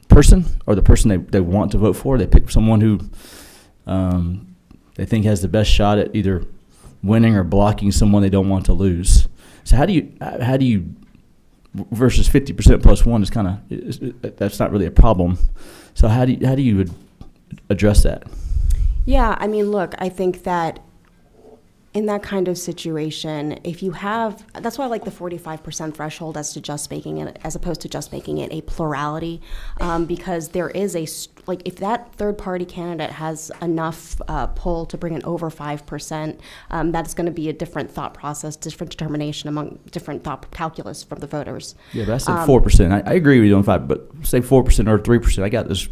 person or the person they want to vote for. They pick someone who they think has the best shot at either winning or blocking someone they don't want to lose. So how do you versus 50% plus 1 is kind of, that's not really a problem. So how do you address that? Yeah, I mean, look, I think that in that kind of situation, if you have, that's why I like the 45% threshold as opposed to just making it a plurality, because there is if that third party candidate has enough pull to bring in over 5%, that's going to be a different thought process, different determination among different thought calculus from the voters. Yeah, but I said 4%. I agree with you on 5, but say 4% or 3%. I got this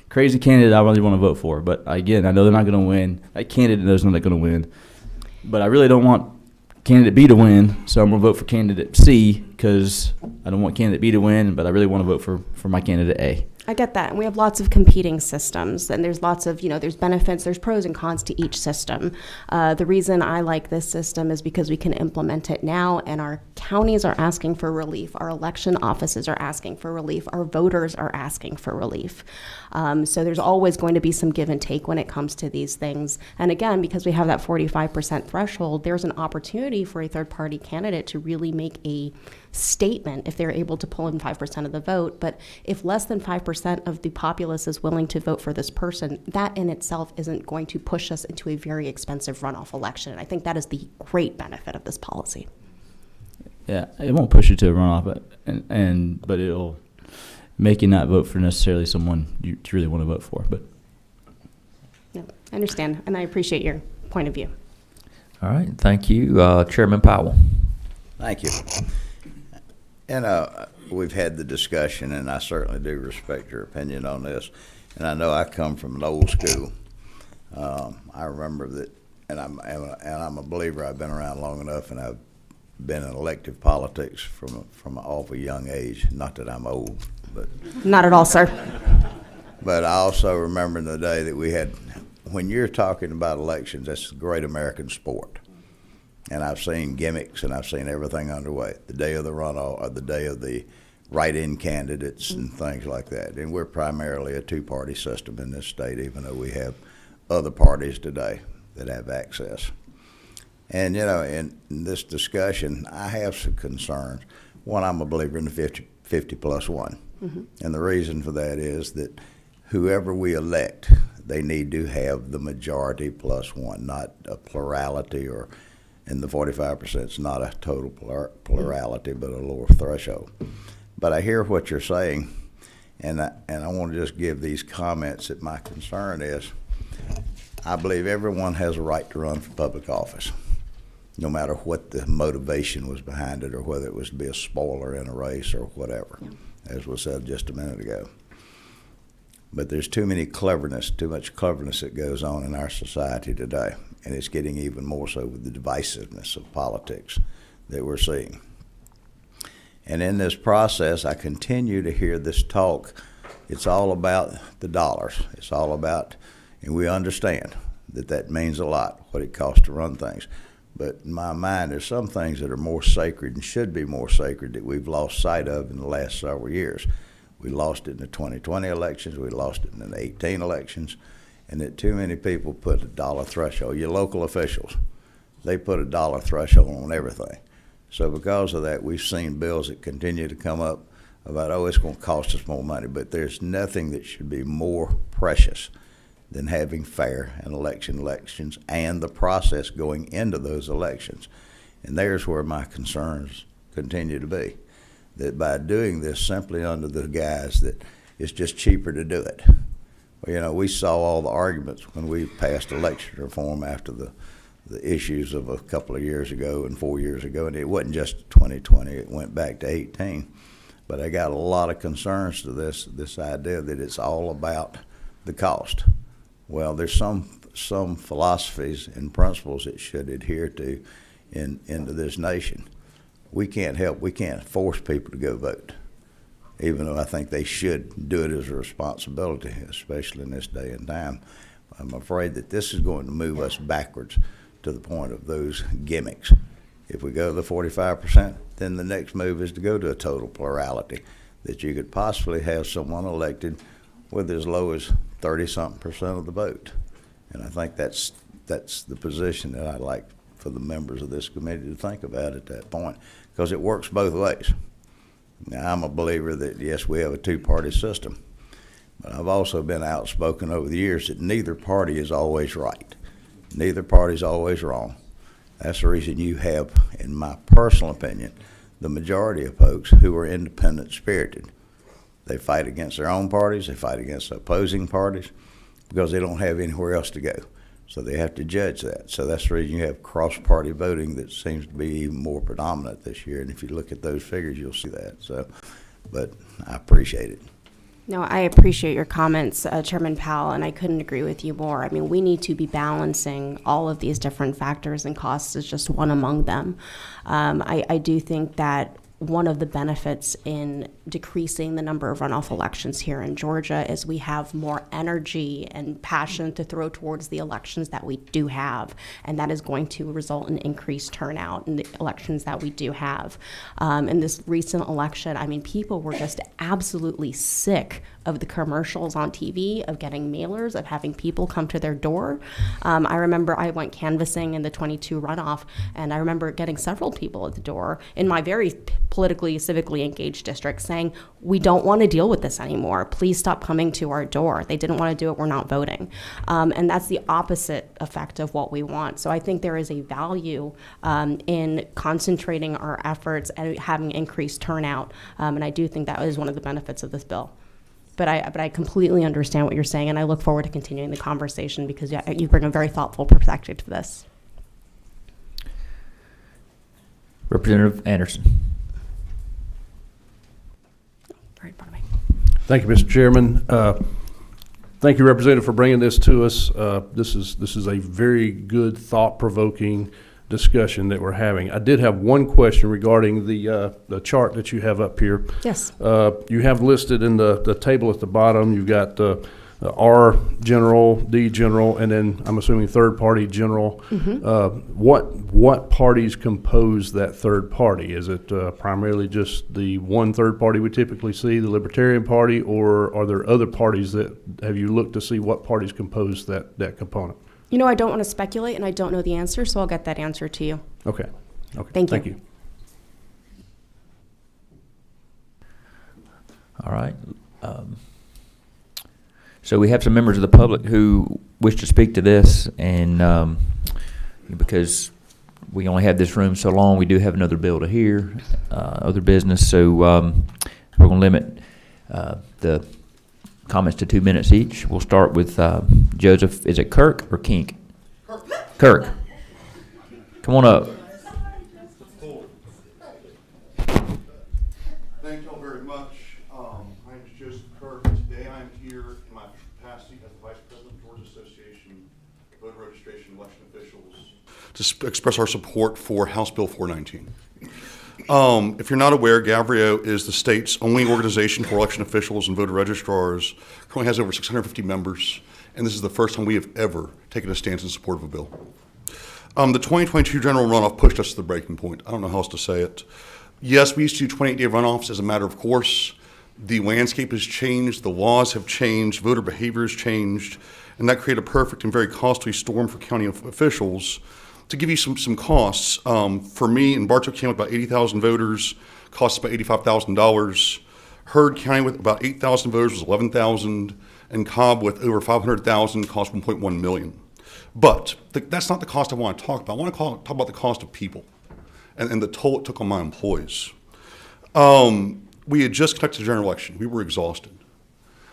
crazy candidate I really want to vote for, but again, I know they're not going to win. That candidate knows they're not going to win. But I really don't want candidate B to win, so I'm going to vote for candidate C because I don't want candidate B to win, but I really want to vote for my candidate A. I get that. And we have lots of competing systems, and there's lots of, there's benefits, there's pros and cons to each system. The reason I like this system is because we can implement it now, and our counties are asking for relief. Our election offices are asking for relief. Our voters are asking for relief. So there's always going to be some give and take when it comes to these things. And again, because we have that 45% threshold, there's an opportunity for a third-party candidate to really make a statement if they're able to pull in 5% of the vote. But if less than 5% of the populace is willing to vote for this person, that in itself isn't going to push us into a very expensive runoff election. And I think that is the great benefit of this policy. Yeah, it won't push you to a runoff, but it'll make you not vote for necessarily someone you really want to vote for. But Yeah, I understand, and I appreciate your point of view. All right, thank you. Chairman Powell. Thank you. And we've had the discussion, and I certainly do respect your opinion on this. And I know I come from an old school. I remember that, and I'm a believer. I've been around long enough, and I've been in elective politics from an awful young age. Not that I'm old, but not at all, sir. But I also remember the day that we had. When you're talking about elections, that's a great American sport. And I've seen gimmicks, and I've seen everything underway. The day of the runoff, or the day of the write-in candidates and things like that. And we're primarily a two-party system in this state, even though we have other parties today that have access. And, in this discussion, I have some concerns. One, I'm a believer in the 50 plus one. Mm-hmm. And the reason for that is that whoever we elect, they need to have the majority plus one, not a plurality or. And the 45% is not a total plurality, but a lower threshold. But I hear what you're saying, and I want to just give these comments that my concern is, I believe everyone has a right to run for public office, no matter what the motivation was behind it or whether it was to be a spoiler in a race or whatever, as was said just a minute ago. But there's too much cleverness that goes on in our society today. And it's getting even more so with the divisiveness of politics that we're seeing. And in this process, I continue to hear this talk. It's all about the dollars. It's all about, and we understand that means a lot, what it costs to run things. But in my mind, there's some things that are more sacred and should be more sacred that we've lost sight of in the last several years. We lost it in the 2020 elections. We lost it in the 2018 elections. And that too many people put a dollar threshold. Your local officials, they put a dollar threshold on everything. So because of that, we've seen bills that continue to come up about, it's going to cost us more money. But there's nothing that should be more precious than having fair and elections and the process going into those elections. And there's where my concerns continue to be, that by doing this simply under the guise that it's just cheaper to do it. We saw all the arguments when we passed election reform after the issues of a couple of years ago and 4 years ago, and it wasn't just 2020, it went back to 18. But I got a lot of concerns to this idea that it's all about the cost. Well, there's some philosophies and principles it should adhere to into this nation. We can't force people to go vote, even though I think they should do it as a responsibility, especially in this day and time. I'm afraid that this is going to move us backwards to the point of those gimmicks. If we go to the 45%, then the next move is to go to a total plurality, that you could possibly have someone elected with as low as 30-something% of the vote. And I think that's the position that I'd like for the members of this committee to think about at that point, because it works both ways. Now, I'm a believer that, yes, we have a two-party system, but I've also been outspoken over the years that neither party is always right. Neither party is always wrong. That's the reason you have, in my personal opinion, the majority of folks who are independent-spirited. They fight against their own parties, they fight against opposing parties, because they don't have anywhere else to go. So they have to judge that. So that's the reason you have cross-party voting that seems to be even more predominant this year. And if you look at those figures, you'll see that. So, but I appreciate it. No, I appreciate your comments, Chairman Powell, and I couldn't agree with you more. I mean, we need to be balancing all of these different factors, and costs is just one among them. I do think that one of the benefits in decreasing the number of runoff elections here in Georgia is we have more energy and passion to throw towards the elections that we do have, and that is going to result in increased turnout in the elections that we do have. In this recent election, I mean, people were just absolutely sick of the commercials on TV, of getting mailers, of having people come to their door. I remember I went canvassing in the 22 runoff, and I remember getting several people at the door in my very politically, civically engaged district saying, we don't want to deal with this anymore. Please stop coming to our door. They didn't want to do it. We're not voting. And that's the opposite effect of what we want. So I think there is a value in concentrating our efforts and having increased turnout. And I do think that is one of the benefits of this bill. But I completely understand what you're saying, and I look forward to continuing the conversation because you bring a very thoughtful perspective to this. Representative Anderson. Thank you, Mr. Chairman. Thank you, Representative, for bringing this to us. This is a very good, thought-provoking discussion that we're having. I did have one question regarding the chart that you have up here. Yes. You have listed in the table at the bottom, you've got R general, D general, and then I'm assuming third party general. Mm-hmm. What parties compose that third party? Is it primarily just the one third party we typically see, the Libertarian Party, or are there other parties that have you looked to see what parties compose that component? You know, I don't want to speculate, and I don't know the answer, so I'll get that answer to you. Okay. Thank you. All right. So we have some members of the public who wish to speak to this, and because we only have this room so long, we do have another bill to hear, other business. So we're going to limit the comments to 2 minutes each. We'll start with Joseph. Is it Kirk or Kink? Kirk. Come on up. Thank you all very much. My name is Joseph Kirk. Today I am here in my capacity as the Vice President of Georgia Association of Voter Registration and Election Officials to express our support for House Bill 419. If you're not aware, Gavrio is the state's only organization for election officials and voter registrars. Currently has over 650 members, and this is the first time we have ever taken a stance in support of a bill. The 2022 general runoff pushed us to the breaking point. I don't know how else to say it. Yes, we used to do 28-day runoffs as a matter of course. The landscape has changed, the laws have changed, voter behavior has changed, and that created a perfect and very costly storm for county officials. To give you some costs, for me in Bartow County with about 80,000 voters, costs about $85,000. Heard County with about 8,000 voters was $11,000, and Cobb with over 500,000 cost $1.1 million. But that's not the cost I want to talk about. I want to talk about the cost of people and the toll it took on my employees. We had just conducted the general election. We were exhausted.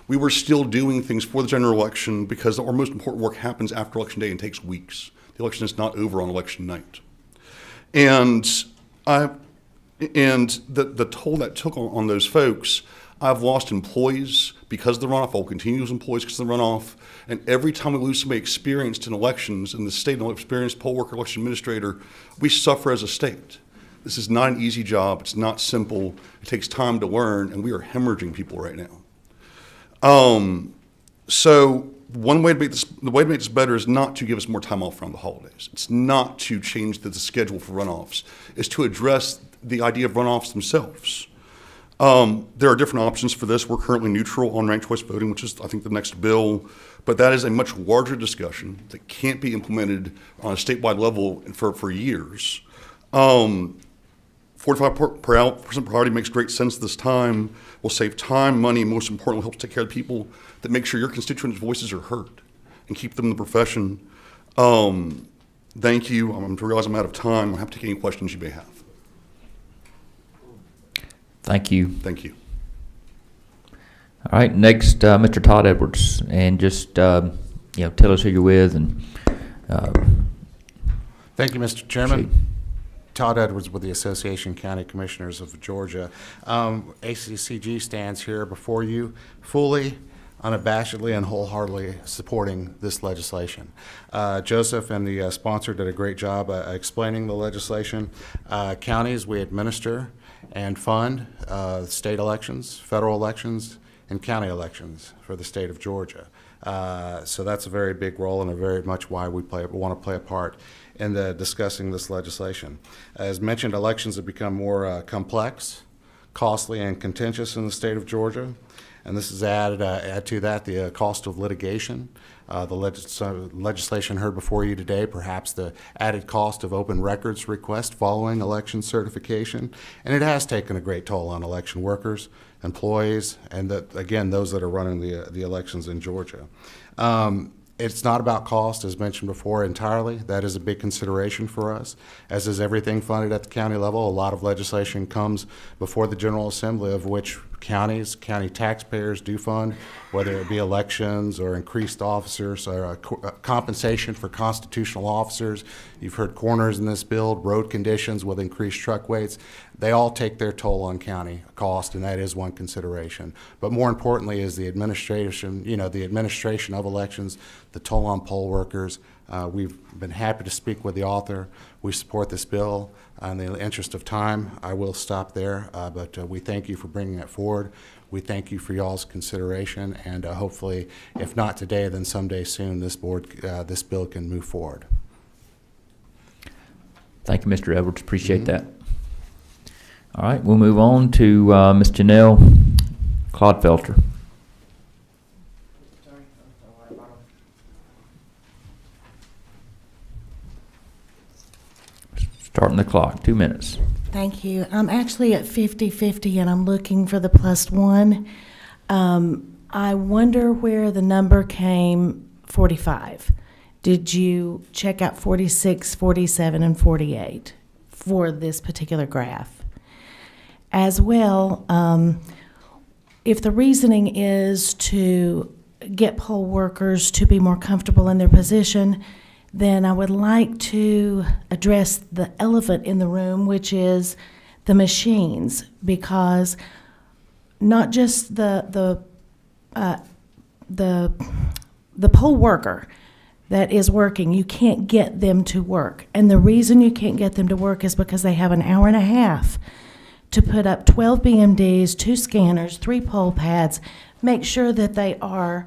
We were still doing things for the general election because our most important work happens after election day and takes weeks. The election is not over on election night. And the toll that took on those folks, I've lost employees because of the runoff. I'll continue to lose employees because of the runoff. And every time we lose somebody experienced in elections, in the state, an experienced poll worker, election administrator, we suffer as a state. This is not an easy job. It's not simple. It takes time to learn, and we are hemorrhaging people right now. So one way to make this better is not to give us more time off around the holidays. It's not to change the schedule for runoffs. It's to address the idea of runoffs themselves. There are different options for this. We're currently neutral on ranked choice voting, which is, I think, the next bill. But that is a much larger discussion that can't be implemented on a statewide level for years. 45% priority makes great sense this time. Will save time, money, and most importantly, helps take care of the people that make sure your constituents' voices are heard and keep them in the profession. Thank you. I realize I'm out of time. I'm happy to take any questions you may have. Thank you. Thank you. All right, next, Mr. Todd Edwards, and just tell us who you're with and. Thank you, Mr. Chairman. Todd Edwards with the Association of County Commissioners of Georgia. ACCG stands here before you fully, unabashedly, and wholeheartedly supporting this legislation. Joseph and the sponsor did a great job explaining the legislation. Counties, we administer and fund state elections, federal elections, and county elections for the state of Georgia. So that's a very big role and a very much why we want to play a part in discussing this legislation. As mentioned, elections have become more complex, costly, and contentious in the state of Georgia. And this is add to that the cost of litigation, the legislation heard before you today, perhaps the added cost of open records request following election certification. And it has taken a great toll on election workers, employees, and again, those that are running the elections in Georgia. It's not about cost, as mentioned before, entirely. That is a big consideration for us, as is everything funded at the county level. A lot of legislation comes before the General Assembly, of which county taxpayers do fund, whether it be elections or increased officers or compensation for constitutional officers. You've heard corners in this bill, road conditions with increased truck weights. They all take their toll on county cost, and that is one consideration. But more importantly is the administration, the administration of elections, the toll on poll workers. We've been happy to speak with the author. We support this bill. In the interest of time, I will stop there, but we thank you for bringing it forward. We thank you for y'all's consideration, and hopefully, if not today, then someday soon, this bill can move forward. Thank you, Mr. Edwards. Appreciate that. All right, we'll move on to Ms. Janelle Clodfelter. Starting the clock, 2 minutes. Thank you. I'm actually at 50-50 and I'm looking for the +1. I wonder where the number came 45. Did you check out 46, 47, and 48 for this particular graph? As well, if the reasoning is to get poll workers to be more comfortable in their position, then I would like to address the elephant in the room, which is the machines, because not just the poll worker that is working, you can't get them to work. And the reason you can't get them to work is because they have an hour and a half to put up 12 BMDs, 2 scanners, 3 poll pads, make sure that they are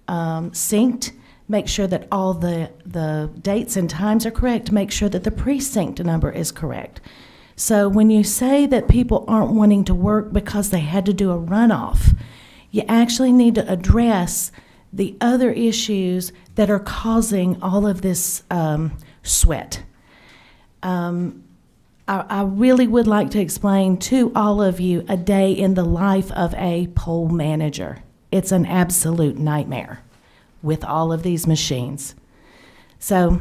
synced, make sure that all the dates and times are correct, make sure that the precinct number is correct. So when you say that people aren't wanting to work because they had to do a runoff, you actually need to address the other issues that are causing all of this sweat. I really would like to explain to all of you a day in the life of a poll manager. It's an absolute nightmare with all of these machines. So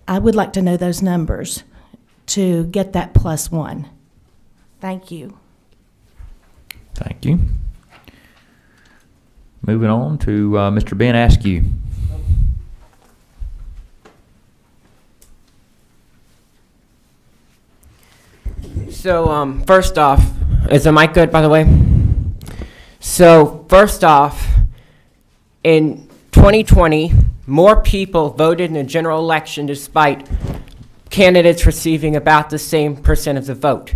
I would like to know those numbers to get that +1. Thank you. Thank you. Moving on to Mr. Ben Askew. So, first off, is the mic good, by the way? So, first off, in 2020, more people voted in the general election despite candidates receiving about the same percent of the vote.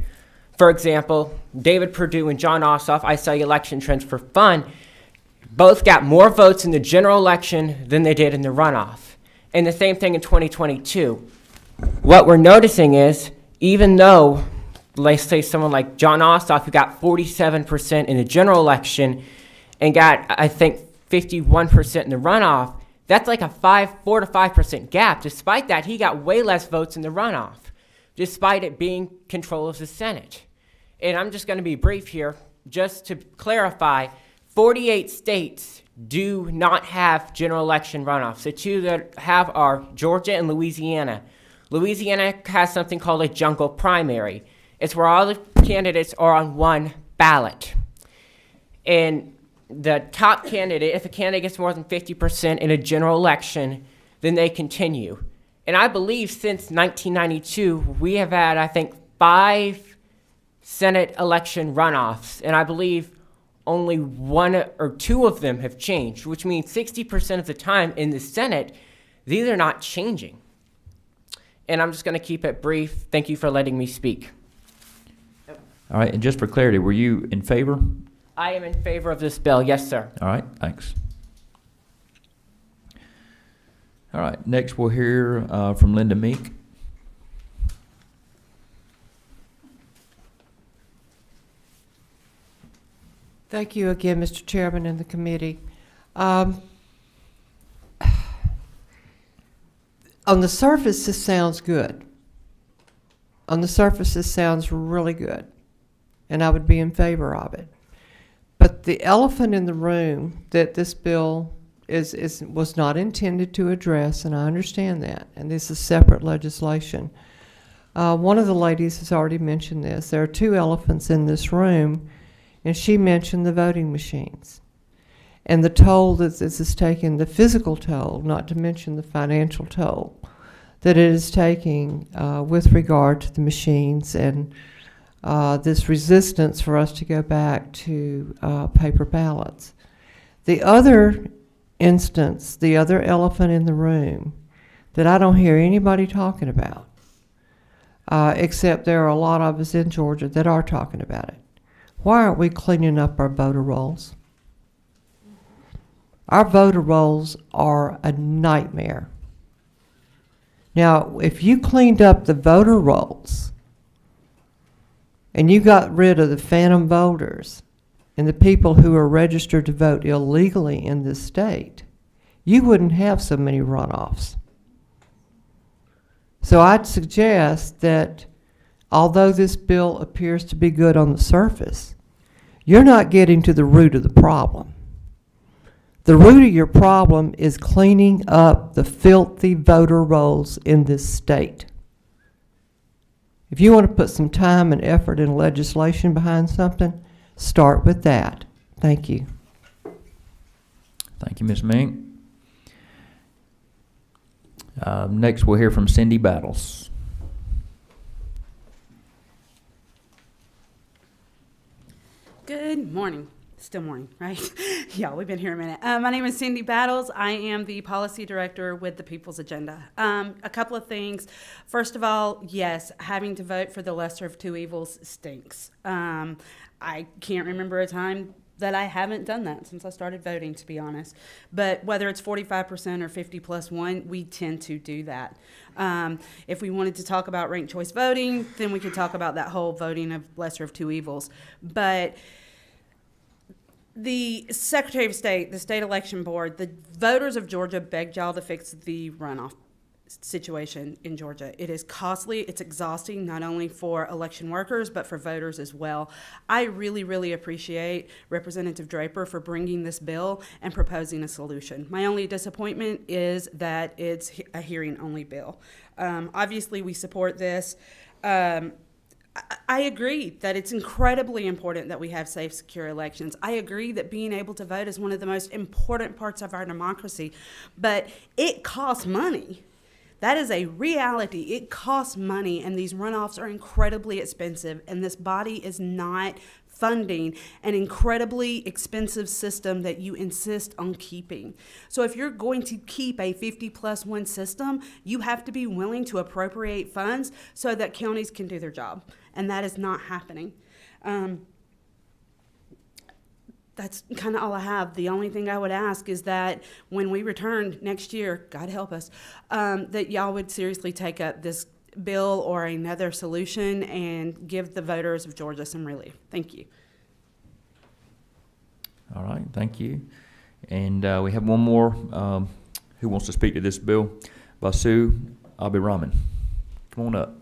For example, David Perdue and John Ossoff, I Sell You Election Trends for Fun, both got more votes in the general election than they did in the runoff. And the same thing in 2022. What we're noticing is, even though, let's say someone like John Ossoff, who got 47% in the general election and got, I think, 51% in the runoff, that's like a 4 to 5% gap. Despite that, he got way less votes in the runoff, despite it being control of the Senate. And I'm just going to be brief here. Just to clarify, 48 states do not have general election runoffs. The two that have are Georgia and Louisiana. Louisiana has something called a jungle primary. It's where all the candidates are on one ballot. And the top candidate, if a candidate gets more than 50% in a general election, then they continue. And I believe since 1992, we have had, I think, 5 Senate election runoffs. And I believe only 1 or 2 of them have changed, which means 60% of the time in the Senate, these are not changing. And I'm just going to keep it brief. Thank you for letting me speak. All right, and just for clarity, were you in favor? I am in favor of this bill. Yes, sir. All right, thanks. All right, next we'll hear from Linda Meek. Thank you again, Mr. Chairman and the committee. On the surface, this sounds good. On the surface, this sounds really good, and I would be in favor of it. But the elephant in the room that this bill was not intended to address, and I understand that, and this is separate legislation. One of the ladies has already mentioned this. There are 2 elephants in this room, and she mentioned the voting machines and the toll that this is taking, the physical toll, not to mention the financial toll that it is taking with regard to the machines and this resistance for us to go back to paper ballots. The other instance, the other elephant in the room that I don't hear anybody talking about, except there are a lot of us in Georgia that are talking about it. Why aren't we cleaning up our voter rolls? Our voter rolls are a nightmare. Now, if you cleaned up the voter rolls and you got rid of the phantom voters and the people who are registered to vote illegally in this state, you wouldn't have so many runoffs. So I'd suggest that although this bill appears to be good on the surface, you're not getting to the root of the problem. The root of your problem is cleaning up the filthy voter rolls in this state. If you want to put some time and effort and legislation behind something, start with that. Thank you. Thank you, Ms. Mink. Next, we'll hear from Cindy Battles. Good morning. Still morning, right? Yeah, we've been here a minute. My name is Cindy Battles. I am the policy director with the People's Agenda. A couple of things. First of all, yes, having to vote for the lesser of 2 evils stinks. I can't remember a time that I haven't done that since I started voting, to be honest. But whether it's 45% or 50+1, we tend to do that. If we wanted to talk about ranked choice voting, then we could talk about that whole voting of lesser of 2 evils. But the Secretary of State, the State Election Board, the voters of Georgia begged y'all to fix the runoff situation in Georgia. It is costly, it's exhausting, not only for election workers, but for voters as well. I really, really appreciate Representative Draper for bringing this bill and proposing a solution. My only disappointment is that it's a hearing-only bill. Obviously, we support this. I agree that it's incredibly important that we have safe, secure elections. I agree that being able to vote is one of the most important parts of our democracy, but it costs money. That is a reality. It costs money, and these runoffs are incredibly expensive, and this body is not funding an incredibly expensive system that you insist on keeping. So if you're going to keep a 50+1 system, you have to be willing to appropriate funds so that counties can do their job, and that is not happening. That's kind of all I have. The only thing I would ask is that when we return next year, God help us, that y'all would seriously take up this bill or another solution and give the voters of Georgia some relief. Thank you. All right, thank you. And we have one more who wants to speak to this bill. Vasu Abhiraman. Come on up.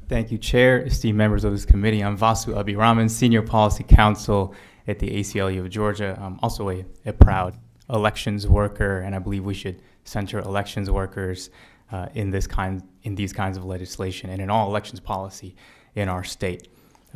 Thank you, Chair, esteemed members of this committee. I'm Vasu Abhiraman, Senior Policy Counsel at the ACLU of Georgia. I'm also a proud elections worker, and I believe we should center elections workers in these kinds of legislation and in all elections policy in our state.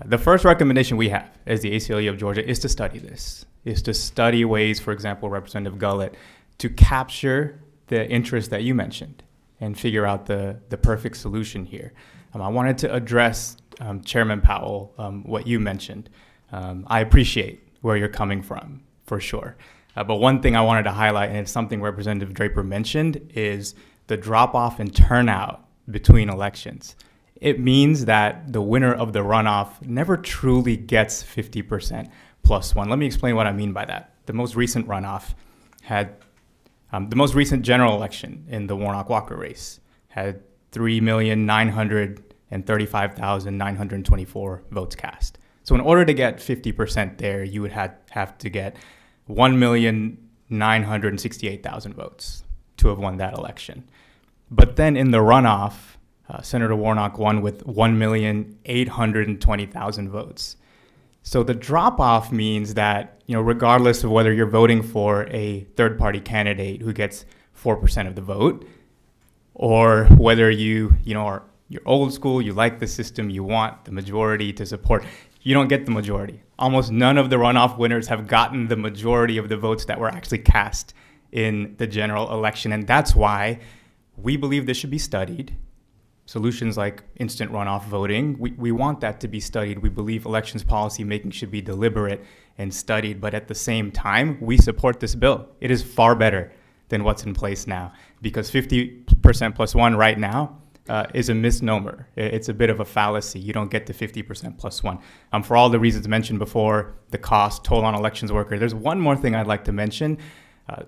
The first recommendation we have as the ACLU of Georgia is to study this, is to study ways, for example, Representative Gullett, to capture the interest that you mentioned and figure out the perfect solution here. I wanted to address, Chairman Powell, what you mentioned. I appreciate where you're coming from, for sure. But one thing I wanted to highlight, and it's something Representative Draper mentioned, is the drop-off in turnout between elections. It means that the winner of the runoff never truly gets 50% plus one. Let me explain what I mean by that. The most recent runoff had, the most recent general election in the Warnock-Walker race had 3,935,924 votes cast. So in order to get 50% there, you would have to get 1,968,000 votes to have won that election. But then in the runoff, Senator Warnock won with 1,820,000 votes. So the drop-off means that, regardless of whether you're voting for a third-party candidate who gets 4% of the vote, or whether you're old school, you like the system, you want the majority to support, you don't get the majority. Almost none of the runoff winners have gotten the majority of the votes that were actually cast in the general election. And that's why we believe this should be studied. Solutions like instant runoff voting, we want that to be studied. We believe elections policy making should be deliberate and studied. But at the same time, we support this bill. It is far better than what's in place now, because 50% plus one right now is a misnomer. It's a bit of a fallacy. You don't get to 50% plus one. For all the reasons mentioned before, the cost, toll on elections worker, there's one more thing I'd like to mention.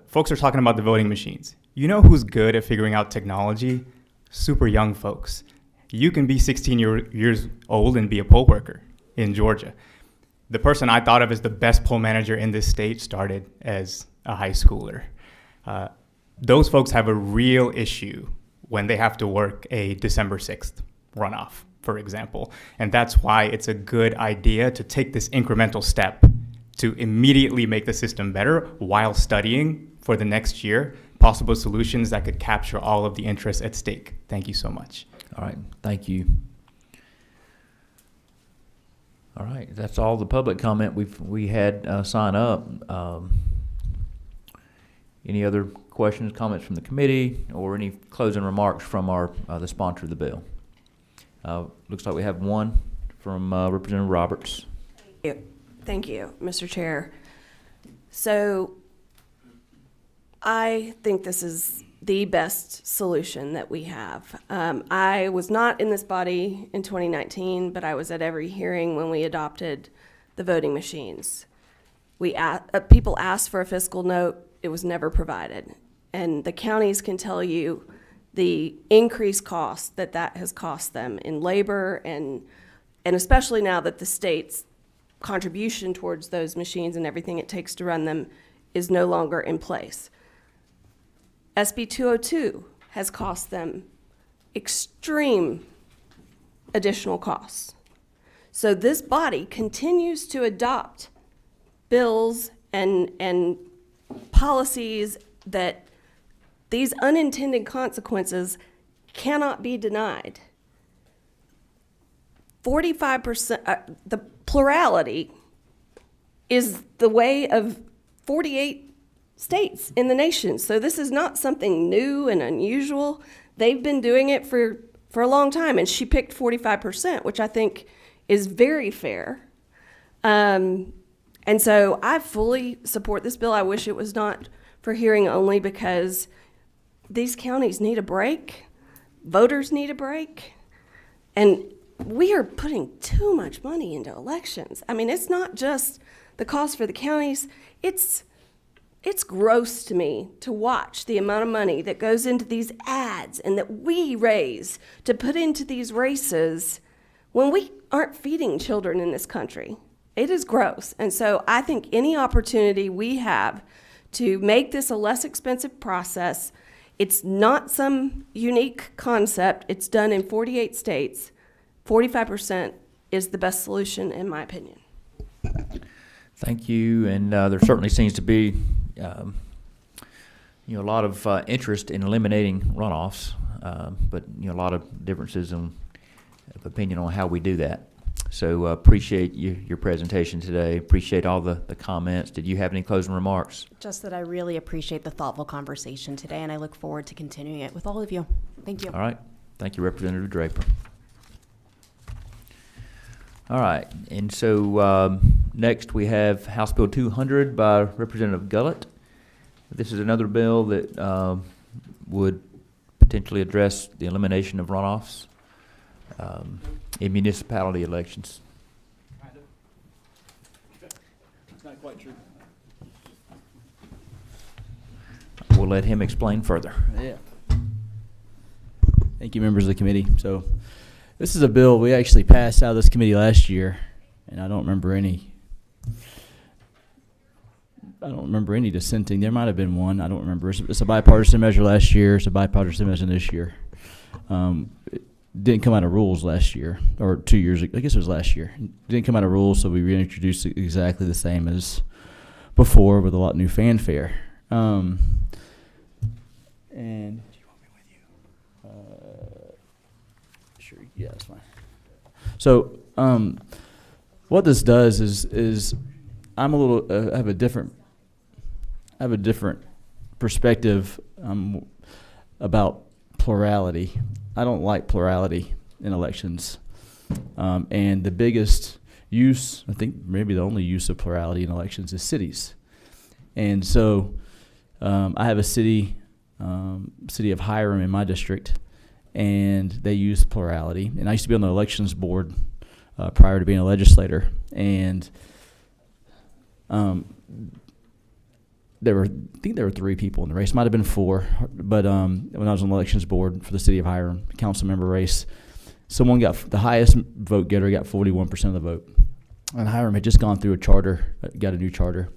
Folks are talking about the voting machines. You know who's good at figuring out technology? Super young folks. You can be 16 years old and be a poll worker in Georgia. The person I thought of as the best poll manager in this state started as a high schooler. Those folks have a real issue when they have to work a December 6th runoff, for example. And that's why it's a good idea to take this incremental step to immediately make the system better while studying for the next year possible solutions that could capture all of the interests at stake. Thank you so much. All right, thank you. All right, that's all the public comment we had sign up. Any other questions, comments from the committee, or any closing remarks from the sponsor of the bill? Looks like we have one from Representative Roberts. Thank you, Mr. Chair. So I think this is the best solution that we have. I was not in this body in 2019, but I was at every hearing when we adopted the voting machines. People asked for a fiscal note. It was never provided. And the counties can tell you the increased cost that has cost them in labor, and especially now that the state's contribution towards those machines and everything it takes to run them is no longer in place. SB 202 has cost them extreme additional costs. So this body continues to adopt bills and policies that these unintended consequences cannot be denied. 45%, the plurality is the way of 48 states in the nation. So this is not something new and unusual. They've been doing it for a long time, and she picked 45%, which I think is very fair. And so I fully support this bill. I wish it was not for hearing only, because these counties need a break. Voters need a break. And we are putting too much money into elections. I mean, it's not just the cost for the counties. It's gross to me to watch the amount of money that goes into these ads and that we raise to put into these races when we aren't feeding children in this country. It is gross. And so I think any opportunity we have to make this a less expensive process, it's not some unique concept. It's done in 48 states. 45% is the best solution, in my opinion. Thank you. And there certainly seems to be a lot of interest in eliminating runoffs, but a lot of differences of opinion on how we do that. So appreciate your presentation today. Appreciate all the comments. Did you have any closing remarks? Just that I really appreciate the thoughtful conversation today, and I look forward to continuing it with all of you. Thank you. All right. Thank you, Representative Draper. All right. And so next we have House Bill 200 by Representative Gullett. This is another bill that would potentially address the elimination of runoffs in municipality elections. It's not quite true. We'll let him explain further. Yeah. Thank you, members of the committee. So this is a bill we actually passed out of this committee last year, and I don't remember any dissenting. There might have been one. I don't remember. It's a bipartisan measure last year. It's a bipartisan measure this year. It didn't come out of rules last year, or 2 years ago. I guess it was last year. It didn't come out of rules, so we reintroduced it exactly the same as before with a lot of new fanfare. And do you want me with you? Sure. Yeah, that's fine. So what this does is I'm a little I have a different perspective about plurality. I don't like plurality in elections. And the biggest use, I think maybe the only use of plurality in elections is cities. And so I have a city of Hiram in my district, and they use plurality. And I used to be on the elections board prior to being a legislator. And I think there were 3 people in the race. Might have been 4, but when I was on the elections board for the city of Hiram, council member race, someone got the highest vote getter got 41% of the vote, and Hiram had just gone through a charter, got a new charter,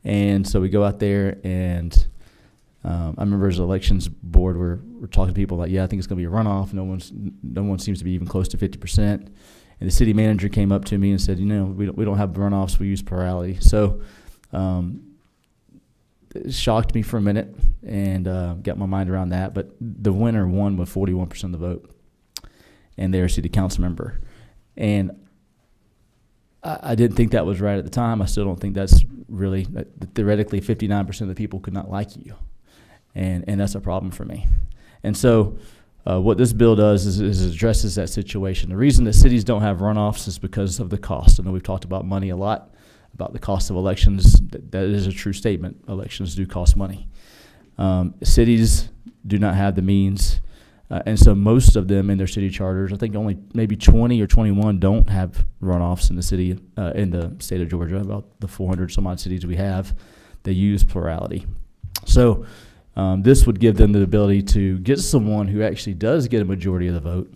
and so we go out there, and I remember as an elections board, we're talking to people like, yeah, I think it's going to be a runoff. No one seems to be even close to 50%. And the city manager came up to me and said, we don't have runoffs, we use plurality. So it shocked me for a minute and got my mind around that. But the winner won with 41% of the vote, and they're a city council member. And I didn't think that was right at the time. I still don't think that's really, theoretically, 59% of the people could not like you. And that's a problem for me. And so what this bill does is addresses that situation. The reason that cities don't have runoffs is because of the cost. I know we've talked about money a lot, about the cost of elections. That is a true statement. Elections do cost money. Cities do not have the means, and so most of them in their city charters, I think only maybe 20 or 21 don't have runoffs in the city, in the state of Georgia. About the 400 some odd cities we have, they use plurality. So this would give them the ability to get someone who actually does get a majority of the vote,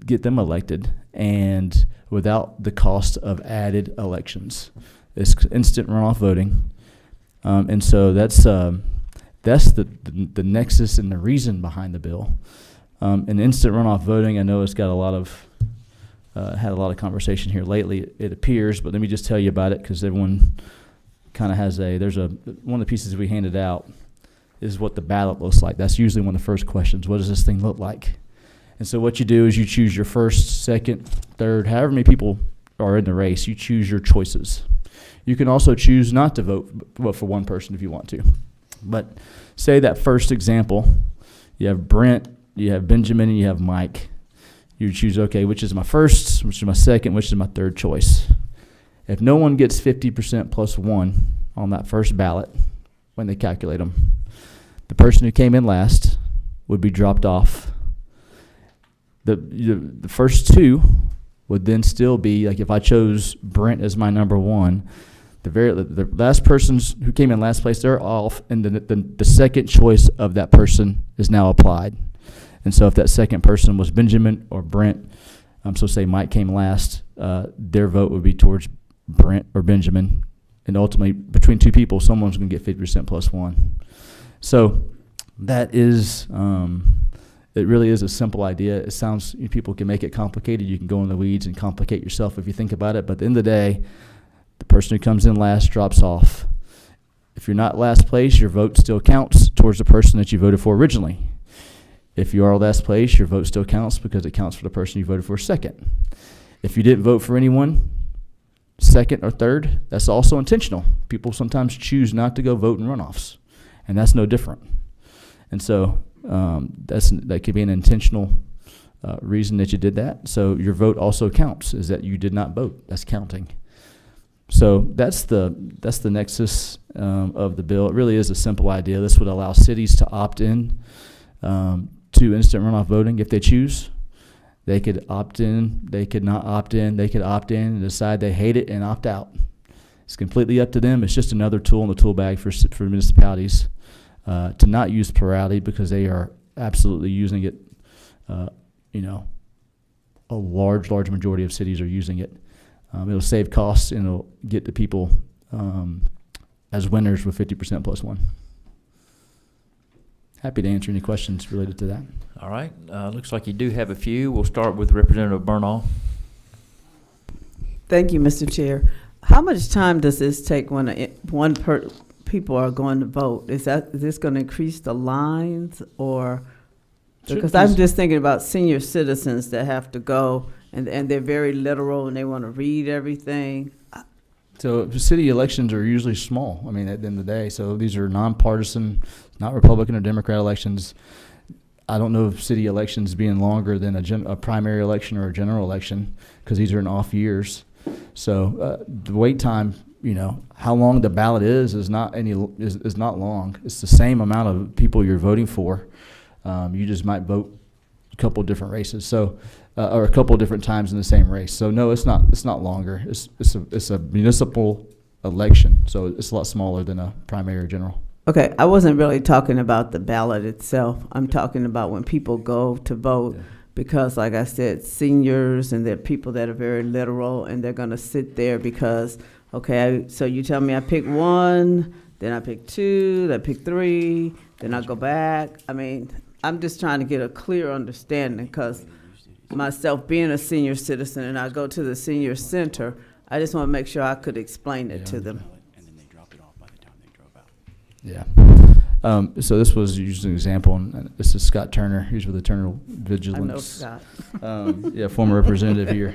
get them elected, and without the cost of added elections. It's instant runoff voting. And so that's the nexus and the reason behind the bill. And instant runoff voting, I know it's got had a lot of conversation here lately, it appears, but let me just tell you about it because everyone kind of has one of the pieces we handed out is what the ballot looks like. That's usually one of the first questions. What does this thing look like? And so what you do is you choose your first, second, third, however many people are in the race, you choose your choices. You can also choose not to vote for one person if you want to. But say that first example, you have Brent, you have Benjamin, and you have Mike. You choose, okay, which is my first, which is my second, which is my third choice. If no one gets 50% plus 1 on that first ballot when they calculate them, the person who came in last would be dropped off. The first 2 would then still be, like if I chose Brent as my number 1, the last person who came in last place, they're off, and the second choice of that person is now applied. And so if that second person was Benjamin or Brent, so say Mike came last, their vote would be towards Brent or Benjamin, and ultimately between 2 people, someone's going to get 50% plus 1. So that is, it really is a simple idea. It sounds, people can make it complicated. You can go in the weeds and complicate yourself if you think about it. But at the end of the day, the person who comes in last drops off. If you're not last place, your vote still counts towards the person that you voted for originally. If you are last place, your vote still counts because it counts for the person you voted for second. If you didn't vote for anyone, second or third, that's also intentional. People sometimes choose not to go vote in runoffs, and that's no different. And so that could be an intentional reason that you did that. So your vote also counts, is that you did not vote. That's counting. So that's the nexus of the bill. It really is a simple idea. This would allow cities to opt in to instant runoff voting if they choose. They could opt in, they could not opt in, they could opt in and decide they hate it and opt out. It's completely up to them. It's just another tool in the tool bag for municipalities to not use plurality, because they are absolutely using it. A large majority of cities are using it. It'll save costs and it'll get the people as winners with 50% plus one. Happy to answer any questions related to that. All right. Looks like you do have a few. We'll start with Representative Bernal. Thank you, Mr. Chair. How much time does this take when people are going to vote? Is this going to increase the lines, or because I'm just thinking about senior citizens that have to go and they're very literal and they want to read everything. So city elections are usually small. I mean, at the end of the day, so these are nonpartisan, not Republican or Democrat elections. I don't know of city elections being longer than a primary election or a general election, because these are in off years. So the wait time, how long the ballot is not long. It's the same amount of people you're voting for. You just might vote a couple different races, or a couple different times in the same race. So no, it's not longer. It's a municipal election, so it's a lot smaller than a primary or general. Okay, I wasn't really talking about the ballot itself. I'm talking about when people go to vote, because like I said, seniors and there are people that are very literal, and they're going to sit there because, okay, so you tell me I pick one, then I pick two, then I pick three, then I go back. I mean, I'm just trying to get a clear understanding, because myself being a senior citizen and I go to the senior center, I just want to make sure I could explain it to them. Yeah. So this was used as an example, and this is Scott Turner. He's with the Turner Vigilance. I know Scott. Former representative here.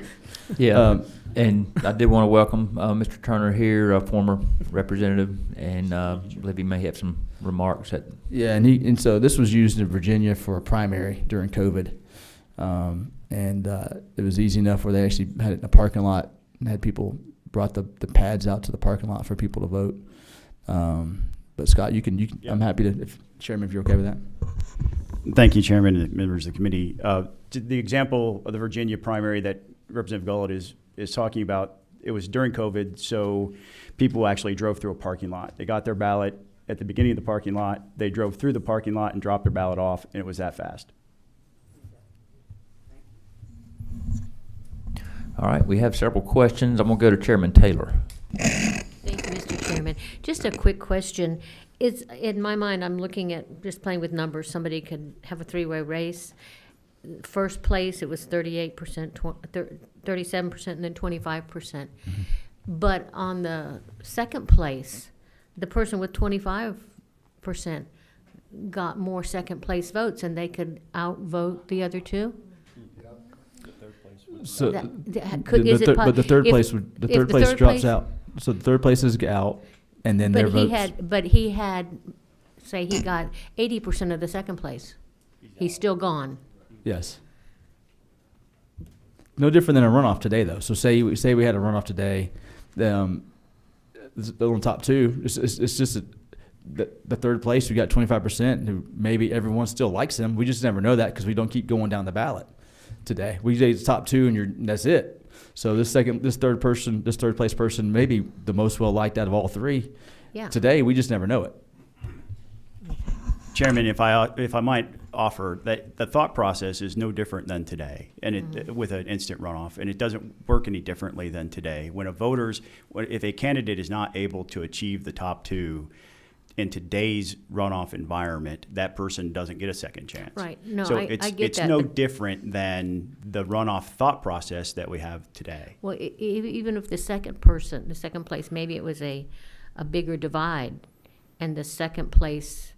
Yeah. And I did want to welcome Mr. Turner here, a former representative, and I believe he may have some remarks. Yeah, and so this was used in Virginia for a primary during COVID, and it was easy enough where they actually had it in a parking lot and had people brought the pads out to the parking lot for people to vote. But Scott, you can. Yep. I'm happy to, Chairman, if you're okay with that. Thank you, Chairman and members of the committee. The example of the Virginia primary that Representative Gullett is talking about, it was during COVID, so people actually drove through a parking lot. They got their ballot at the beginning of the parking lot. They drove through the parking lot and dropped their ballot off, and it was that fast. All right, we have several questions. I'm going to go to Chairman Taylor. Thank you, Mr. Chairman. Just a quick question. In my mind, I'm looking at just playing with numbers. Somebody could have a three-way race. First place, it was 38%, 37%, and then 25%. Mm-hmm. But on the second place, the person with 25% got more second place votes, and they could outvote the other two. So, but the third place drops out. So the third place is out, and then their votes. But he had, say he got 80% of the second place. He's still gone. Yes. No different than a runoff today, though. So say we had a runoff today, on top two. It's just the third place. We got 25%. Who maybe everyone still likes him. We just never know that because we don't keep going down the ballot. Today we say it's top two, and that's it. So this third place person, maybe the most well liked out of all three. Yeah. Today we just never know it. Chairman, if I might offer that the thought process is no different than today, and with an instant runoff, and it doesn't work any differently than today. If a candidate is not able to achieve the top two in today's runoff environment, that person doesn't get a second chance. Right. No, so I get that. It's no different than the runoff thought process that we have today. Well, even if the second place, maybe it was a bigger divide, and the second place,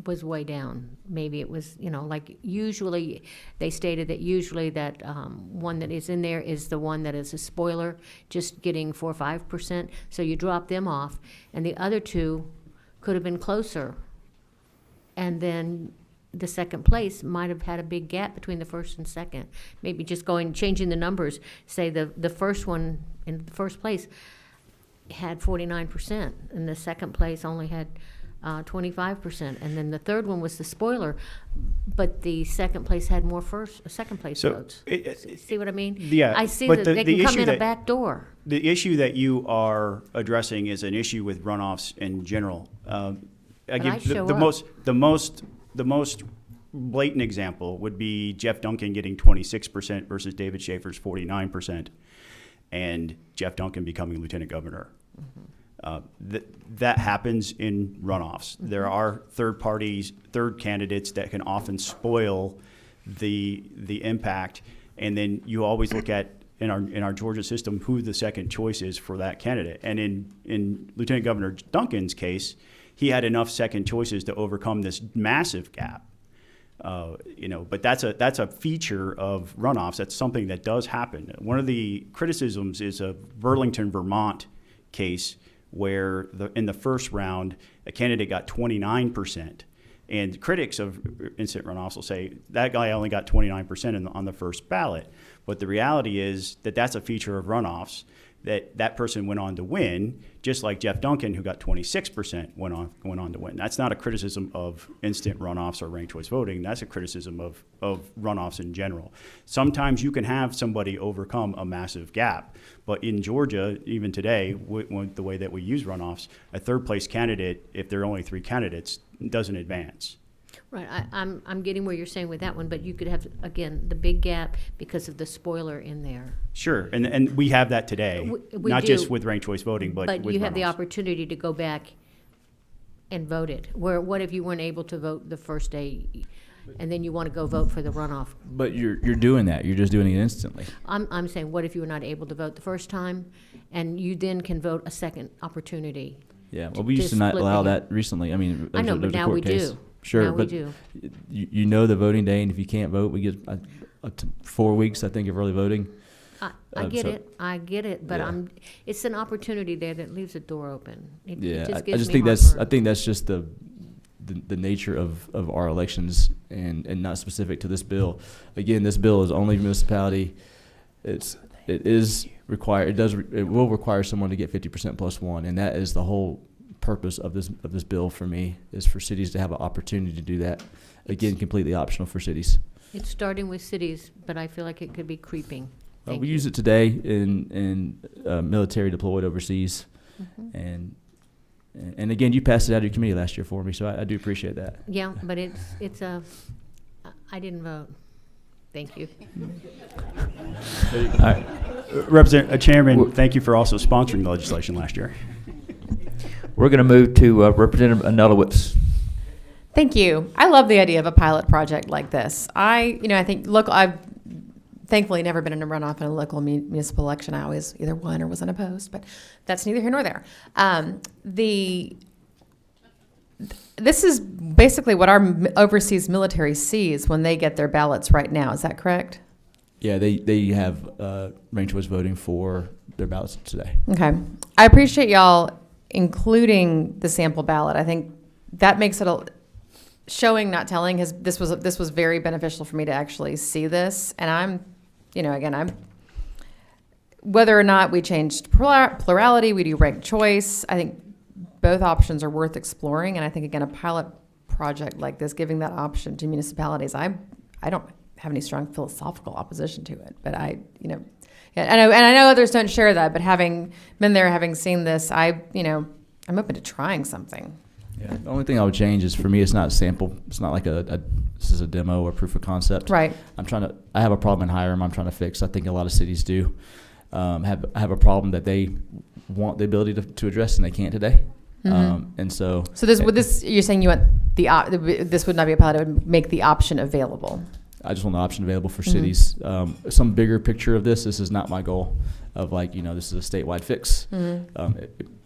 was way down. Maybe it was, like usually, they stated that usually that one that is in there is the one that is a spoiler, just getting 4 or 5%. So you drop them off, and the other two could have been closer. And then the second place might have had a big gap between the first and second. Maybe just changing the numbers. Say the first one in the first place had 49%, and the second place only had 25%, and then the third one was the spoiler, but the second place had more second place votes. See what I mean? Yeah, I see but that they can come issue in a back door. The issue that you are addressing is an issue with runoffs in general. The most blatant example would be Jeff Duncan getting 26% versus David Schaefer's 49%, and Jeff Duncan becoming lieutenant governor. That happens in runoffs. There are third candidates that can often spoil the impact, and then you always look at in our Georgia system who the second choice is for that candidate. And in Lieutenant Governor Duncan's case, he had enough second choices to overcome this massive gap. But that's a feature of runoffs. That's something that does happen. One of the criticisms is a Burlington, Vermont case where in the first round, a candidate got 29%. And critics of instant runoffs will say, that guy only got 29% on the first ballot. But the reality is that that's a feature of runoffs, that person went on to win, just like Jeff Duncan, who got 26%, went on to win. That's not a criticism of instant runoffs or ranked choice voting. That's a criticism of runoffs in general. Sometimes you can have somebody overcome a massive gap, but in Georgia, even today, the way that we use runoffs, a third place candidate, if there are only 3 candidates, doesn't advance. Right, I'm getting where you're saying with that one, but you could have, again, the big gap because of the spoiler in there. Sure, and we have that today, we not do, just with ranked choice voting, but with you have the runoffs. opportunity to go back and vote it. What if you weren't able to vote the first day, and then you want to go vote for the runoff? But you're doing that. You're just doing it instantly. I'm saying, what if you were not able to vote the first time, and you then can vote a second opportunity? Yeah, well, we used to not allow that recently. I mean, I know, but now we do. Sure, now but we do. You know the voting day, and if you can't vote, we get 4 weeks, I think, of early voting. I get it, but yeah. It's an opportunity there that leaves a door open. It just I gives just me think heartburn. I think that's just the nature of our elections, and not specific to this bill. Again, this bill is only municipality. It will require someone to get 50% plus one, and that is the whole purpose of this bill for me, is for cities to have an opportunity to do that. Again, completely optional for cities. It's starting with cities, but I feel like it could be creeping. We use it today in military deployed overseas, Mm-hmm. and again, you passed it out of your committee last year for me, so I do appreciate that. Yeah, but I didn't vote. Thank you. All right. Chairman, thank you for also sponsoring the legislation last year. We're going to move to Representative Anulowicz. Thank you. I love the idea of a pilot project like this. I think I've thankfully never been in a runoff in a local municipal election. I always either won or was unopposed, but that's neither here nor there. This is basically what our overseas military sees when they get their ballots right now. Is that correct? Yeah, they have ranked choice voting for their ballots today. Okay. I appreciate y'all including the sample ballot. I think that makes it showing, not telling. This was very beneficial for me to actually see this. And I'm whether or not we changed plurality, we do ranked choice, I think both options are worth exploring. And I think, again, a pilot project like this, giving that option to municipalities, I don't have any strong philosophical opposition to it. But and I know others don't share that, but having been there, having seen this, I'm open to trying something. Yeah. The only thing I would change is, for me, it's not a sample. It's not like this is a demo or proof of concept. Right. I have a problem in Hiram I'm trying to fix. I think a lot of cities do have a problem that they want the ability to address, and they can't today. Mm-hmm. And so. So you're saying you want this would not be a pilot, it would make the option available. I just want the option available for Mm-hmm. cities. Some bigger picture of this is not my goal of this is a statewide fix. Mm-hmm.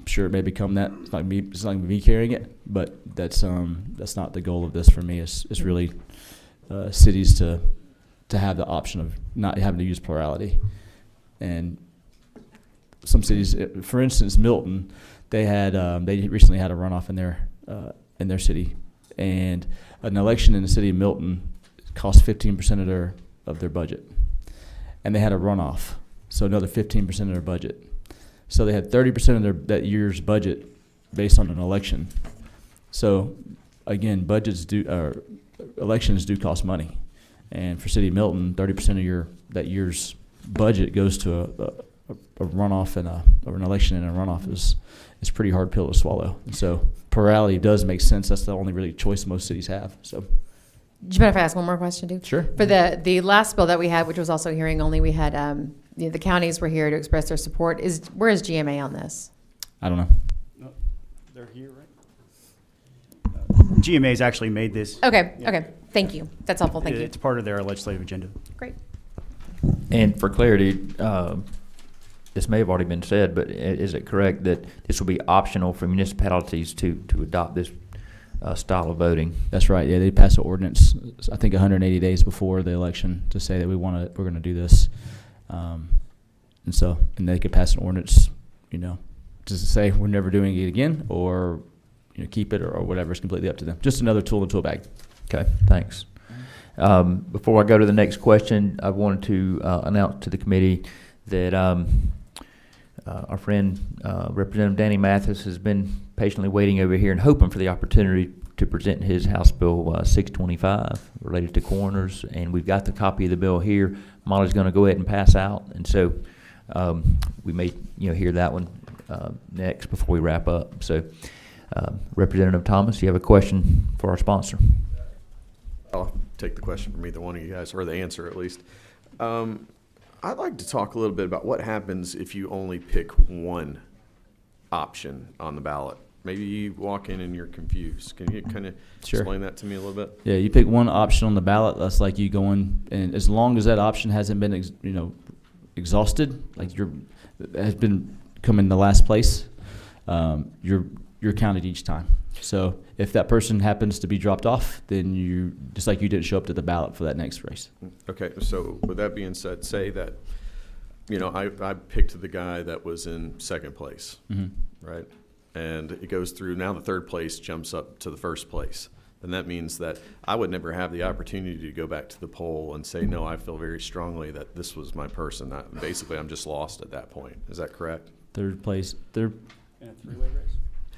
sure it may become that. It's not me carrying it, but that's not the goal of this for me. It's really cities to have the option of not having to use plurality. And some cities, for instance, Milton, they recently had a runoff in their city, and an election in the city of Milton cost 15% of their budget, and they had a runoff, so another 15% of their budget. So they had 30% of that year's budget based on an election. So again, elections do cost money, and for City of Milton, 30% of that year's budget goes to a runoff and an election and a runoff is pretty hard pill to swallow. And so plurality does make sense. That's the only really choice most cities have. So. Do you mind if I ask one more question, too? Sure. For the last bill that we had, which was also hearing only, we had the counties were here to express their support. Where is GMA on this? I don't know. No, they're here, right? GMA's actually made this. Okay. Yeah. Okay. Thank you. That's helpful. Thank you. It's part of their legislative agenda. Great. And for clarity, this may have already been said, but is it correct that this will be optional for municipalities to adopt this style of voting? That's right. Yeah, they passed an ordinance, I think 180 days before the election, to say that we're going to do this, and they could pass an ordinance, just to say we're never doing it again, or keep it, or whatever. It's completely up to them. Just another tool in the tool bag. Okay, thanks. Before I go to the next question, I wanted to announce to the committee that our friend Representative Danny Mathis has been patiently waiting over here and hoping for the opportunity to present his House Bill 625 related to coroners, and we've got the copy of the bill here. Molly's going to go ahead and pass out, and so we may hear that one next before we wrap up. So, Representative Thomas, you have a question for our sponsor? I'll take the question from either one of you guys, or the answer at least. I'd like to talk a little bit about what happens if you only pick one option on the ballot. Maybe you walk in and you're confused. Can you kind of explain that to me a little bit? Yeah, you pick one option on the ballot. That's like you going, and as long as that option hasn't been, exhausted, like has been come in the last place, you're counted each time. So if that person happens to be dropped off, then you just like you didn't show up to the ballot for that next race. Okay, so with that being said, say that, I picked the guy that was in second place, right? And it goes through, now the third place jumps up to the first place. Then that means that I would never have the opportunity to go back to the poll and say, no, I feel very strongly that this was my person. Basically, I'm just lost at that point. Is that correct? Third place. In a three-way race?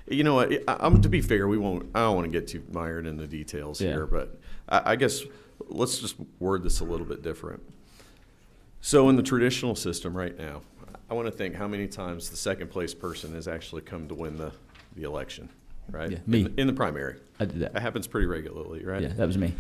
You know what? To be fair, I don't want to get too mired in the details here, but I guess let's just word this a little bit different. So in the traditional system right now, I want to think how many times the second place person has actually come to win the election, right? Yeah, me. In the primary. I did that. That happens pretty regularly, right? Yeah, that was me.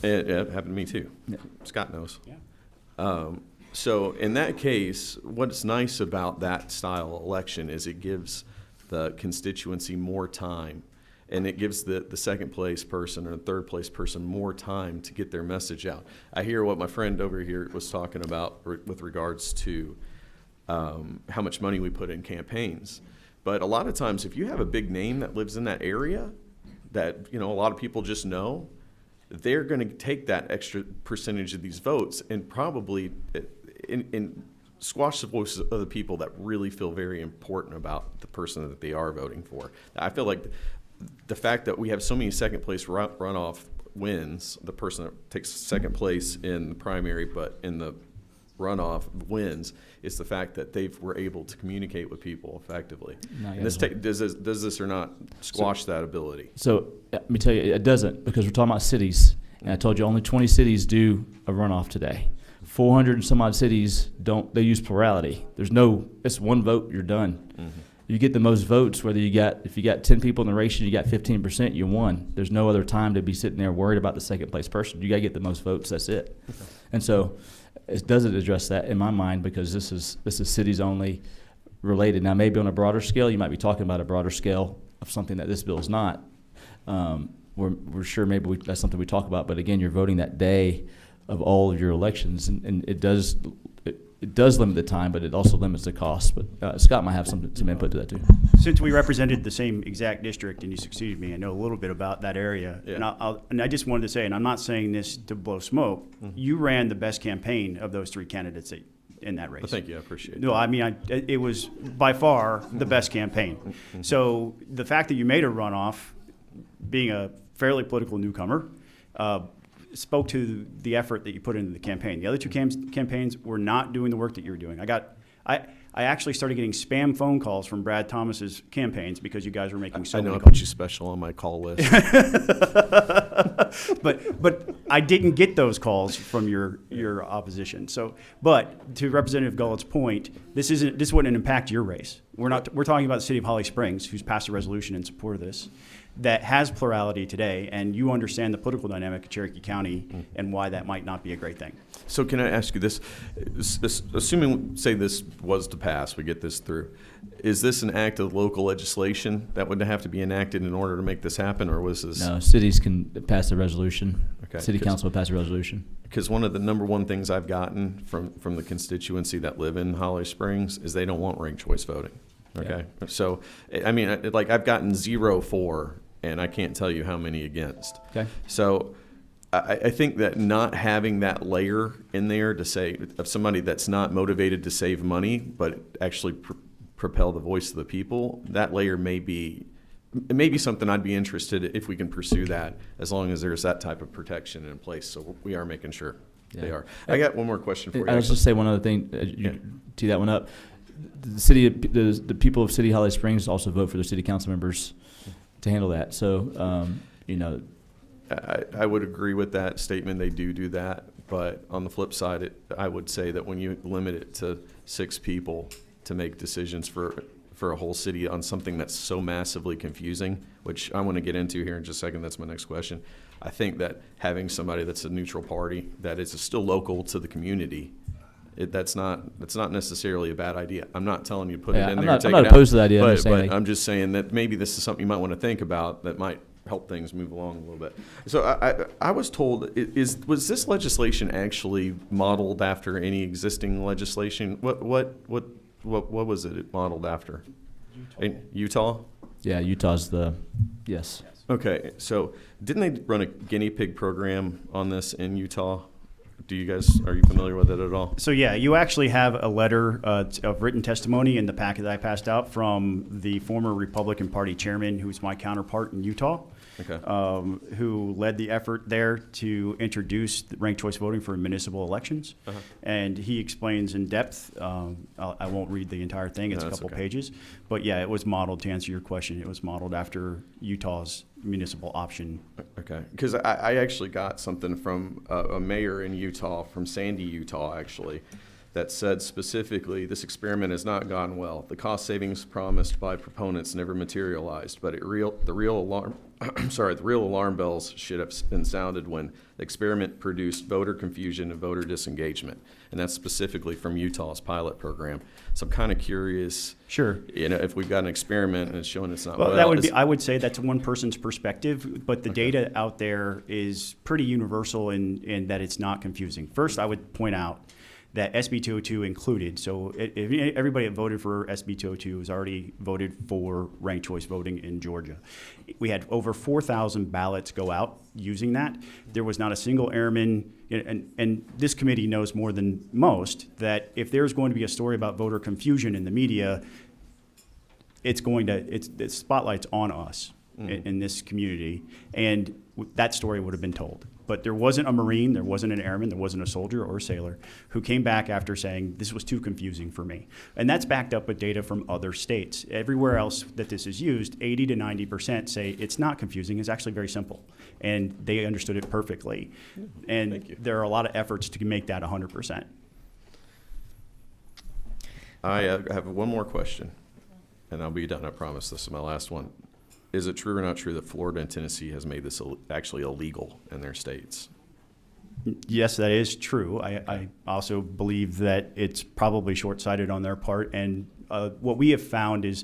It happened to me too. Yeah. Scott knows. Yeah. So in that case, what's nice about that style election is it gives the constituency more time, and it gives the second place person or the third place person more time to get their message out. I hear what my friend over here was talking about with regards to how much money we put in campaigns. But a lot of times, if you have a big name that lives in that area that a lot of people just know, they're going to take that extra percentage of these votes and probably in squash the voices of the people that really feel very important about the person that they are voting for. I feel like the fact that we have so many second place runoff wins, the person that takes second place in the primary but in the runoff wins, is the fact that they were able to communicate with people effectively. And does this or not squash that ability? So let me tell you, it doesn't, because we're talking about cities, and I told you only 20 cities do a runoff today. 400 and some odd cities don't. They use plurality. It's one vote, you're done. Mm-hmm. You get the most votes, if you got 10 people in the race and you got 15%, you won. There's no other time to be sitting there worried about the second place person. You got to get the most votes. That's it. Okay. And so it doesn't address that in my mind, because this is cities only related. Now, maybe on a broader scale, you might be talking about a broader scale of something that this bill is not. We're sure maybe that's something we talk about. But again, you're voting that day of all of your elections, and it it does limit the time, but it also limits the cost. But Scott might have some input to that too. Since we represented the same exact district and you succeeded me, I know a little bit about that area. Yeah. And I just wanted to say, and I'm not saying this to blow smoke, you ran the best campaign of those three candidates in that race. Well, thank you. I appreciate it. No, I mean, it was by far the best campaign. So the fact that you made a runoff, being a fairly political newcomer, spoke to the effort that you put into the campaign. The other two campaigns were not doing the work that you were doing. I actually started getting spam phone calls from Brad Thomas's campaigns because you guys were making so I know many I put calls. you special on my call list. But I didn't get those calls from your opposition. So, but to Representative Gullett's point, this wouldn't impact your race. We're talking about the city of Holly Springs, who's passed a resolution in support of this, that has plurality today, and you understand the political dynamic of Cherokee County and why that might not be a great thing. So can I ask you this? Assuming, say this was to pass, we get this through, is this an act of local legislation that would have to be enacted in order to make this happen, or was this? No, cities can pass a resolution. Okay, City council would pass a resolution. Because one of the number one things I've gotten from the constituency that live in Holly Springs is they don't want ranked choice voting. Okay, so I mean, I've gotten 0 for, and I can't tell you how many against. Okay. So I think that not having that layer in there to say of somebody that's not motivated to save money, but actually propel the voice of the people, that layer may be something I'd be interested if we can pursue that, as long as there's that type of protection in place. So we are making sure they are. I got one more question for you. I was just say one other thing. You tee that one up. The people of City Holly Springs also vote for their city council members to handle that. So I would agree with that statement. They do that, but on the flip side, I would say that when you limit it to 6 people to make decisions for a whole city on something that's so massively confusing, which I want to get into here in just a second. That's my next question. I think that having somebody that's a neutral party that is still local to the community, that's not necessarily a bad idea. I'm not telling you to put it in there and take it out. I'm not opposed to that idea. But I'm just saying that maybe this is something you might want to think about that might help things move along a little bit. So I was told, was this legislation actually modeled after any existing legislation? What was it modeled after? Utah? Yeah, Utah's yes. Okay, so didn't they run a guinea pig program on this in Utah? Are you familiar with it at all? So yeah, you actually have a letter of written testimony in the packet that I passed out from the former Republican Party chairman, who's my counterpart in Utah, who led the effort there to introduce ranked choice voting for municipal elections. And he explains in depth, I won't read the entire thing, it's a couple pages, but yeah, it was modeled, to answer your question, it was modeled after Utah's municipal option. Okay, because I actually got something from a mayor in Utah, from Sandy, Utah, actually, that said specifically, this experiment has not gone well. The cost savings promised by proponents never materialized, but the real alarm bells should have been sounded when the experiment produced voter confusion and voter disengagement, and that's specifically from Utah's pilot program. So I'm kind of curious. Sure. If we've got an experiment and it's showing it's not well. well. That would be. I would say that's one person's perspective, but the data out there is pretty universal in that it's not confusing. First, I would point out that SB 202 included. So if everybody that voted for SB 202 has already voted for ranked choice voting in Georgia. We had over 4,000 ballots go out using that. There was not a single airman, and this committee knows more than most that if there's going to be a story about voter confusion in the media, the spotlight's on us in this community, and that story would have been told. But there wasn't a Marine, there wasn't an airman, there wasn't a soldier or a sailor who came back after saying, this was too confusing for me. And that's backed up with data from other states. Everywhere else that this is used, 80 to 90% say it's not confusing, it's actually very simple. And they understood it perfectly. And there are a lot of efforts to make that 100%. I have one more question, and I'll be done, I promise. This is my last one. Is it true or not true that Florida and Tennessee has made this actually illegal in their states? Yes, that is true. I also believe that it's probably short-sighted on their part. And what we have found is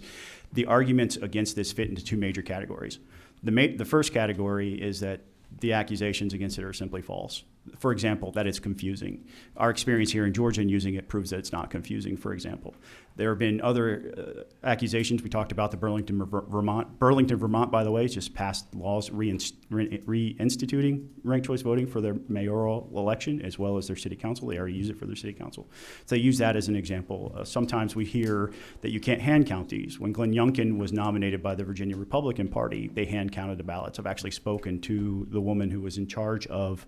the arguments against this fit into 2 major categories. The first category is that the accusations against it are simply false. for example, that it's confusing. Our experience here in Georgia in using it proves that it's not confusing, for example. There have been other accusations. We talked about the Burlington, Vermont. Burlington, Vermont, by the way, just passed laws reinstituting ranked choice voting for their mayoral election as well as their city council. They already use it for their city council. So they use that as an example. Sometimes we hear that you can't hand count these. When Glenn Youngkin was nominated by the Virginia Republican Party, they hand counted the ballots. I've actually spoken to the woman who was in charge of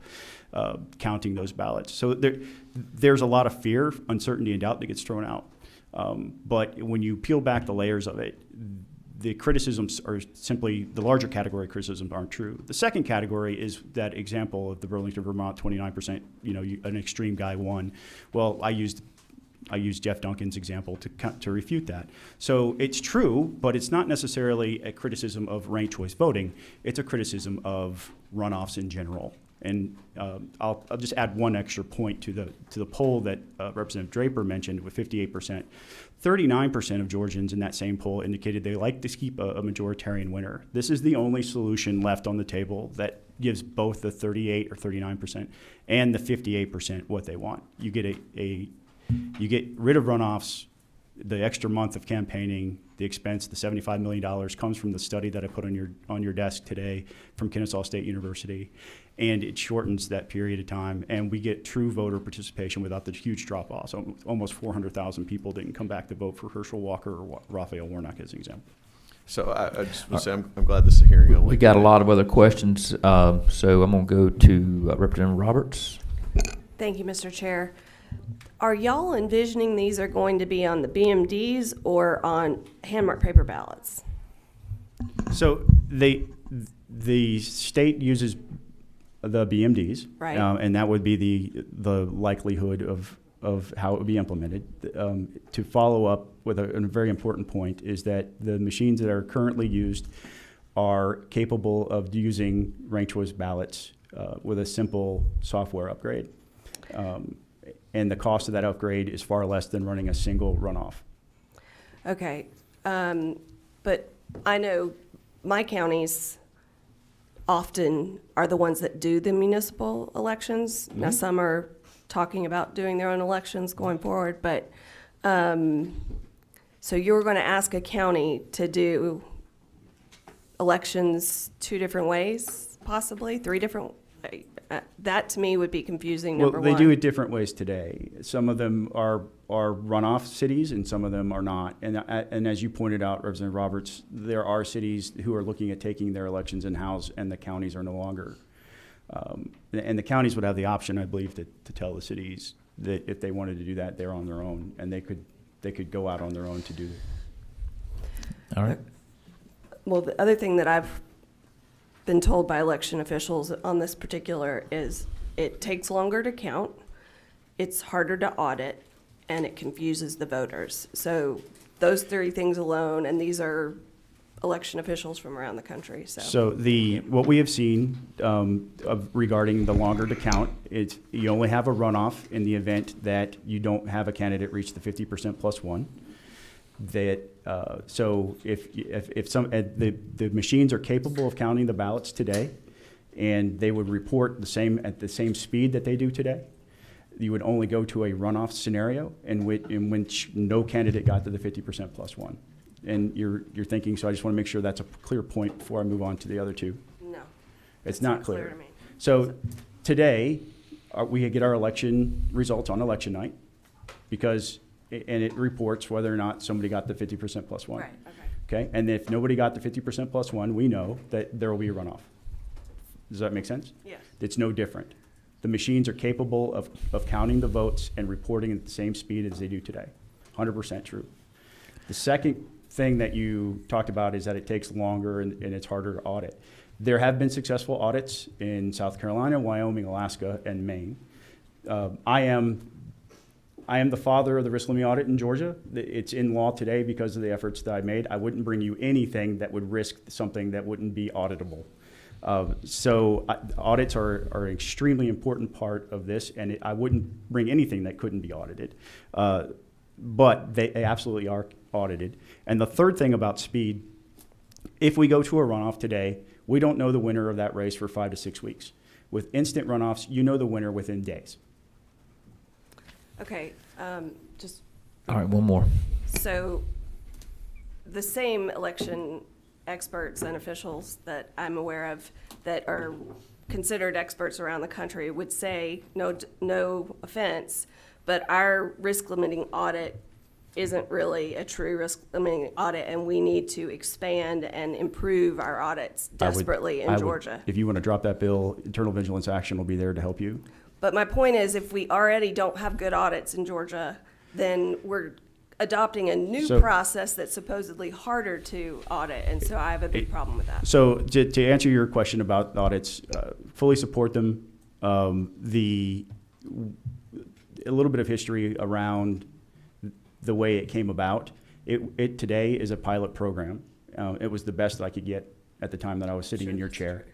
counting those ballots. So there's a lot of fear, uncertainty, and doubt that gets thrown out. But when you peel back the layers of it, the criticisms are simply, the larger category criticisms aren't true. The second category is that example of the Burlington, Vermont, 29%, an extreme guy won. Well, I used Jeff Duncan's example to refute that. So it's true, but it's not necessarily a criticism of ranked choice voting. It's a criticism of runoffs in general. And I'll just add one extra point to the poll that Representative Draper mentioned with 58%. 39% of Georgians in that same poll indicated they like to keep a majoritarian winner. This is the only solution left on the table that gives both the 38 or 39% and the 58% what they want. You get you get rid of runoffs, the extra month of campaigning, the expense, the $75 million comes from the study that I put on your desk today from Kennesaw State University, and it shortens that period of time, and we get true voter participation without the huge drop-off. So almost 400,000 people didn't come back to vote for Herschel Walker or Raphael Warnock as an example. So I just want to say I'm glad this is a hearing only. We got a lot of other questions, so I'm going to go to Representative Roberts. Thank you, Mr. Chair. Are y'all envisioning these are going to be on the BMDs or on hand-marked paper ballots? So the state uses the BMDs, right? And that would be the likelihood of how it would be implemented. To follow up with a very important point is that the machines that are currently used are capable of using ranked choice ballots with a simple software upgrade. And the cost of that upgrade is far less than running a single runoff. Okay, but I know my counties often are the ones that do the municipal elections. Now, some are talking about doing their own elections going forward, but so you're going to ask a county to do elections 2 different ways, possibly 3 different. That to me would be confusing. Number one. Well, they do it different ways today. Some of them are runoff cities, and some of them are not. And as you pointed out, Representative Roberts, there are cities who are looking at taking their elections in-house, and the counties are no longer. And the counties would have the option, I believe, to tell the cities that if they wanted to do that, they're on their own, and they could go out on their own to do it. All right. Well, the other thing that I've been told by election officials on this particular is it takes longer to count, it's harder to audit, and it confuses the voters. So those 3 things alone, and these are election officials from around the country. So what we have seen regarding the longer to count is you only have a runoff in the event that you don't have a candidate reach the 50% plus 1. So if some the machines are capable of counting the ballots today, and they would report at the same speed that they do today, you would only go to a runoff scenario in which no candidate got to the 50% plus 1. And you're thinking, so I just want to make sure that's a clear point before I move on to the other 2. No, it's not clear to me. So today we get our election results on election night and it reports whether or not somebody got the 50% plus 1. Right, Okay, and if nobody got the 50% plus 1, we know that there will be a runoff. Does that make sense? Yes. It's no different. The machines are capable of counting the votes and reporting at the same speed as they do today. 100% true. The second thing that you talked about is that it takes longer and it's harder to audit. There have been successful audits in South Carolina, Wyoming, Alaska, and Maine. I am the father of the Rislemy audit in Georgia. It's in law today because of the efforts that I made. I wouldn't bring you anything that would risk something that wouldn't be auditable. Audits are an extremely important part of this, and I wouldn't bring anything that couldn't be audited. But they absolutely are audited. And the third thing about speed, if we go to a runoff today, we don't know the winner of that race for 5 to 6 weeks. With instant runoffs, you know the winner within days. Okay, just, All right, one more. so the same election experts and officials that I'm aware of that are considered experts around the country would say, no offense, but our risk limiting audit isn't really a true risk limiting audit, and we need to expand and improve our audits desperately in Georgia. If you want to drop that bill, Internal Vigilance Action will be there to help you. But my point is, if we already don't have good audits in Georgia, then we're adopting a new process that's supposedly harder to audit, and so I have a big problem with that. So to answer your question about audits, fully support them. A little bit of history around the way it came about. It today is a pilot program. It was the best that I could get at the time that I was sitting in your chair.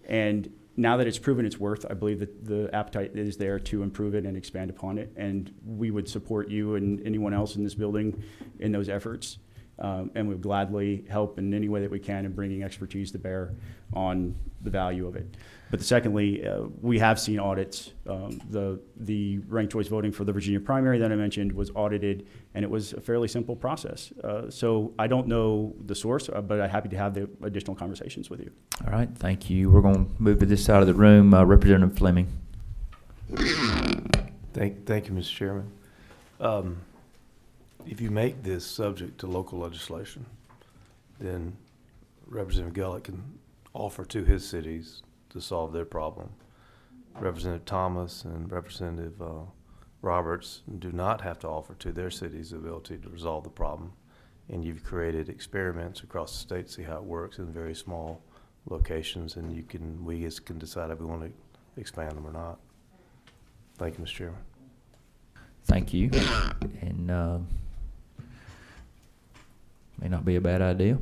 And now that it's proven its worth, I believe that the appetite is there to improve it and expand upon it. And we would support you and anyone else in this building in those efforts. And we'd gladly help in any way that we can in bringing expertise to bear on the value of it. But secondly, we have seen audits. The ranked choice voting for the Virginia primary that I mentioned was audited, and it was a fairly simple process. So I don't know the source, but I'm happy to have the additional conversations with you. All right, thank you. We're going to move to this side of the room. Representative Fleming. Thank you, Mr. Chairman. If you make this subject to local legislation, then Representative Gullett can offer to his cities to solve their problem. Representative Thomas and Representative Roberts do not have to offer to their cities the ability to resolve the problem. And you've created experiments across the state to see how it works in very small locations, and we can decide if we want to expand them or not. Thank you, Mr. Chairman. Thank you. And may not be a bad idea.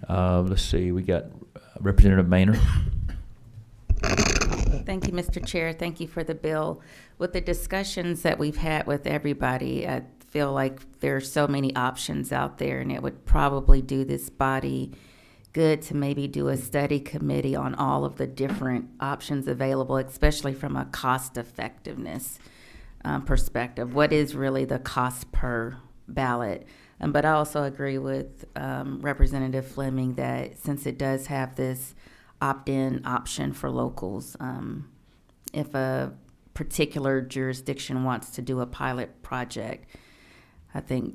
Let's see, we got Representative Maynard. Thank you, Mr. Chair. Thank you for the bill. With the discussions that we've had with everybody, I feel like there are so many options out there, and it would probably do this body good to maybe do a study committee on all of the different options available, especially from a cost effectiveness perspective. What is really the cost per ballot? But I also agree with Representative Fleming that since it does have this opt-in option for locals, if a particular jurisdiction wants to do a pilot project, I think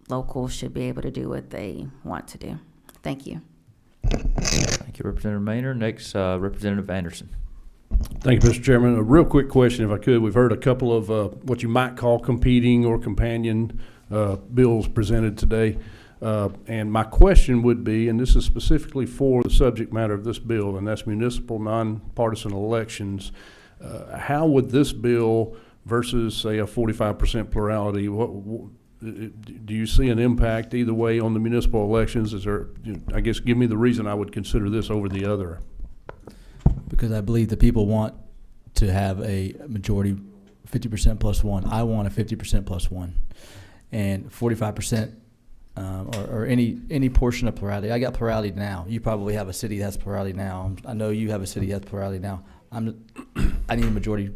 locals should be able to do what they want to do. Thank you. Thank you, Representative Maynard. Next, Representative Anderson. Thank you, Mr. Chairman. A real quick question, if I could. We've heard a couple of what you might call competing or companion bills presented today. And my question would be, and this is specifically for the subject matter of this bill, and that's municipal nonpartisan elections. How would this bill versus, say, a 45% plurality, do you see an impact either way on the municipal elections? Is there, I guess, give me the reason I would consider this over the other. Because I believe the people want to have a majority, 50% plus one. I want a 50% plus one. And 45%, or any portion of plurality. I got plurality now. You probably have a city that has plurality now. I know you have a city that has plurality now. I need a majority,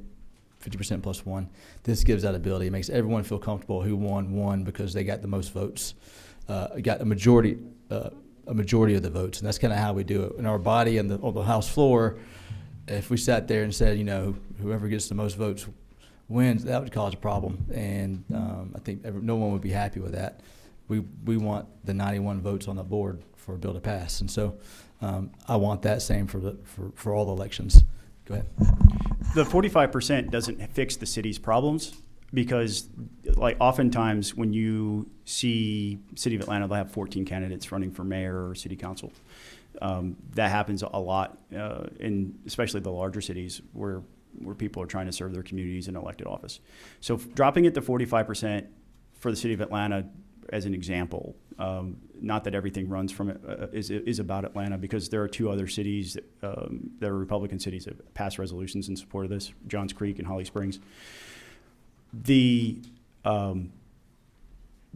50% plus one. This gives that ability. It makes everyone feel comfortable who won because they got the most votes. Got a majority of the votes, and that's kind of how we do it. In our body on the House floor, if we sat there and said, whoever gets the most votes wins, that would cause a problem, and I think no one would be happy with that. We want the 91 votes on the board for a bill to pass, and so I want that same for all the elections. Go ahead. The 45% doesn't fix the city's problems because, like, oftentimes when you see City of Atlanta, they'll have 14 candidates running for mayor or city council. That happens a lot in especially the larger cities where people are trying to serve their communities in elected office. So dropping it to 45% for the City of Atlanta, as an example, not that everything runs from it, is about Atlanta, because there are two other cities that are Republican cities that passed resolutions in support of this, Johns Creek and Holly Springs. The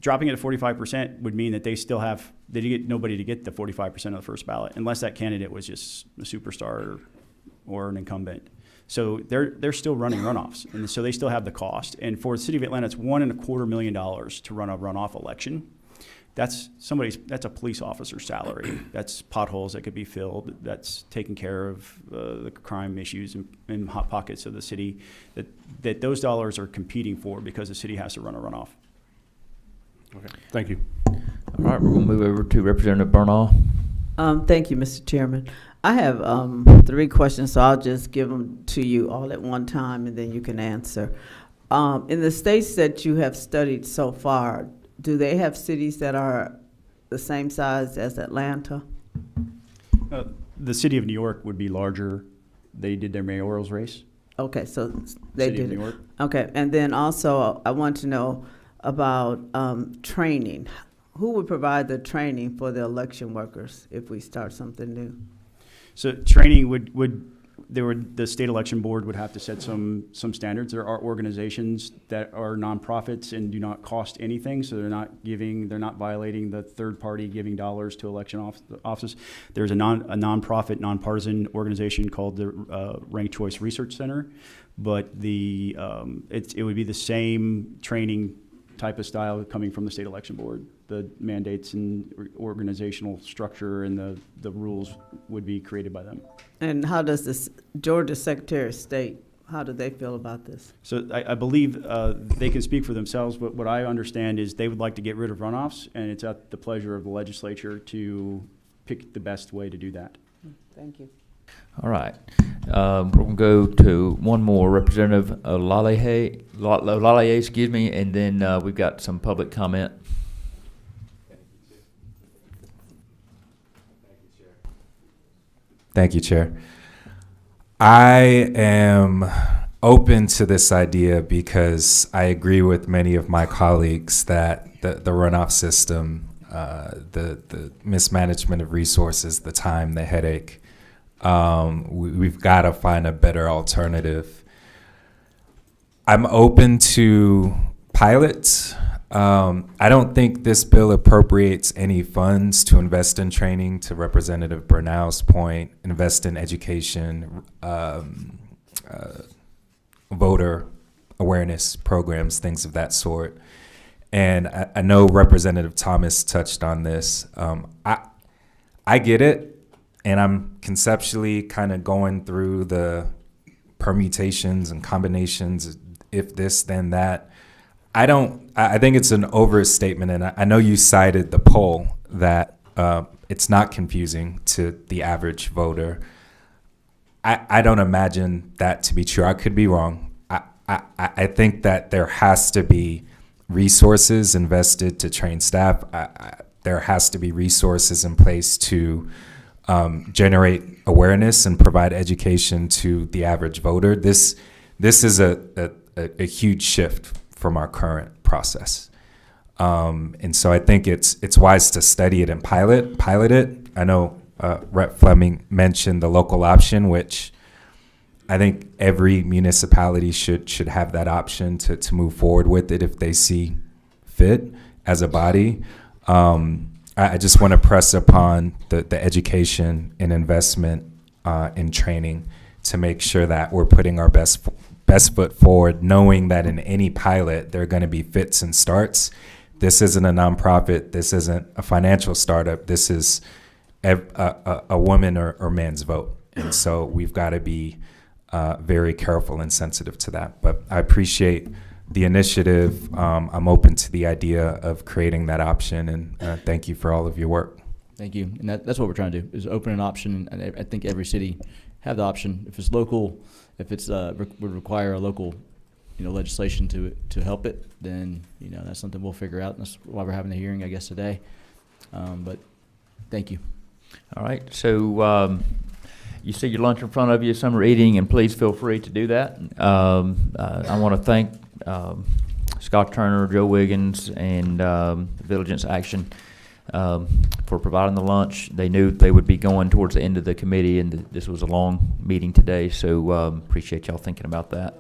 dropping it to 45% would mean that they get nobody to get the 45% of the first ballot, unless that candidate was just a superstar or an incumbent. So they're still running runoffs, and so they still have the cost. And for the city of Atlanta, it's $1.25 million to run a runoff election. That's a police officer's salary. That's potholes that could be filled. That's taking care of the crime issues in hot pockets of the city that those dollars are competing for because the city has to run a runoff. Okay, thank you. All right, we're going to move over to Representative Bernal. Thank you, Mr. Chairman. I have 3 questions, so I'll just give them to you all at one time, and then you can answer. In the states that you have studied so far, do they have cities that are the same size as Atlanta? The city of New York would be larger. They did their mayoral's race. Okay, so they City of did New it. York. Okay, and then also I want to know about training. Who would provide the training for the election workers if we start something new? So training the state election board would have to set some standards. There are organizations that are nonprofits and do not cost anything, so they're not violating the third party giving dollars to election offices. There's a nonprofit, nonpartisan organization called the Ranked Choice Research Center, but it would be the same training type of style coming from the state election board. The mandates and organizational structure and the rules would be created by them. And how does this Georgia Secretary of State, how do they feel about this? So I believe they can speak for themselves, but what I understand is they would like to get rid of runoffs, and it's at the pleasure of the legislature to pick the best way to do that. Thank you. All right. We're going to go to one more, Representative Lallier, excuse me, and then we've got some public comment. Thank you, Chair. I am open to this idea because I agree with many of my colleagues that the runoff system, the mismanagement of resources, the time, the headache, we've got to find a better alternative. I'm open to pilots. I don't think this bill appropriates any funds to invest in training, to Representative Bernal's point, invest in education, voter awareness programs, things of that sort. And I know Representative Thomas touched on this. I get it. And I'm conceptually kind of going through the permutations and combinations, if this, then that. I think it's an overstatement, and I know you cited the poll that it's not confusing to the average voter. I don't imagine that to be true. I could be wrong. I think that there has to be resources invested to train staff. There has to be resources in place to generate awareness and provide education to the average voter. This is a huge shift from our current process. And so I think it's wise to study it and pilot it. I know Rep. Fleming mentioned the local option, which I think every municipality should have that option to move forward with it if they see fit as a body. I just want to press upon the education and investment in training to make sure that we're putting our best foot forward, knowing that in any pilot, there are going to be fits and starts. This isn't a nonprofit. This isn't a financial startup. This is a woman or man's vote. And so we've got to be very careful and sensitive to that. But I appreciate the initiative. I'm open to the idea of creating that option, and thank you for all of your work. Thank you. And that's what we're trying to do, is open an option. And I think every city have the option. If it's local, if it's would require a local, legislation to help it, then that's something we'll figure out. And that's why we're having the hearing, I guess, today. But thank you. All right. So you see your lunch in front of you, summer eating, and please feel free to do that. I want to thank Scott Turner, Joe Wiggins, and Vigilance Action for providing the lunch. They knew they would be going towards the end of the committee, and this was a long meeting today, so appreciate y'all thinking about that.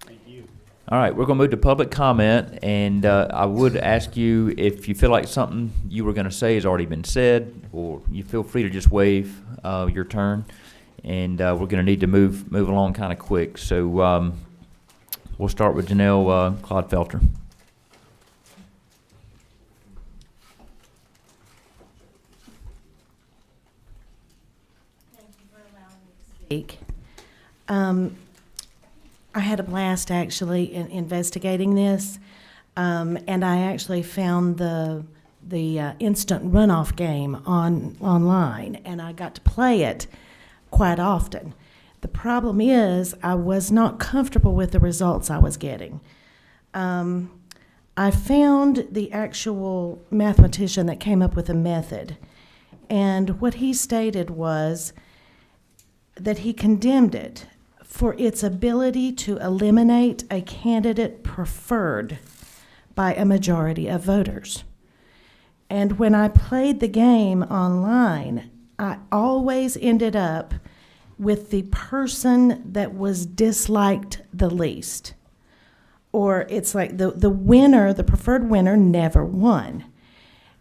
Thank you. All right, we're going to move to public comment, and I would ask you if you feel like something you were going to say has already been said, or you feel free to just waive your turn. and we're going to need to move along kind of quick. So we'll start with Janelle Clodfelter. Speak. I had a blast actually in investigating this, and I actually found the instant runoff game online, and I got to play it quite often. The problem is I was not comfortable with the results I was getting. I found the actual mathematician that came up with a method, and what he stated was that he condemned it for its ability to eliminate a candidate preferred by a majority of voters. And when I played the game online, I always ended up with the person that was disliked the least. Or it's like the winner, the preferred winner, never won.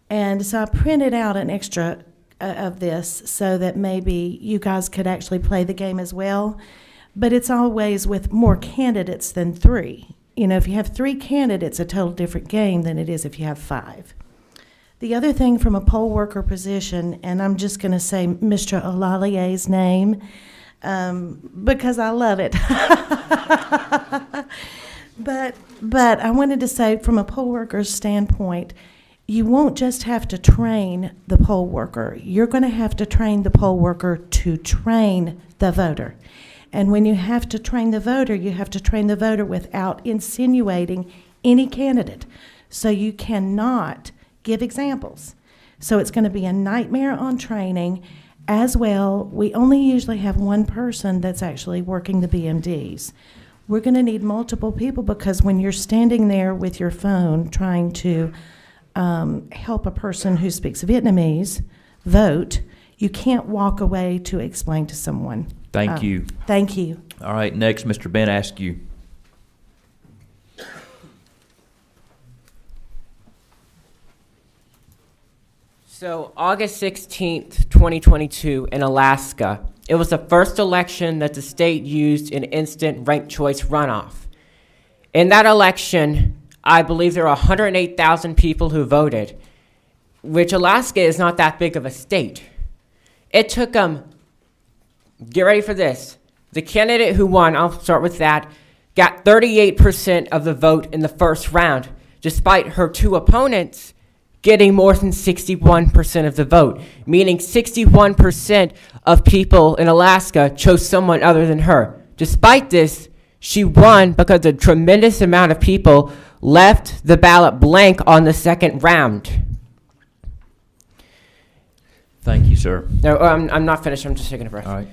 And so I printed out an extra of this so that maybe you guys could actually play the game as well. But it's always with more candidates than 3. You know, if you have 3 candidates, a total different game than it is if you have 5. The other thing from a poll worker position, and I'm just going to say Mr. Olalie's name because I love it. But I wanted to say from a poll worker's standpoint, you won't just have to train the poll worker. You're going to have to train the poll worker to train the voter. And when you have to train the voter, you have to train the voter without insinuating any candidate. So you cannot give examples. So it's going to be a nightmare on training. As well, we only usually have one person that's actually working the BMDs. We're going to need multiple people because when you're standing there with your phone trying to help a person who speaks Vietnamese vote, you can't walk away to explain to someone. Thank you. Thank you. All right, next, Mr. Ben Askew. So August 16th, 2022 in Alaska, it was the first election that the state used an instant ranked choice runoff. In that election, I believe there were 108,000 people who voted, which Alaska is not that big of a state. It took them, get ready for this, the candidate who won, I'll start with that, got 38% of the vote in the first round, despite her 2 opponents getting more than 61% of the vote, meaning 61% of people in Alaska chose someone other than her. Despite this, she won because a tremendous amount of people left the ballot blank on the second round. Thank you, sir. No, I'm not finished. I'm just taking a breath. All right.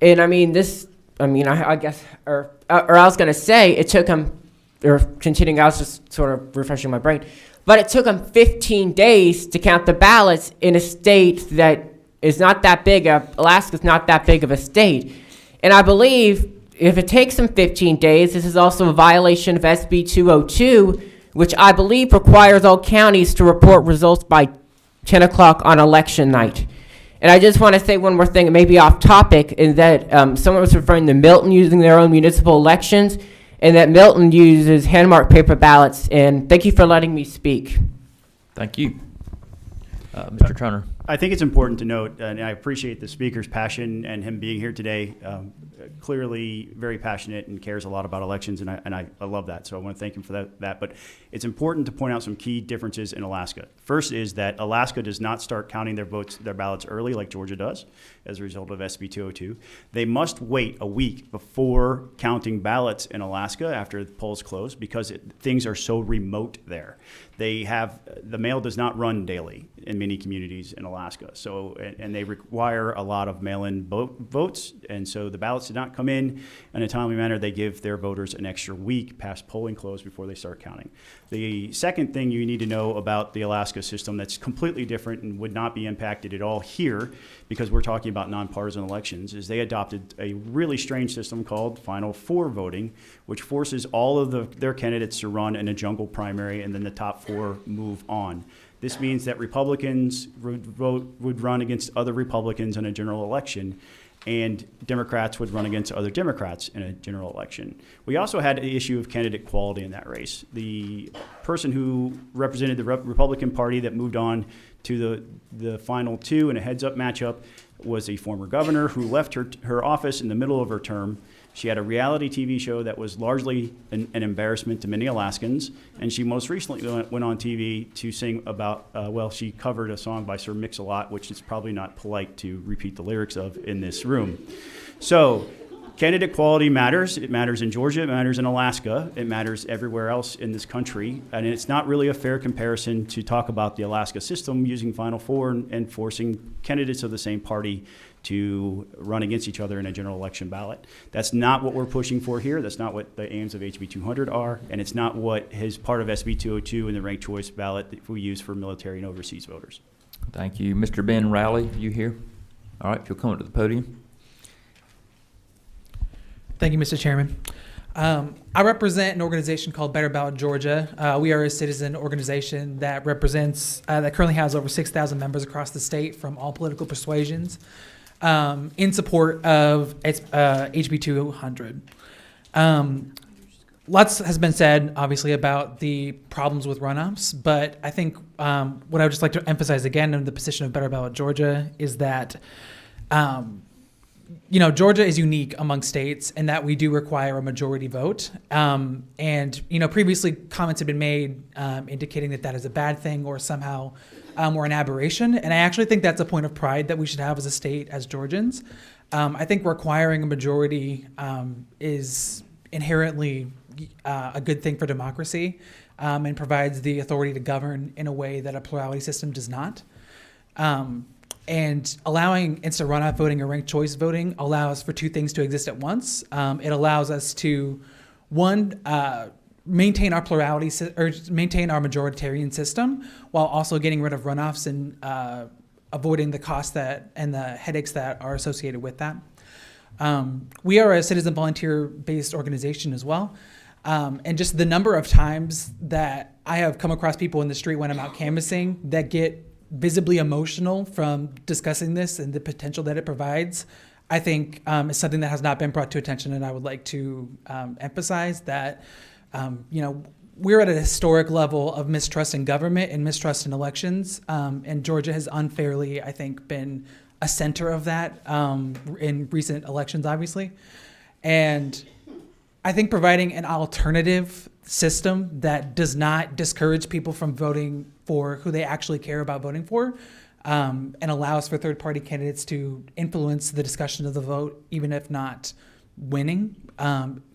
And I guess, or I was going to say, it took them, or continuing, I was just sort of refreshing my brain, but it took them 15 days to count the ballots in a state that is not that big, Alaska's not that big of a state. And I believe if it takes them 15 days, this is also a violation of SB 202, which I believe requires all counties to report results by 10 o'clock on election night. And I just want to say one more thing, it may be off topic, in that someone was referring to Milton using their own municipal elections, and that Milton uses hand-marked paper ballots. And thank you for letting me speak. Thank you. Mr. Turner. I think it's important to note, and I appreciate the speaker's passion and him being here today. Clearly very passionate and cares a lot about elections, and I love that. So I want to thank him for that. But it's important to point out some key differences in Alaska. First is that Alaska does not start counting their ballots early like Georgia does as a result of SB 202. They must wait a week before counting ballots in Alaska after the polls close because things are so remote there. The mail does not run daily in many communities in Alaska. So, and they require a lot of mail-in votes. And so the ballots did not come in a timely manner. They give their voters an extra week past polling close before they start counting. The second thing you need to know about the Alaska system that's completely different and would not be impacted at all here, because we're talking about nonpartisan elections, is they adopted a really strange system called Final Four voting, which forces all of their candidates to run in a jungle primary, and then the top 4 move on. This means that Republicans would run against other Republicans in a general election, and Democrats would run against other Democrats in a general election. We also had the issue of candidate quality in that race. The person who represented the Republican Party that moved on to the final two in a heads-up matchup was a former governor who left her office in the middle of her term. She had a reality TV show that was largely an embarrassment to many Alaskans, and she most recently went on TV to sing about, she covered a song by Sir Mix-a-Lot, which is probably not polite to repeat the lyrics of in this room. So candidate quality matters. It matters in Georgia. It matters in Alaska. It matters everywhere else in this country. And it's not really a fair comparison to talk about the Alaska system using Final Four and forcing candidates of the same party to run against each other in a general election ballot. That's not what we're pushing for here. That's not what the aims of HB 200 are, and it's not what is part of SB 202 and the ranked choice ballot that we use for military and overseas voters. Thank you. Mr. Ben Rowley, you here? All right, if you'll come up to the podium. Thank you, Mr. Chairman. I represent an organization called Better Ballot Georgia. We are a citizen organization that represents, that currently has over 6,000 members across the state from all political persuasions, in support of HB 200. Lots has been said, obviously, about the problems with runoffs, but I think what I would just like to emphasize again in the position of Better Ballot Georgia is that Georgia is unique among states in that we do require a majority vote. And previously comments have been made indicating that is a bad thing or somehow or an aberration. And I actually think that's a point of pride that we should have as a state, as Georgians. I think requiring a majority is inherently a good thing for democracy and provides the authority to govern in a way that a plurality system does not. And allowing instant runoff voting or ranked choice voting allows for two things to exist at once. It allows us to, one, maintain our plurality or maintain our majoritarian system while also getting rid of runoffs and avoiding the costs and the headaches that are associated with that. We are a citizen volunteer-based organization as well. And just the number of times that I have come across people in the street when I'm out canvassing that get visibly emotional from discussing this and the potential that it provides, I think is something that has not been brought to attention. And I would like to emphasize that, we're at a historic level of mistrust in government and mistrust in elections. And Georgia has unfairly, I think, been a center of that in recent elections, obviously. And I think providing an alternative system that does not discourage people from voting for who they actually care about voting for, and allows for third-party candidates to influence the discussion of the vote, even if not winning,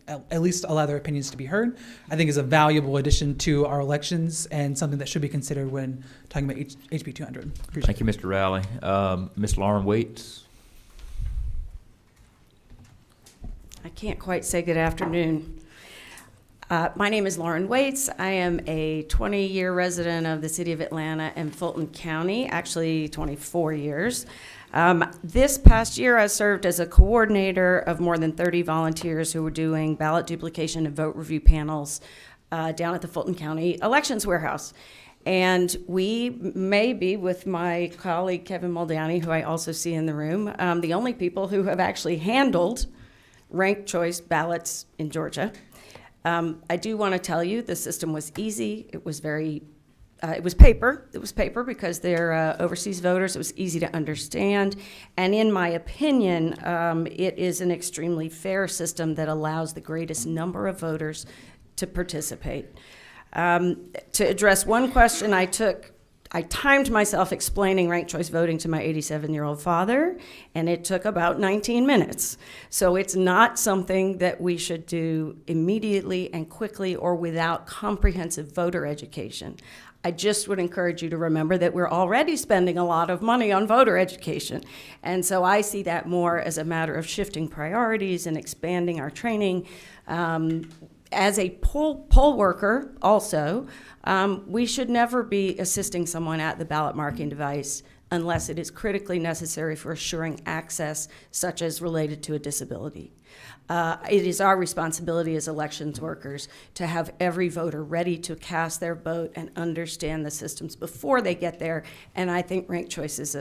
at least allow their opinions to be heard, I think is a valuable addition to our elections and something that should be considered when talking about HB 200. Thank you, Mr. Rowley. Ms. Lauren Waits. I can't quite say good afternoon. My name is Lauren Waits. I am a 20-year resident of the city of Atlanta and Fulton County, actually 24 years. This past year, I served as a coordinator of more than 30 volunteers who were doing ballot duplication and vote review panels down at the Fulton County Elections Warehouse. And we may be, with my colleague Kevin Muldowney, who I also see in the room, the only people who have actually handled ranked choice ballots in Georgia. I do want to tell you the system was easy. It was it was paper. It was paper because they're overseas voters. It was easy to understand. And in my opinion, it is an extremely fair system that allows the greatest number of voters to participate. To address one question I timed myself explaining ranked choice voting to my 87-year-old father, and it took about 19 minutes. So it's not something that we should do immediately and quickly or without comprehensive voter education. I just would encourage you to remember that we're already spending a lot of money on voter education. And so I see that more as a matter of shifting priorities and expanding our training. As a poll worker also, we should never be assisting someone at the ballot marking device unless it is critically necessary for assuring access, such as related to a disability. It is our responsibility as elections workers to have every voter ready to cast their vote and understand the systems before they get there, and I think ranked choice is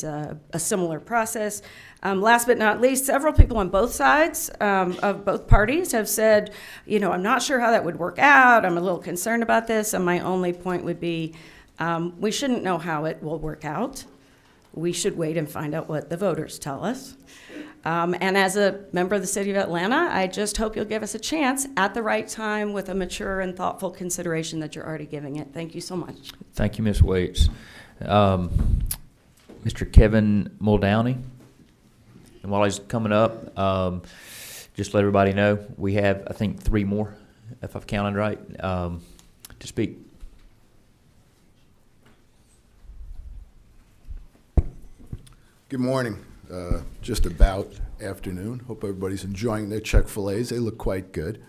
a similar process. Last but not least, several people on both sides of both parties have said, I'm not sure how that would work out, I'm a little concerned about this, and my only point would be we shouldn't know how it will work out. We should wait and find out what the voters tell us. And as a member of the City of Atlanta, I just hope you'll give us a chance at the right time with a mature and thoughtful consideration that you're already giving it. Thank you so much. Thank you, Ms. Waits. Mr. Kevin Muldowney. And while he's coming up, just let everybody know, we have, I think, 3 more, if I've counted right, to speak. Good morning. Just about afternoon. Hope everybody's enjoying their Chick-fil-A's. They look quite good.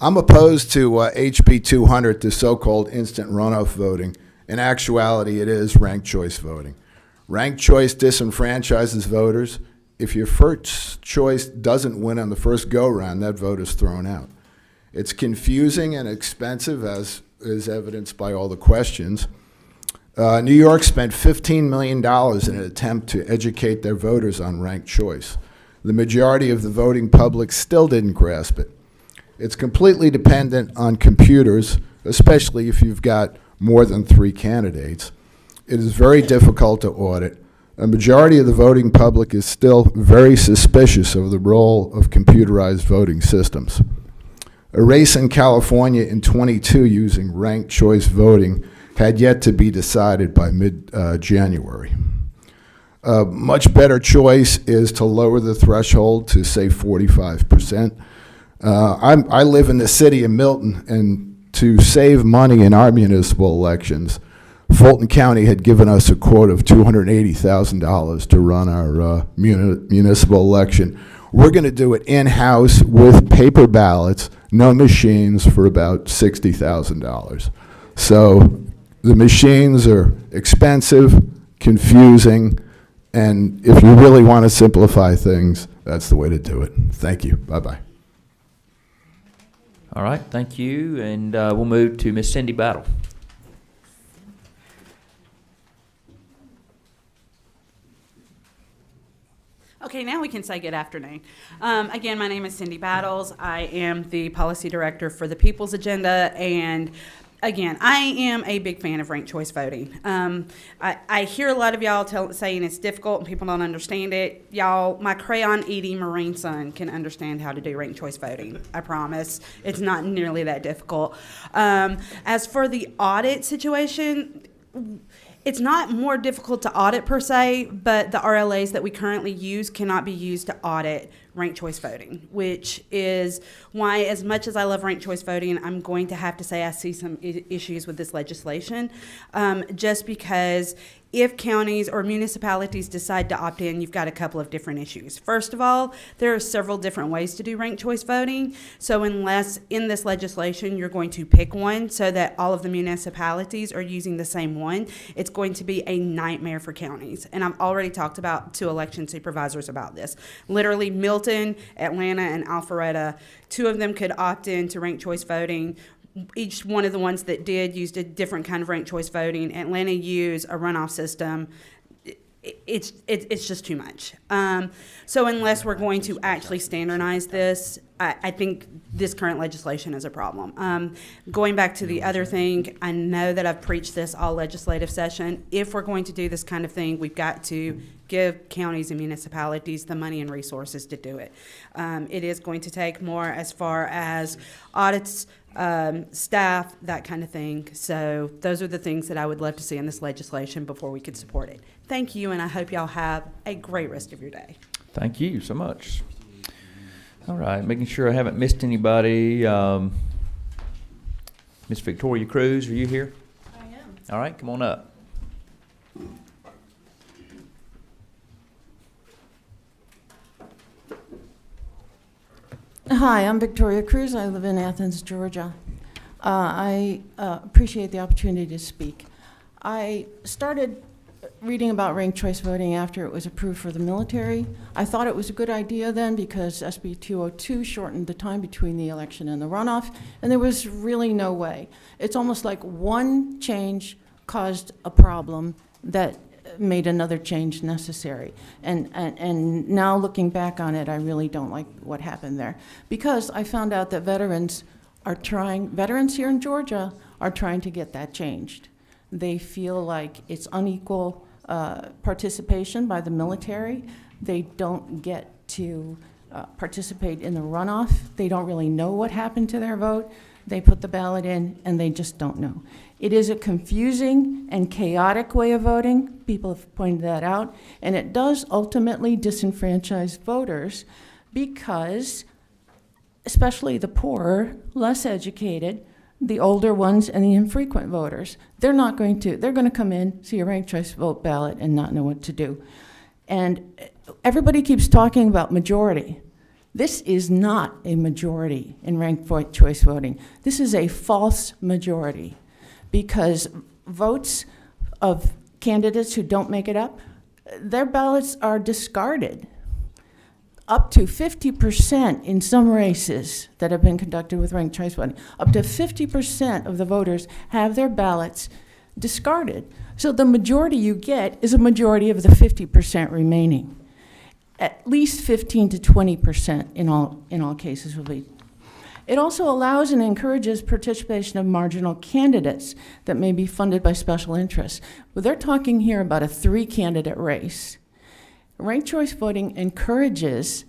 I'm opposed to HB 200, the so-called instant runoff voting. In actuality, it is ranked choice voting. Ranked choice disenfranchises voters. If your first choice doesn't win on the first go-round, that vote is thrown out. It's confusing and expensive, as is evidenced by all the questions. New York spent $15 million in an attempt to educate their voters on ranked choice. The majority of the voting public still didn't grasp it. It's completely dependent on computers, especially if you've got more than 3 candidates. It is very difficult to audit. A majority of the voting public is still very suspicious of the role of computerized voting systems. A race in California in 22 using ranked choice voting had yet to be decided by mid-January. A much better choice is to lower the threshold to, say, 45%. I live in the city of Milton, and to save money in our municipal elections, Fulton County had given us a quote of $280,000 to run our municipal election. We're going to do it in-house with paper ballots, no machines, for about $60,000. So the machines are expensive, confusing, and if you really want to simplify things, that's the way to do it. Thank you. Bye-bye. All right, thank you, and we'll move to Ms. Cindy Battle. Okay, now we can say good afternoon. Again, my name is Cindy Battles. I am the policy director for the People's Agenda, and again, I am a big fan of ranked choice voting. I hear a lot of y'all saying it's difficult and people don't understand it. Y'all, my crayon-eating Marine son can understand how to do ranked choice voting. I promise. It's not nearly that difficult. As for the audit situation, it's not more difficult to audit per se, but the RLAs that we currently use cannot be used to audit ranked choice voting, which is why, as much as I love ranked choice voting, I'm going to have to say I see some issues with this legislation, just because if counties or municipalities decide to opt in, you've got a couple of different issues. First of all, there are several different ways to do ranked choice voting. So unless in this legislation you're going to pick one so that all of the municipalities are using the same one, it's going to be a nightmare for counties. And I've already talked to election supervisors about this. Literally Milton, Atlanta, and Alpharetta, 2 of them could opt in to ranked choice voting. Each one of the ones that did used a different kind of ranked choice voting. Atlanta used a runoff system. It's just too much. So unless we're going to actually standardize this, I think this current legislation is a problem. Going back to the other thing, I know that I've preached this all legislative session. If we're going to do this kind of thing, we've got to give counties and municipalities the money and resources to do it. It is going to take more as far as audits, staff, that kind of thing. So those are the things that I would love to see in this legislation before we could support it. Thank you, and I hope y'all have a great rest of your day. Thank you so much. All right, making sure I haven't missed anybody. Miss Victoria Cruz, are you here? I am. All right, come on up. Hi, I'm Victoria Cruz. I live in Athens, Georgia. I appreciate the opportunity to speak. I started reading about ranked choice voting after it was approved for the military. I thought it was a good idea then because SB 202 shortened the time between the election and the runoff, and there was really no way. It's almost like one change caused a problem that made another change necessary. And now looking back on it, I really don't like what happened there. Because I found out that veterans here in Georgia are trying to get that changed. They feel like it's unequal participation by the military. They don't get to participate in the runoff. They don't really know what happened to their vote. They put the ballot in and they just don't know. It is a confusing and chaotic way of voting. People have pointed that out. And it does ultimately disenfranchise voters because, especially the poorer, less educated, the older ones and the infrequent voters, they're going to come in, see a ranked choice vote ballot and not know what to do. And everybody keeps talking about majority. This is not a majority in ranked choice voting. This is a false majority because votes of candidates who don't make it up, their ballots are discarded. Up to 50% in some races that have been conducted with ranked choice voting, up to 50% of the voters have their ballots discarded. So the majority you get is a majority of the 50% remaining. At least 15 to 20% in all cases will be. It also allows and encourages participation of marginal candidates that may be funded by special interests. Well, they're talking here about a 3-candidate race. Ranked choice voting encourages,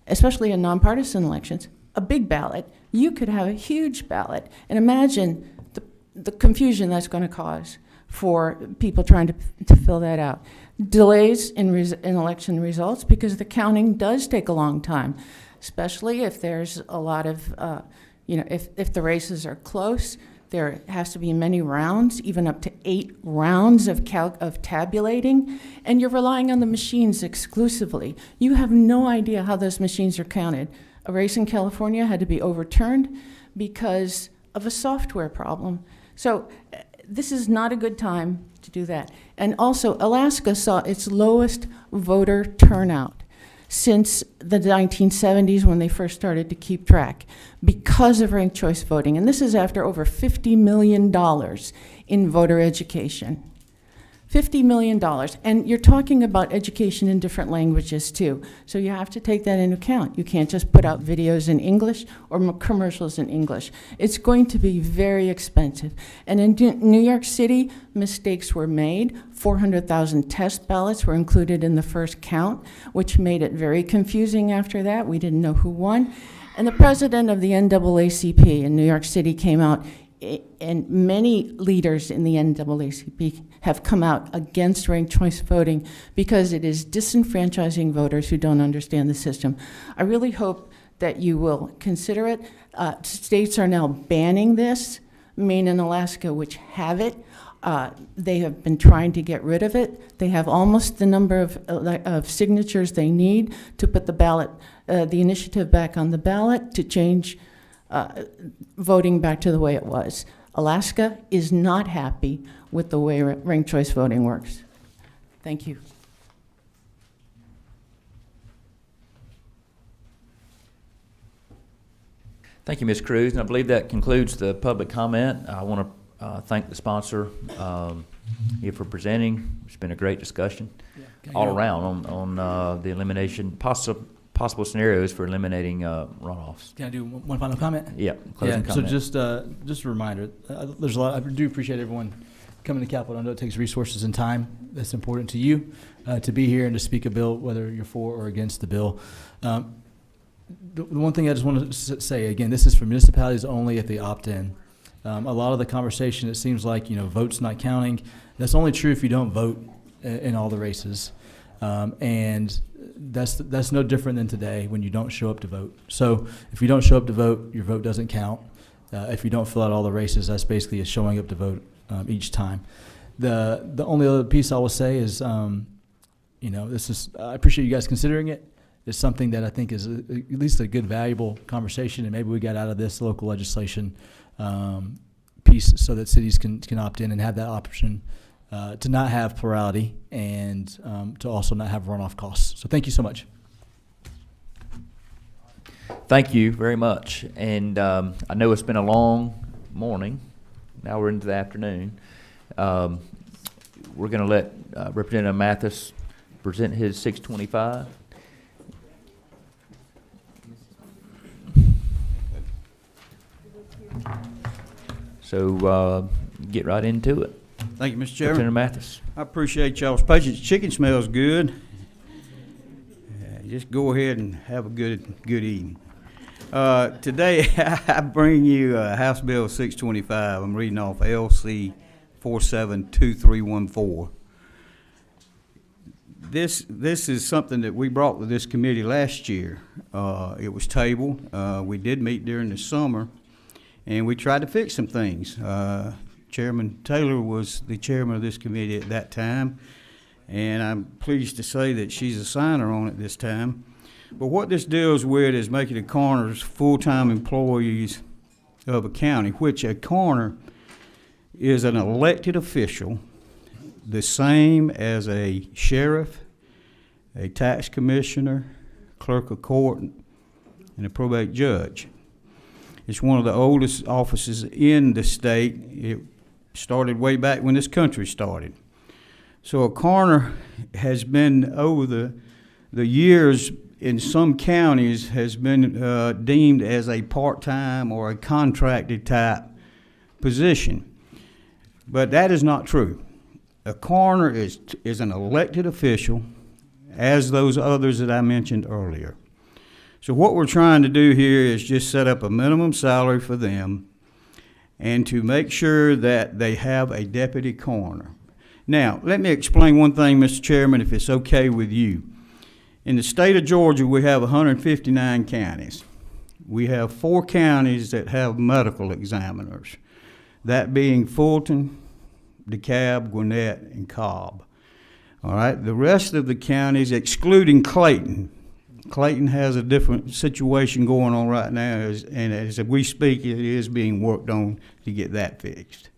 especially in nonpartisan elections, a big ballot. You could have a huge ballot, and imagine the confusion that's going to cause for people trying to fill that out. Delays in election results because the counting does take a long time, especially if there's a lot of, if the races are close. There has to be many rounds, even up to 8 rounds of tabulating, and you're relying on the machines exclusively. You have no idea how those machines are counted. A race in California had to be overturned because of a software problem. So this is not a good time to do that. And also, Alaska saw its lowest voter turnout since the 1970s when they first started to keep track because of ranked choice voting. And this is after over $50 million in voter education. $50 million. And you're talking about education in different languages too. So you have to take that into account. You can't just put out videos in English or commercials in English. It's going to be very expensive. And in New York City, mistakes were made. 400,000 test ballots were included in the first count, which made it very confusing after that. We didn't know who won. And the president of the NAACP in New York City came out, and many leaders in the NAACP have come out against ranked choice voting because it is disenfranchising voters who don't understand the system. I really hope that you will consider it. States are now banning this. Maine and Alaska, which have it, they have been trying to get rid of it. They have almost the number of signatures they need to put the initiative back on the ballot to change voting back to the way it was. Alaska is not happy with the way ranked choice voting works. Thank you. Thank you, Ms. Cruz. And I believe that concludes the public comment. I want to thank the sponsor here for presenting. It's been a great discussion all around on the elimination, possible scenarios for eliminating runoffs. Can I do one final comment? Yeah, closing comment. So just a reminder, there's a lot. I do appreciate everyone coming to Capitol. I know it takes resources and time. That's important to you to be here and to speak a bill, whether you're for or against the bill. The one thing I just want to say, again, this is for municipalities only if they opt in. A lot of the conversation, it seems like, votes not counting. That's only true if you don't vote in all the races. And that's no different than today when you don't show up to vote. So if you don't show up to vote, your vote doesn't count. If you don't fill out all the races, that's basically a showing up to vote each time. The only other piece I will say is, this is, I appreciate you guys considering it. It's something that I think is at least a good, valuable conversation, and maybe we got out of this local legislation piece so that cities can opt in and have that option to not have plurality and to also not have runoff costs. So thank you so much. Thank you very much. And I know it's been a long morning. Now we're into the afternoon. We're going to let Representative Mathis present his 625. So get right into it. Thank you, Mr. Chairman. Representative Mathis. I appreciate y'all's patience. Chicken smells good. Just go ahead and have a good evening. Today, I bring you House Bill 625. I'm reading off LC 472314. This is something that we brought to this committee last year. It was tabled. We did meet during the summer, and we tried to fix some things. Chairman Taylor was the chairman of this committee at that time, and I'm pleased to say that she's a signer on it this time. But what this deals with is making the coroners full-time employees of a county, which a coroner is an elected official, the same as a sheriff, a tax commissioner, clerk of court, and a probate judge. It's one of the oldest offices in the state. It started way back when this country started. So a coroner has been, over the years, in some counties, has been deemed as a part-time or a contracted type position. But that is not true. A coroner is an elected official, as those others that I mentioned earlier. So what we're trying to do here is just set up a minimum salary for them and to make sure that they have a deputy coroner. Now, let me explain one thing, Mr. Chairman, if it's okay with you. In the state of Georgia, we have 159 counties. We have 4 counties that have medical examiners, that being Fulton, DeKalb, Gwinnett, and Cobb. All right, the rest of the counties, excluding Clayton. Clayton has a different situation going on right now, and as we speak, it is being worked on to get that fixed.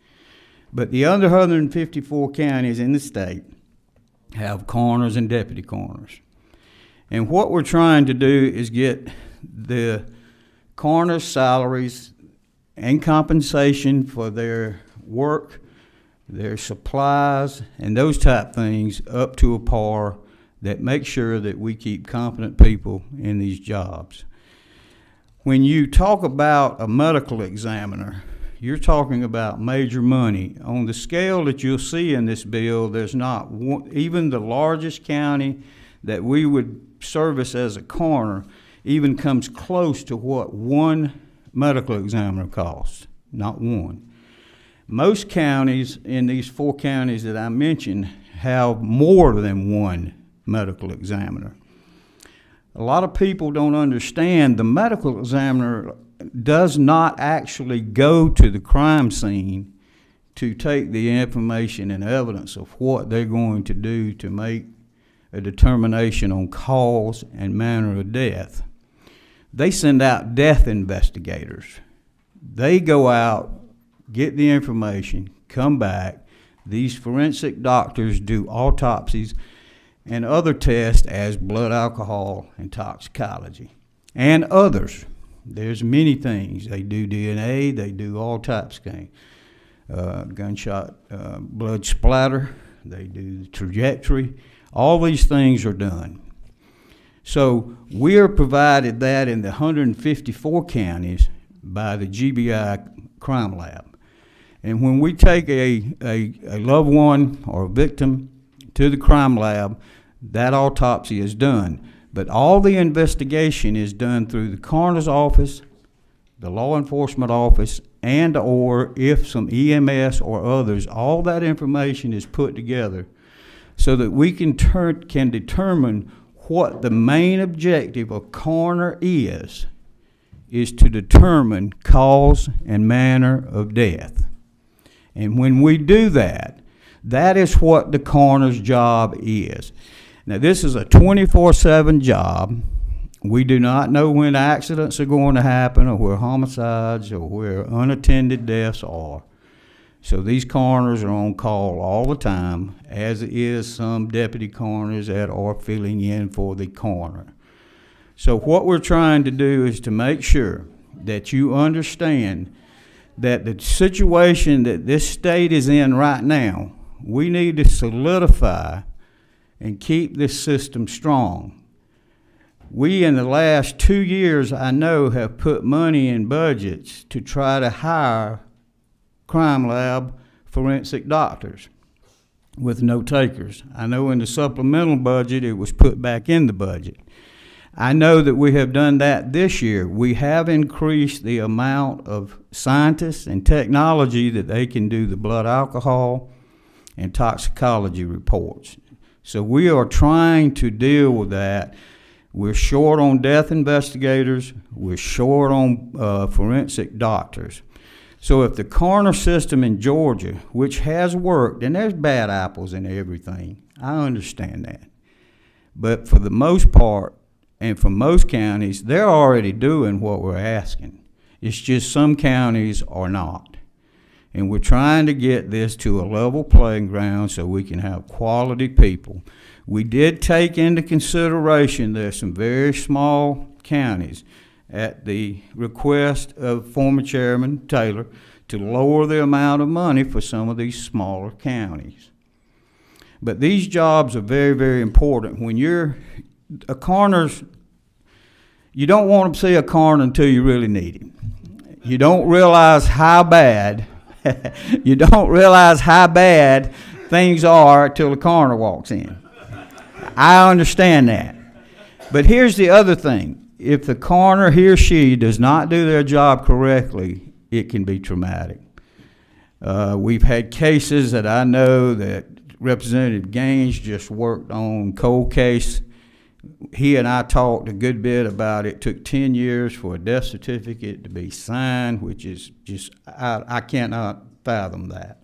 But the other 154 counties in the state have coroners and deputy coroners. And what we're trying to do is get the coroner's salaries and compensation for their work, their supplies, and those type things up to a par that makes sure that we keep competent people in these jobs. When you talk about a medical examiner, you're talking about major money. On the scale that you'll see in this bill, there's not one, even the largest county that we would service as a coroner even comes close to what one medical examiner costs, not one. Most counties in these 4 counties that I mentioned have more than one medical examiner. A lot of people don't understand the medical examiner does not actually go to the crime scene to take the information and evidence of what they're going to do to make a determination on cause and manner of death. They send out death investigators. They go out, get the information, come back. These forensic doctors do autopsies and other tests as blood alcohol and toxicology, and others. There's many things. They do DNA, they do all types of things. Gunshot blood splatter, they do the trajectory. All these things are done. So we are provided that in the 154 counties by the GBI Crime Lab. And when we take a loved one or a victim to the crime lab, that autopsy is done. But all the investigation is done through the coroner's office, the law enforcement office, and or if some EMS or others, all that information is put together so that we can determine what the main objective of coroner is to determine cause and manner of death. And when we do that, that is what the coroner's job is. Now, this is a 24/7 job. We do not know when accidents are going to happen or where homicides or where unattended deaths are. So these coroners are on call all the time, as is some deputy coroners that are filling in for the coroner. So what we're trying to do is to make sure that you understand that the situation that this state is in right now, we need to solidify and keep this system strong. We, in the last 2 years, I know, have put money in budgets to try to hire crime lab forensic doctors with no takers. I know in the supplemental budget it was put back in the budget. I know that we have done that this year. We have increased the amount of scientists and technology that they can do the blood alcohol and toxicology reports. So we are trying to deal with that. We're short on death investigators. We're short on forensic doctors. So if the coroner system in Georgia, which has worked, and there's bad apples in everything, I understand that. But for the most part, and for most counties, they're already doing what we're asking. It's just some counties are not. And we're trying to get this to a level playing ground so we can have quality people. We did take into consideration there's some very small counties at the request of former Chairman Taylor to lower the amount of money for some of these smaller counties. But these jobs are very, very important. When you're a coroner's, you don't want to see a coroner until you really need him. You don't realize how bad, things are until the coroner walks in. I understand that. But here's the other thing. If the coroner, he or she, does not do their job correctly, it can be traumatic. We've had cases that I know that Representative Gaines just worked on, cold case. He and I talked a good bit about it. It took 10 years for a death certificate to be signed, which is just, I cannot fathom that.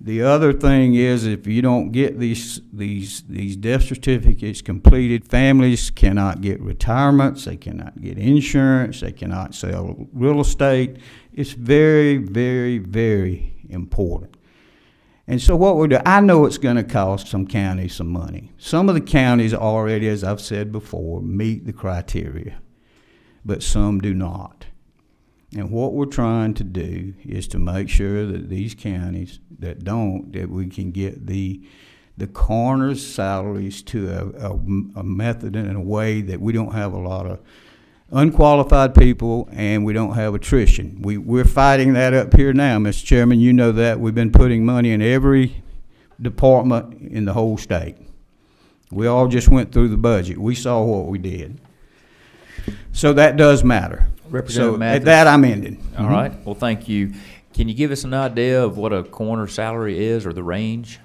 The other thing is, if you don't get these death certificates completed, families cannot get retirements, they cannot get insurance, they cannot sell real estate. It's very, very, very important. And so what we do, I know it's going to cost some counties some money. Some of the counties already, as I've said before, meet the criteria, but some do not. And what we're trying to do is to make sure that these counties that don't, that we can get the coroner's salaries to a method and a way that we don't have a lot of unqualified people and we don't have attrition. We're fighting that up here now, Mr. Chairman. You know that. We've been putting money in every department in the whole state. We all just went through the budget. We saw what we did. So that does matter. Representative So Mathis. at that, I'm ending. All right. Well, thank you. Can you give us an idea of what a coroner's salary is or the range?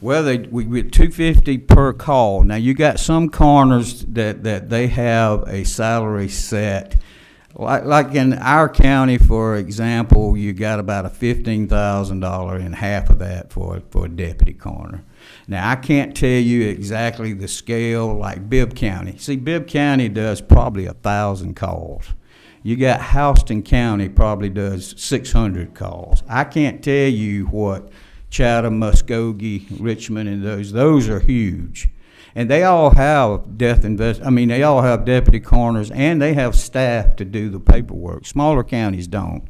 Well, we get $250 per call. Now you got some coroners that they have a salary set. Like in our county, for example, you got about a $15,000 and half of that for a deputy coroner. Now I can't tell you exactly the scale like Bibb County. See, Bibb County does probably 1,000 calls. You got Houston County probably does 600 calls. I can't tell you what Chatham, Muskogee, Richmond, and those are huge. And they all have they all have deputy coroners and they have staff to do the paperwork. Smaller counties don't.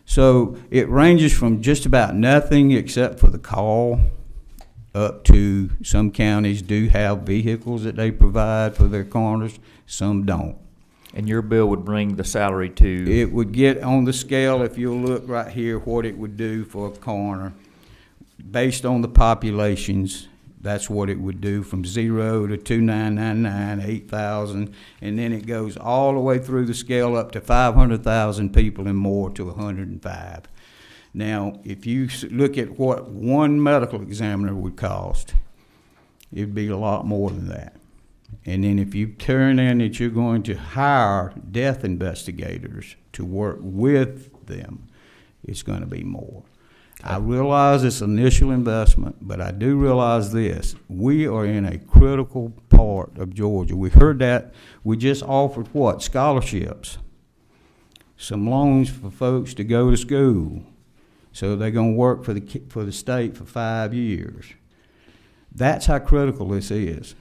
So it ranges from just about nothing except for the call up to some counties do have vehicles that they provide for their coroners, some don't. And your bill would bring the salary to? It would get on the scale, if you'll look right here, what it would do for a coroner. Based on the populations, that's what it would do from 0 to 2,999, 8,000, and then it goes all the way through the scale up to 500,000 people and more to 105. Now, if you look at what one medical examiner would cost, it'd be a lot more than that. And then if you turn in that you're going to hire death investigators to work with them, it's going to be more. I realize it's an initial investment, but I do realize this. We are in a critical part of Georgia. We heard that. We just offered what? Scholarships. Some loans for folks to go to school. So they're gonna work for the state for 5 years. That's how critical this is.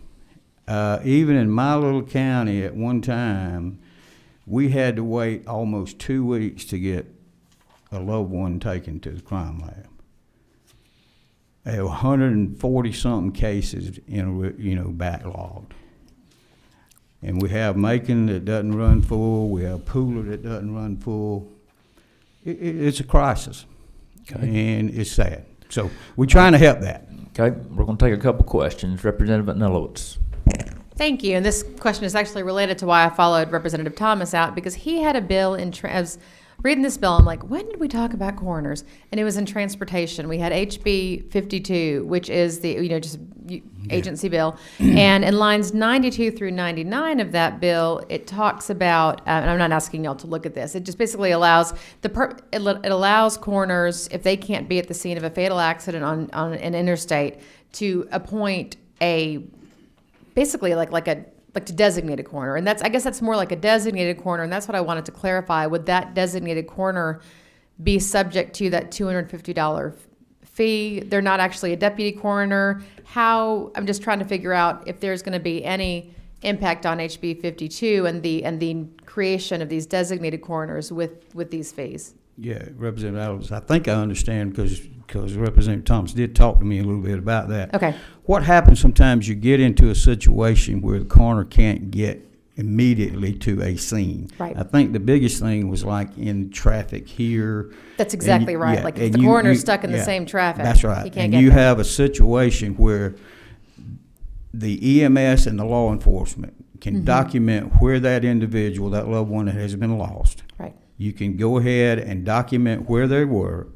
Even in my little county at one time, we had to wait almost 2 weeks to get a loved one taken to the crime lab. There were 140-something cases backlogged. And we have Macon that doesn't run full. We have Pooler that doesn't run full. It's a crisis, and it's sad. So we're trying to help that. Okay, we're going to take a couple questions. Representative Nellowitz. Thank you. And this question is actually related to why I followed Representative Thomas out, because he had a bill I was reading this bill. I'm like, when did we talk about coroners? And it was in transportation. We had HB 52, which is the agency bill. And in lines 92 through 99 of that bill, it talks about, and I'm not asking y'all to look at this, it just basically allows it allows coroners, if they can't be at the scene of a fatal accident on an interstate, to appoint basically like to designate a coroner. And I guess that's more like a designated coroner, and that's what I wanted to clarify. Would that designated coroner be subject to that $250 fee? They're not actually a deputy coroner. I'm just trying to figure out if there's going to be any impact on HB 52 and the creation of these designated coroners with these fees. Yeah, Representative Adams, I think I understand because Representative Thomas did talk to me a little bit about that. Okay. What happens sometimes you get into a situation where the coroner can't get immediately to a scene. Right. I think the biggest thing was like in traffic here. That's exactly right. Yeah, like if the coroner's stuck in the same traffic. That's right. He can't and get you there. have a situation where the EMS and the law enforcement can document where that individual, that loved one that has been lost. Right. You can go ahead and document where they were,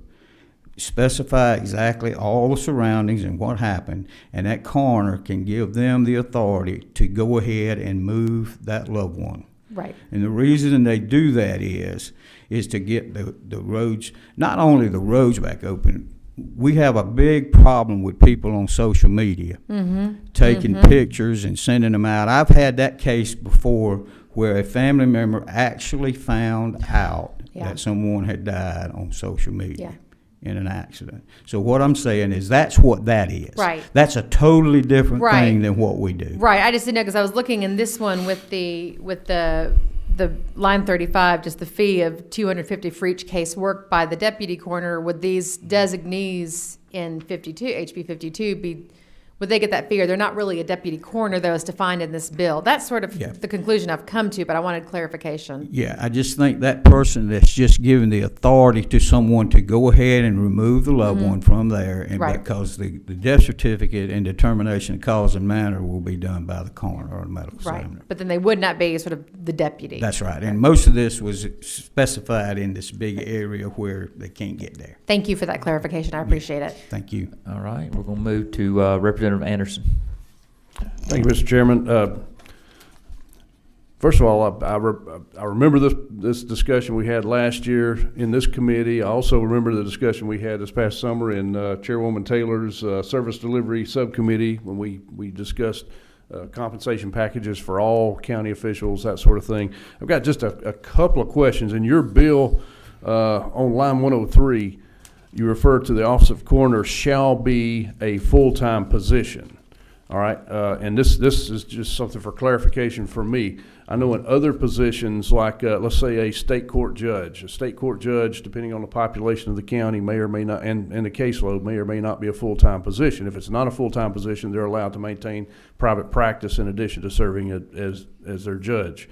specify exactly all the surroundings and what happened, and that coroner can give them the authority to go ahead and move that loved one. Right. And the reason they do that is to get the roads, not only the roads back open. We have a big problem with people on social media taking pictures and sending them out. I've had that case before where a family member actually found out that someone had died on social media in an accident. So what I'm saying is that's what that is. Right. That's a totally different thing than what we do. Right. I just didn't know because I was looking in this one with the line 35, just the fee of $250 for each case worked by the deputy coroner. Would these designees in HB 52 would they get that fee? Or they're not really a deputy coroner, though, as defined in this bill. That's sort of the conclusion I've come to, but I wanted clarification. Yeah, I just think that person that's just given the authority to someone to go ahead and remove the loved one from there, and because the death certificate and determination of cause and manner will be done by the coroner or the medical examiner. But then they would not be sort of the deputy. That's right, and most of this was specified in this big area where they can't get there. Thank you for that clarification. I appreciate it. Thank you. All right, we're going to move to Representative Anderson. Thank you, Mr. Chairman. First of all, I remember this discussion we had last year in this committee. I also remember the discussion we had this past summer in Chairwoman Taylor's Service Delivery Subcommittee when we discussed compensation packages for all county officials, that sort of thing. I've got just a couple of questions. In your bill on line 103, you refer to the office of coroner shall be a full-time position. All right, and this is just something for clarification for me. I know in other positions, like let's say a state court judge, depending on the population of the county, may or may not, and the caseload may or may not be a full-time position. If it's not a full-time position, they're allowed to maintain private practice in addition to serving as their judge.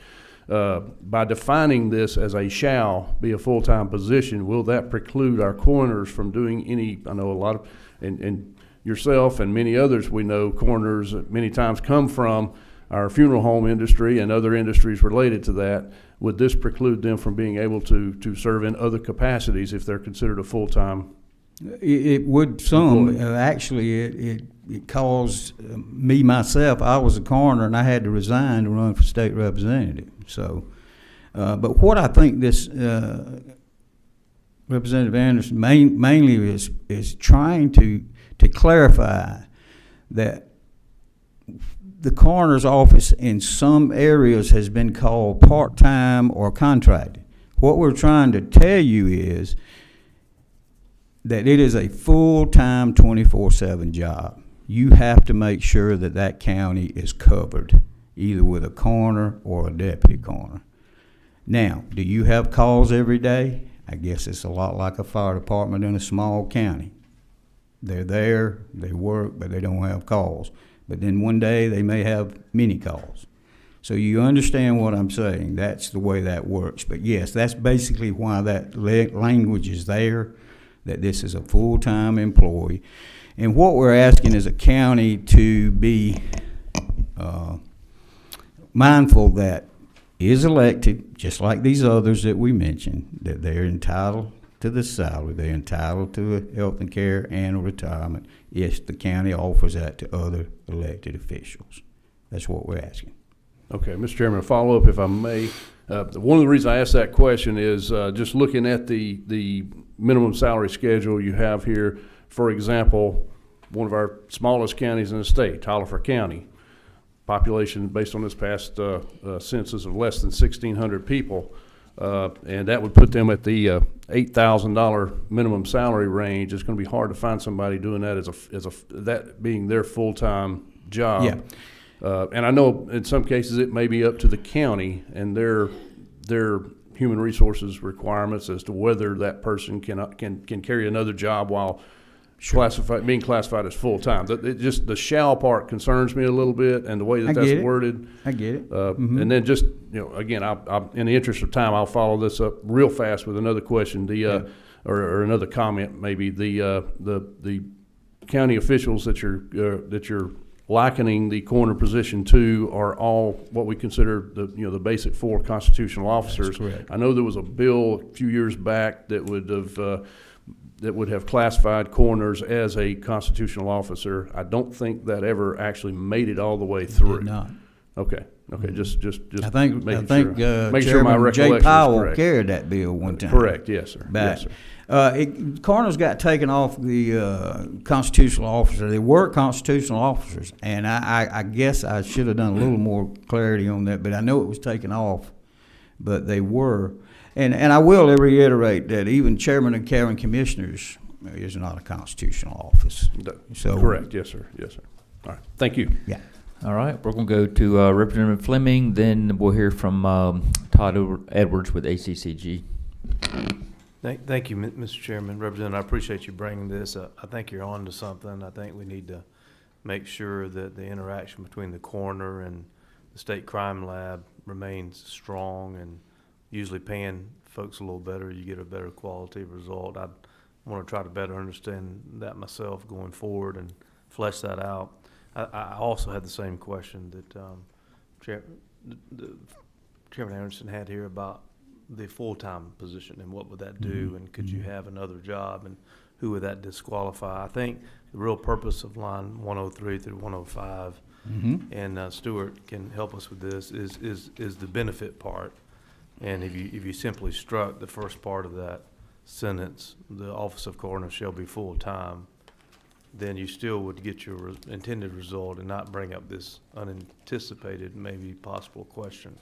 By defining this as a shall be a full-time position, will that preclude our coroners from doing any? I know a lot of, and yourself and many others we know, coroners many times come from our funeral home industry and other industries related to that. Would this preclude them from being able to serve in other capacities if they're considered a full-time? It would some. Actually, it caused me myself. I was a coroner and I had to resign to run for state representative. So, but what I think this Representative Anderson mainly is trying to clarify that the coroner's office in some areas has been called part-time or contracted. What we're trying to tell you is that it is a full-time 24/7 job. You have to make sure that that county is covered, either with a coroner or a deputy coroner. Now, do you have calls every day? I guess it's a lot like a fire department in a small county. They're there, they work, but they don't have calls. But then one day they may have many calls. So you understand what I'm saying. That's the way that works. But yes, that's basically why that language is there, that this is a full-time employee. And what we're asking is a county to be mindful that is elected, just like these others that we mentioned, that they're entitled to the salary, they're entitled to health and care and retirement. Yes, the county offers that to other elected officials. That's what we're asking. Okay, Mr. Chairman, a follow-up if I may. One of the reasons I asked that question is just looking at the minimum salary schedule you have here. For example, one of our smallest counties in the state, Tyler County, population based on this past census of less than 1,600 people, and that would put them at the $8,000 minimum salary range. It's going to be hard to find somebody doing that that being their full-time job. Yeah. And I know in some cases it may be up to the county and their human resources requirements as to whether that person can carry another job while being classified as full-time. Just the shall part concerns me a little bit, and the way that's worded. I get it. And then just, again, I'll, in the interest of time, I'll follow this up real fast with another question, or another comment maybe. The county officials that you're likening the coroner position to are all what we consider the basic four constitutional officers. That's correct. I know there was a bill a few years back that would have classified coroners as a constitutional officer. I don't think that ever actually made it all the way through. It did not. Okay. Just I think making sure my Chairman recollection Jay is Powell correct. carried that bill one time. Correct. Yes, sir. Back. Yes, sir. Coroners got taken off the constitutional officer. They were constitutional officers, and I guess I should have done a little more clarity on that, but I know it was taken off, but they were. And I will reiterate that even chairman and county commissioners is not a constitutional office. So correct. Yes, sir. Yes, sir. All right. Thank you. Yeah. All right. We're going to go to Representative Fleming. Then we'll hear from Todd Edwards with ACCG. Thank you, Mr. Chairman. Representative, I appreciate you bringing this. I think you're on to something. I think we need to make sure that the interaction between the coroner and the state crime lab remains strong, and usually paying folks a little better, you get a better quality result. I want to try to better understand that myself going forward and flesh that out. I also had the same question that Chairman Anderson had here about the full-time position and what would that do, and could you have another job, and who would that disqualify? I think the real purpose of line 103 through 105, and Stuart can help us with this, is the benefit part. And if you simply struck the first part of that sentence, the office of coroner shall be full-time, then you still would get your intended result and not bring up this unanticipated, maybe possible question.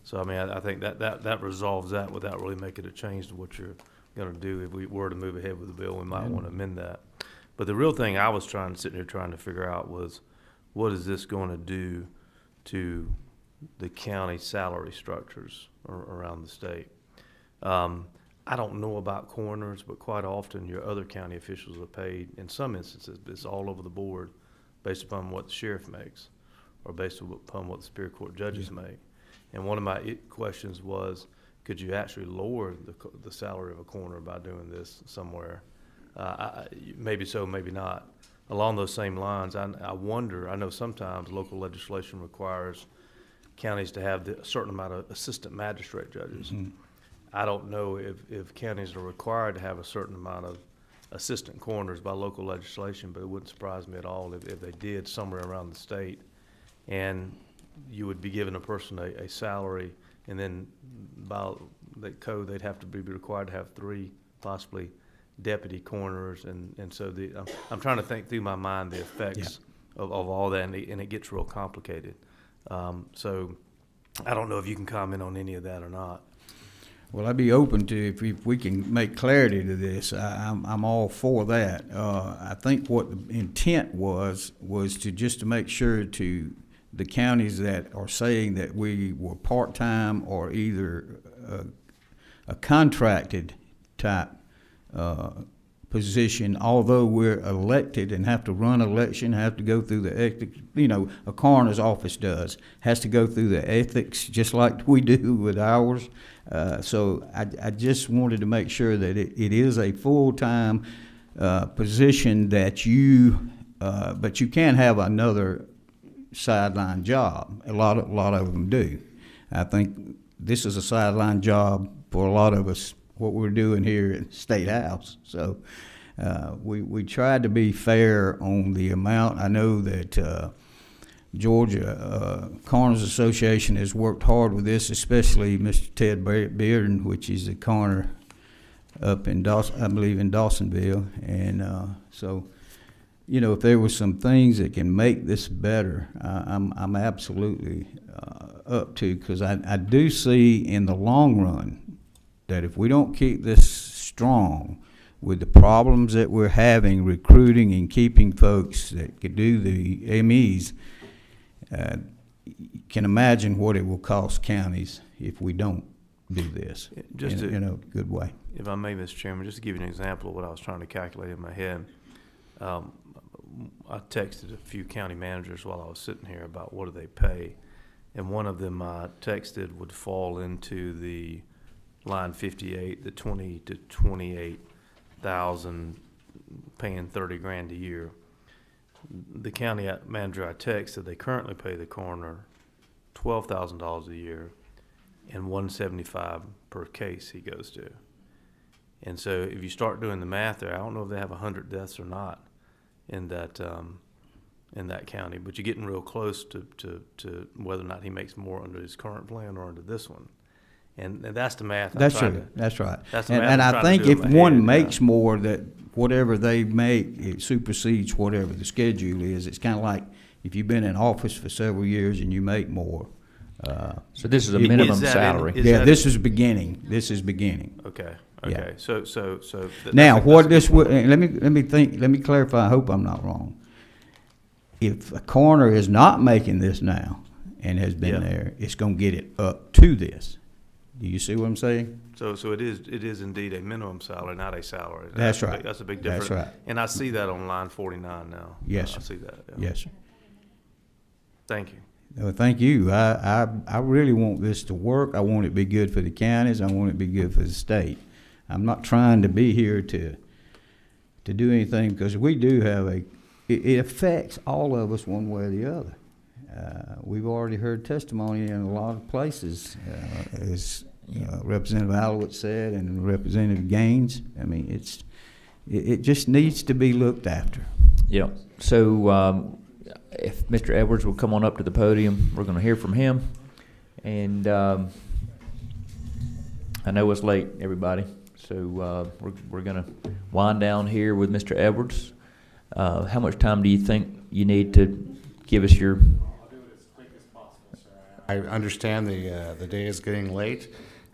So, I mean, I think that resolves that without really making a change to what you're going to do. If we were to move ahead with the bill, we might want to amend that. But the real thing I was sitting here trying to figure out was, what is this going to do to the county salary structures around the state? I don't know about coroners, but quite often your other county officials are paid, in some instances, it's all over the board, based upon what the sheriff makes or based upon what the Superior Court judges make. And one of my questions was, could you actually lower the salary of a coroner by doing this somewhere? Maybe so, maybe not. Along those same lines, I wonder, I know sometimes local legislation requires counties to have a certain amount of assistant magistrate judges. I don't know if counties are required to have a certain amount of assistant coroners by local legislation, but it wouldn't surprise me at all if they did somewhere around the state. And you would be giving a person a salary, and then by the code, they'd have to be required to have 3 possibly deputy coroners. And so I'm trying to think through my mind the effects of all that, and it gets real complicated. So I don't know if you can comment on any of that or not. Well, I'd be open to, if we can make clarity to this, I'm all for that. I think what the intent was to make sure to the counties that are saying that we were part-time or either a contracted type position, although we're elected and have to run election, have to go through the ethics, a coroner's office has to go through the ethics just like we do with ours. So I just wanted to make sure that it is a full-time position that but you can have another sideline job. A lot of them do. I think this is a sideline job for a lot of us, what we're doing here at the State House. So we tried to be fair on the amount. I know that Georgia Coroners Association has worked hard with this, especially Mr. Ted Bearden, which is the coroner up in Dawson, I believe in Dawsonville. And so, if there were some things that can make this better, I'm absolutely up to, because I do see in the long run that if we don't keep this strong with the problems that we're having recruiting and keeping folks that could do the MEs, you can imagine what it will cost counties if we don't do this in a good way. If I may, Mr. Chairman, just to give you an example of what I was trying to calculate in my head. I texted a few county managers while I was sitting here about what do they pay, and one of them I texted would fall into the line 58, the 20 to 28,000, paying 30 grand a year. The county manager I texted, they currently pay the coroner $12,000 a year and $175 per case he goes to. And so if you start doing the math there, I don't know if they have 100 deaths or not in that county, but you're getting real close to whether or not he makes more under his current plan or under this one. And that's the math. That's right. That's right. That's the math and I'm I trying to think do if in my one head, makes more, that whatever they make, it supersedes whatever the schedule is. It's kind of like if you've been in office for several years and you make more. So this is a minimum salary. This is beginning. This is beginning. Okay. Yeah. So now what this would, let me clarify. I hope I'm not wrong. If a coroner is not making this now and has been there, it's going to get it up to this. Do you see what I'm saying? So it is indeed a minimum salary, not a salary. That's right. That's a big difference. That's right. And I see that on line 49 now. Yes, I sir. see that. Yeah. Yes, sir. Thank you. Well, thank you. I really want this to work. I want it to be good for the counties. I want it to be good for the state. I'm not trying to be here to do anything, because we do have it affects all of us one way or the other. We've already heard testimony in a lot of places, as Representative Allowitz said and Representative Gaines. I mean, it just needs to be looked after. Yeah. So if Mr. Edwards will come on up to the podium, we're going to hear from him. And I know it's late, everybody. So we're going to wind down here with Mr. Edwards. How much time do you think you need to give us your... I'll do it as quick as possible, sir. I understand the day is getting late,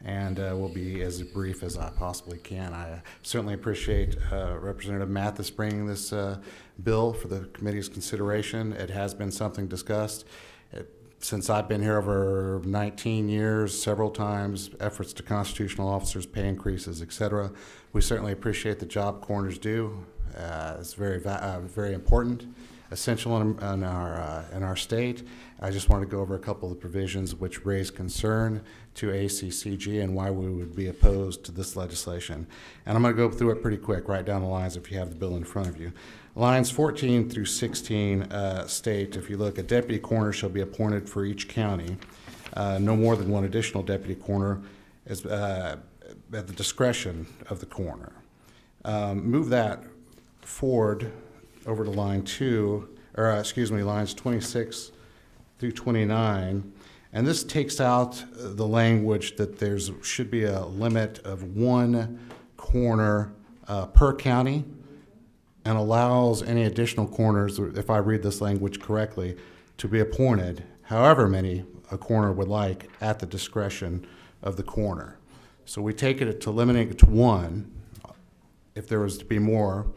and will be as brief as I possibly can. I certainly appreciate Representative Mathis bringing this bill for the committee's consideration. It has been something discussed. Since I've been here over 19 years, several times, efforts to constitutional officers, pay increases, et cetera. We certainly appreciate the job coroners do. It's very important, essential in our state. I just want to go over a couple of the provisions which raise concern to ACCG and why we would be opposed to this legislation. And I'm going to go through it pretty quick, right down the lines if you have the bill in front of you. Lines 14 through 16 state, if you look, a deputy coroner shall be appointed for each county. No more than one additional deputy coroner is at the discretion of the coroner. Move that forward over to lines 26 through 29, and this takes out the language that there should be a limit of one coroner per county, and allows any additional coroners, if I read this language correctly, to be appointed however many a coroner would like at the discretion of the coroner. So we take it to limiting it to 1. If there was to be more,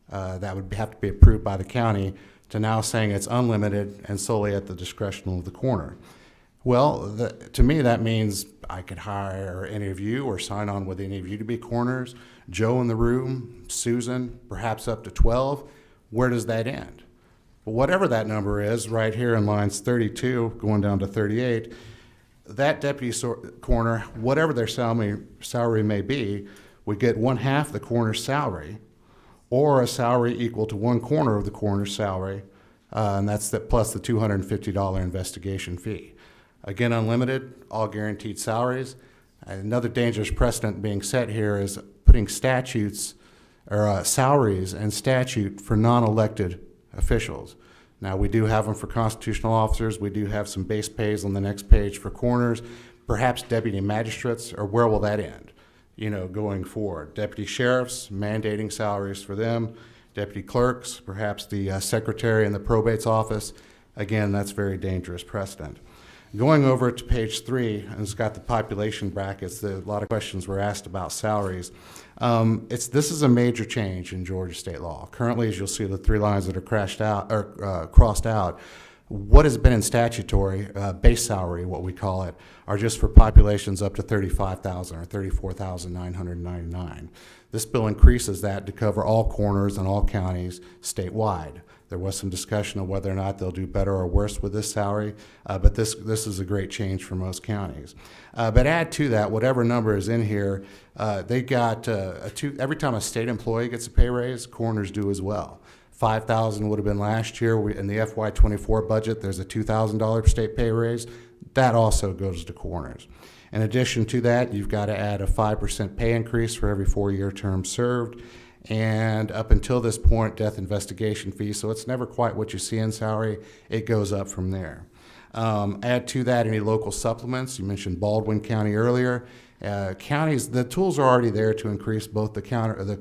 that would have to be approved by the county, to now saying it's unlimited and solely at the discretion of the coroner. Well, to me, that means I could hire any of you or sign on with any of you to be coroners. Joe in the room, Susan, perhaps up to 12. Where does that end? Well, whatever that number is, right here in lines 32 going down to 38, that deputy coroner, whatever their salary may be, would get 1/2 the coroner's salary, or a salary equal to 1/4 of the coroner's salary, and that's plus the $250 investigation fee. Again, unlimited, all guaranteed salaries. Another dangerous precedent being set here is putting statutes or salaries and statute for non-elected officials. Now, we do have them for constitutional officers. We do have some base pays on the next page for coroners, perhaps deputy magistrates, or where will that end, going forward? Deputy sheriffs, mandating salaries for them. Deputy clerks, perhaps the secretary in the probate's office. Again, that's very dangerous precedent. Going over to page 3, and it's got the population brackets. A lot of questions were asked about salaries. This is a major change in Georgia state law. Currently, as you'll see, the 3 lines that are crossed out, what has been in statutory base salary, what we call it, are just for populations up to 35,000 or 34,999. This bill increases that to cover all coroners in all counties statewide. There was some discussion of whether or not they'll do better or worse with this salary, but this is a great change for most counties. But add to that, whatever number is in here, they got every time a state employee gets a pay raise, coroners do as well. $5,000 would have been last year. In the FY24 budget, there's a $2,000 state pay raise. That also goes to coroners. In addition to that, you've got to add a 5% pay increase for every 4-year term served. And up until this point, death investigation fee. So it's never quite what you see in salary. It goes up from there. Add to that any local supplements. You mentioned Baldwin County earlier. Counties, the tools are already there to increase both the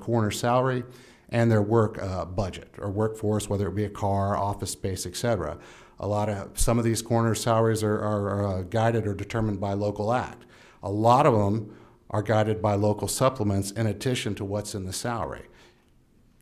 coroner salary and their work budget or workforce, whether it be a car, office space, etc. Some of these coroner salaries are guided or determined by local act. A lot of them are guided by local supplements in addition to what's in the salary.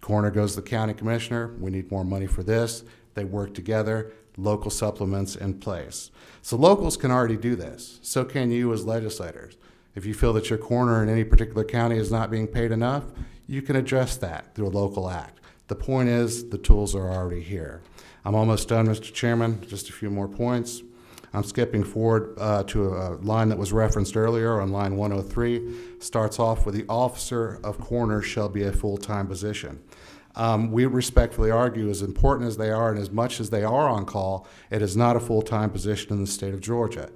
Coroner goes to the county commissioner, we need more money for this. They work together, local supplements in place. So locals can already do this. So can you as legislators. If you feel that your coroner in any particular county is not being paid enough, you can address that through a local act. The point is, the tools are already here. I'm almost done, Mr. Chairman. Just a few more points. I'm skipping forward to a line that was referenced earlier on line 103. Starts off with the officer of coroner shall be a full-time position. We respectfully argue, as important as they are and as much as they are on call, it is not a full-time position in the state of Georgia.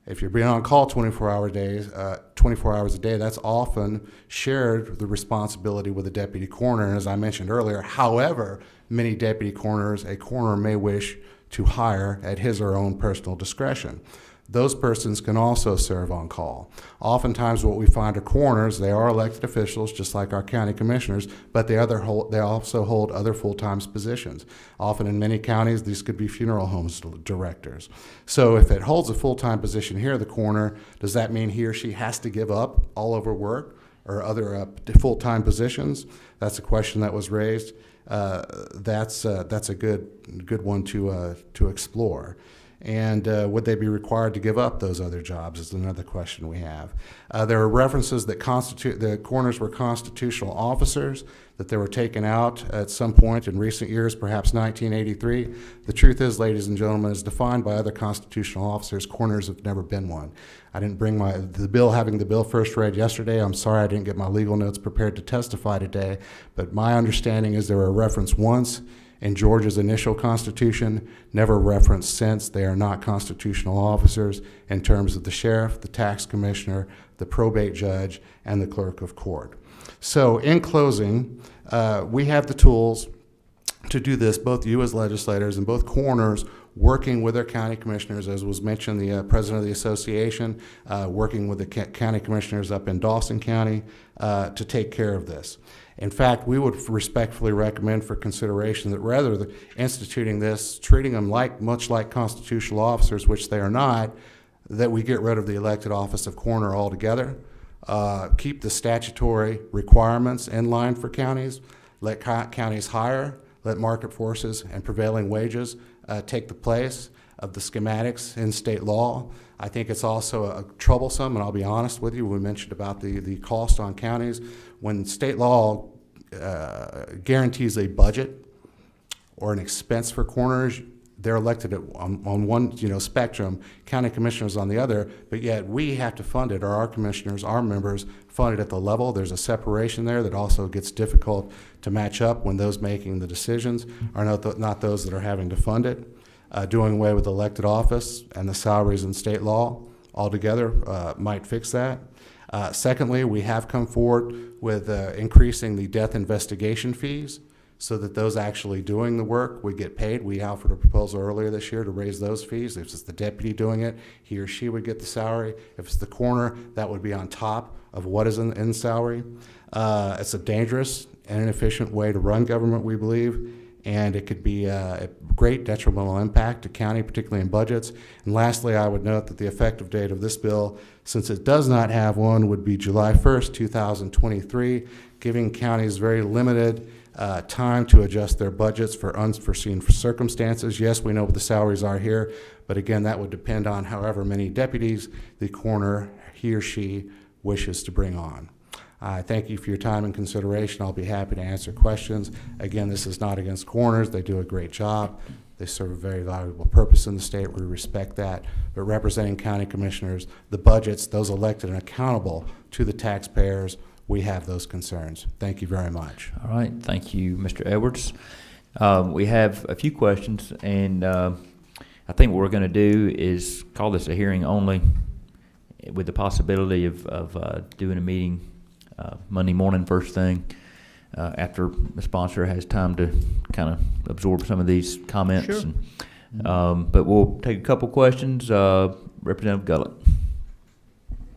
If you're being on call 24 hours a day, that's often shared the responsibility with a deputy coroner. And as I mentioned earlier, however many deputy coroners a coroner may wish to hire at his or her own personal discretion. Those persons can also serve on call. Oftentimes what we find are coroners, they are elected officials just like our county commissioners, but they also hold other full-time positions. Often in many counties, these could be funeral homes directors. So if it holds a full-time position here, the coroner, does that mean he or she has to give up all of her work or other full-time positions? That's a question that was raised. That's a good one to explore. And would they be required to give up those other jobs is another question we have. There are references that the coroners were constitutional officers, that they were taken out at some point in recent years, perhaps 1983. The truth is, ladies and gentlemen, as defined by other constitutional officers, coroners have never been one. I didn't bring having the bill first read yesterday. I'm sorry I didn't get my legal notes prepared to testify today, but my understanding is there were a reference once in Georgia's initial constitution, never referenced since. They are not constitutional officers in terms of the sheriff, the tax commissioner, the probate judge, and the clerk of court. So in closing, we have the tools to do this, both you as legislators and both coroners working with their county commissioners, as was mentioned, the president of the association, working with the county commissioners up in Dawson County to take care of this. In fact, we would respectfully recommend for consideration that rather than instituting this, treating them much like constitutional officers, which they are not, that we get rid of the elected office of coroner altogether. keep the statutory requirements in line for counties, let counties hire, let market forces and prevailing wages take the place of the schematics in state law. I think it's also troublesome, and I'll be honest with you, we mentioned about the cost on counties. When state law guarantees a budget or an expense for coroners, they're elected on one spectrum, county commissioners on the other, but yet we have to fund it, or our commissioners, our members, fund it at the level. There's a separation there that also gets difficult to match up when those making the decisions are not those that are having to fund it. Doing away with elected office and the salaries in state law altogether might fix that. Secondly, we have come forward with increasing the death investigation fees so that those actually doing the work would get paid. We offered a proposal earlier this year to raise those fees. If it's the deputy doing it, he or she would get the salary. If it's the coroner, that would be on top of what is in salary. It's a dangerous and inefficient way to run government, we believe, and it could be a great detrimental impact to county, particularly in budgets. And lastly, I would note that the effective date of this bill, since it does not have one, would be July 1st, 2023, giving counties very limited time to adjust their budgets for unforeseen circumstances. Yes, we know what the salaries are here, but again, that would depend on however many deputies the coroner, he or she, wishes to bring on. I thank you for your time and consideration. I'll be happy to answer questions. Again, this is not against coroners. They do a great job. They serve a very valuable purpose in the state. We respect that. But representing county commissioners, the budgets, those elected and accountable to the taxpayers, we have those concerns. Thank you very much. All right. Thank you, Mr. Edwards. We have a few questions, and I think what we're going to do is call this a hearing only with the possibility of doing a meeting Monday morning first thing after the sponsor has time to kind of absorb some of these comments. Sure. And, but we'll take a couple questions. Representative Gullett.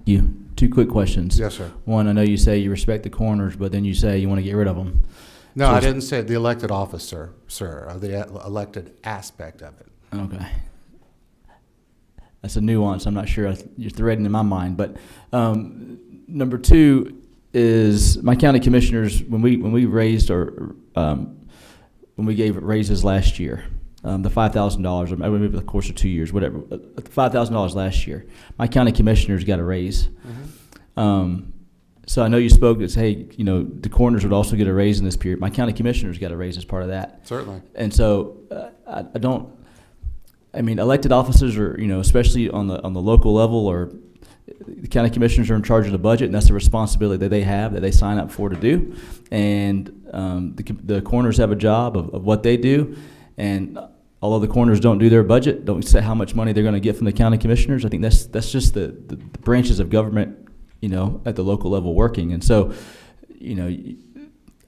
You. 2 quick questions. Yes, sir. One, I know you say you respect the coroners, but then you say you want to get rid of them. No, So I didn't say the elected office, sir, the elected aspect of it. Okay. That's a nuance. I'm not sure you're threading in my mind. But number 2 is my county commissioners, when we raised or when we gave raises last year, the $5,000, or maybe over the course of 2 years, whatever, $5,000 last year, my county commissioners got a raise. Mm-hmm. So I know you spoke as, hey, the coroners would also get a raise in this period. My county commissioners got a raise as part of that. Certainly. And so elected officers are, especially on the local level, or the county commissioners are in charge of the budget, and that's the responsibility that they have, that they sign up for to do. And the coroners have a job of what they do. And although the coroners don't do their budget, don't say how much money they're going to get from the county commissioners, I think that's just the branches of government, at the local level working. And so,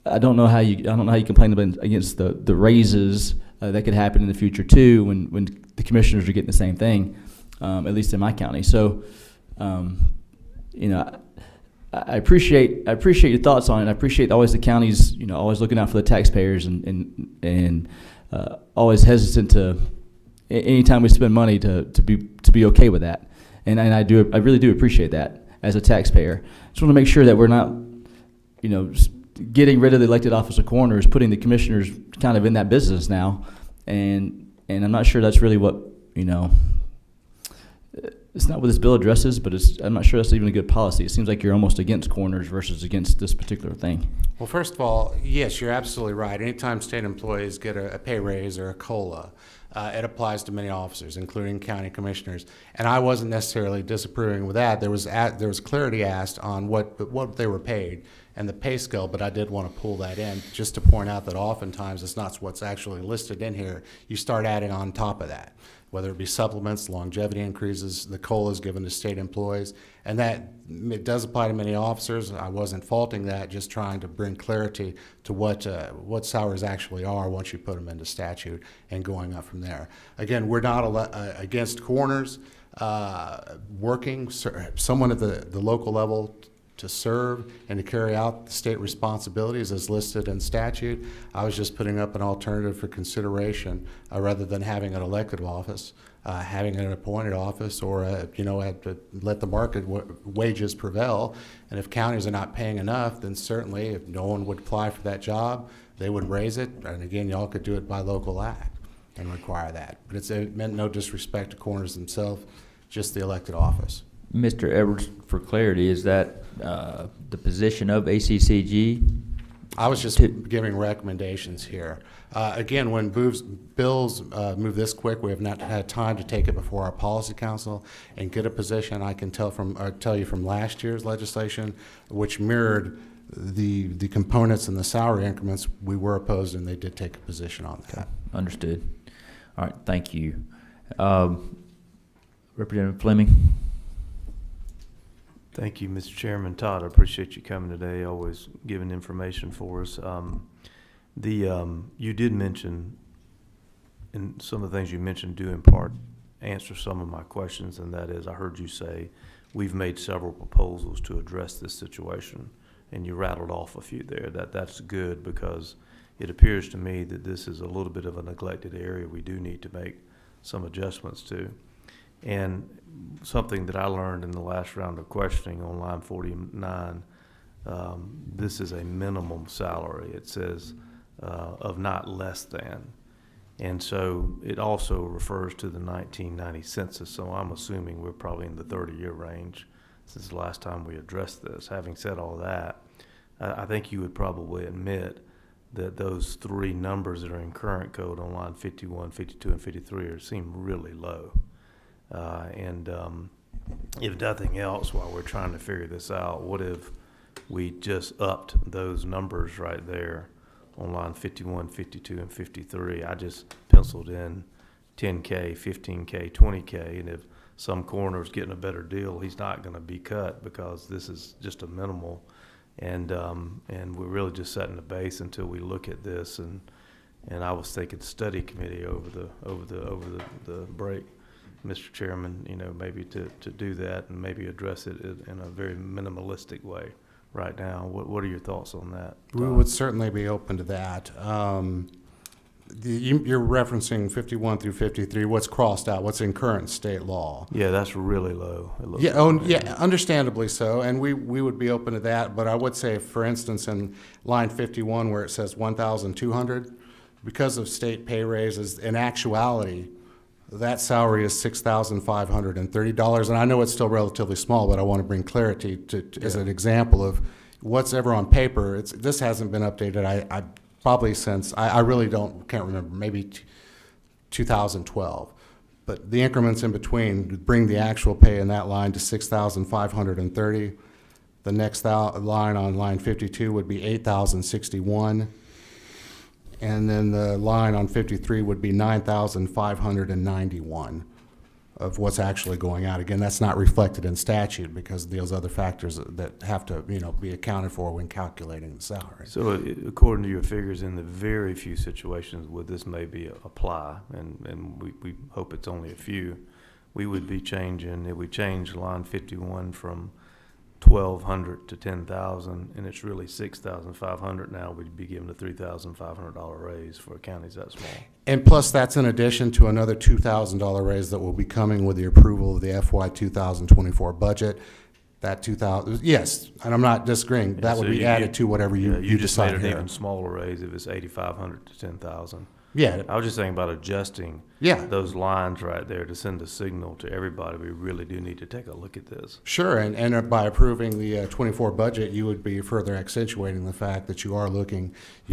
I don't know how you complain against the raises that could happen in the future too, when the commissioners are getting the same thing, at least in my county. So, I appreciate your thoughts on it. I appreciate always the counties, always looking out for the taxpayers and always hesitant to anytime we spend money to be okay with that. And I really do appreciate that as a taxpayer. Just want to make sure that we're not, getting rid of the elected office of coroners, putting the commissioners kind of in that business now, and I'm not sure that's really what it's not what this bill addresses, but I'm not sure that's even a good policy. It seems like you're almost against coroners versus against this particular thing. Well, first of all, yes, you're absolutely right. Anytime state employees get a pay raise or a COLA, it applies to many officers, including county commissioners. And I wasn't necessarily disapproving with that. There was clarity asked on what they were paid and the pay scale, but I did want to pull that in just to point out that oftentimes it's not what's actually listed in here. You start adding on top of that, whether it be supplements, longevity increases, the COLAs given to state employees, and that it does apply to many officers. I wasn't faulting that, just trying to bring clarity to what salaries actually are once you put them into statute and going up from there. Again, we're not against coroners working. Someone at the local level to serve and to carry out the state responsibilities as listed in statute. I was just putting up an alternative for consideration rather than having an elected office, having an appointed office, or have to let the market wages prevail. And if counties are not paying enough, then certainly if no one would apply for that job, they would raise it. And again, y'all could do it by local act and require that. But it meant no disrespect to corners themselves, just the elected office. Mr. Edwards, for clarity, is that the position of ACCG? I was just giving recommendations here. Again, when bills move this quick, we have not had time to take it before our policy council and get a position. I can tell you from last year's legislation, which mirrored the components and the salary increments, we were opposed, and they did take a position on that. Okay. Understood. All right, thank you. Representative Fleming. Thank you, Mr. Chairman. Todd, I appreciate you coming today, always giving information for us. You did mention, and some of the things you mentioned do in part answer some of my questions, and that is, I heard you say we've made several proposals to address this situation, and you rattled off a few there. That's good, because it appears to me that this is a little bit of a neglected area we do need to make some adjustments to. And something that I learned in the last round of questioning on line 49, this is a minimum salary. It says of not less than. And so it also refers to the 1990 census, so I'm assuming we're probably in the 30-year range since the last time we addressed this. Having said all that, I think you would probably admit that those three numbers that are in current code on line 51, 52, and 53 seem really low. If nothing else, while we're trying to figure this out, what if we just upped those numbers right there on line 51, 52, and 53? I just penciled in 10K, 15K, 20K, and if some coroner's getting a better deal, he's not going to be cut, because this is just a minimal. And we're really just setting the base until we look at this. And I was thinking study committee over the break, Mr. Chairman, maybe to do that and maybe address it in a very minimalistic way right now. What are your thoughts on that? We would certainly be open to that. You're referencing 51 through 53, what's crossed out, what's in current state law. Yeah, that's really low. Yeah, understandably so, and we would be open to that, but I would say, for instance, in line 51 where it says 1,200, because of state pay raises, in actuality, that salary is $6,530, and I know it's still relatively small, but I want to bring clarity as an example of what's ever on paper. This hasn't been updated. I probably since I really can't remember, maybe 2012. But the increments in between bring the actual pay in that line to $6,530. The next line on line 52 would be $8,061. And then the line on 53 would be $9,591 of what's actually going out. Again, that's not reflected in statute because of those other factors that have to, be accounted for when calculating the salary. So according to your figures, in the very few situations where this may be apply, and we hope it's only a few, we would be changing, if we change line 51 from 1,200 to 10,000, and it's really 6,500 now, we'd be given a $3,500 raise for counties that small. And plus, that's in addition to another $2,000 raise that will be coming with the approval of the FY 2024 budget. That 2,000, yes, and I'm not disagreeing. That would be added to whatever you just decide made an here. even smaller raise if it's 8,500 to 10,000. Yeah. I was just thinking about adjusting those lines right there to send a signal to everybody. We really do need to take a look at this. Sure, and by approving the 24 budget, you would be further accentuating the fact that you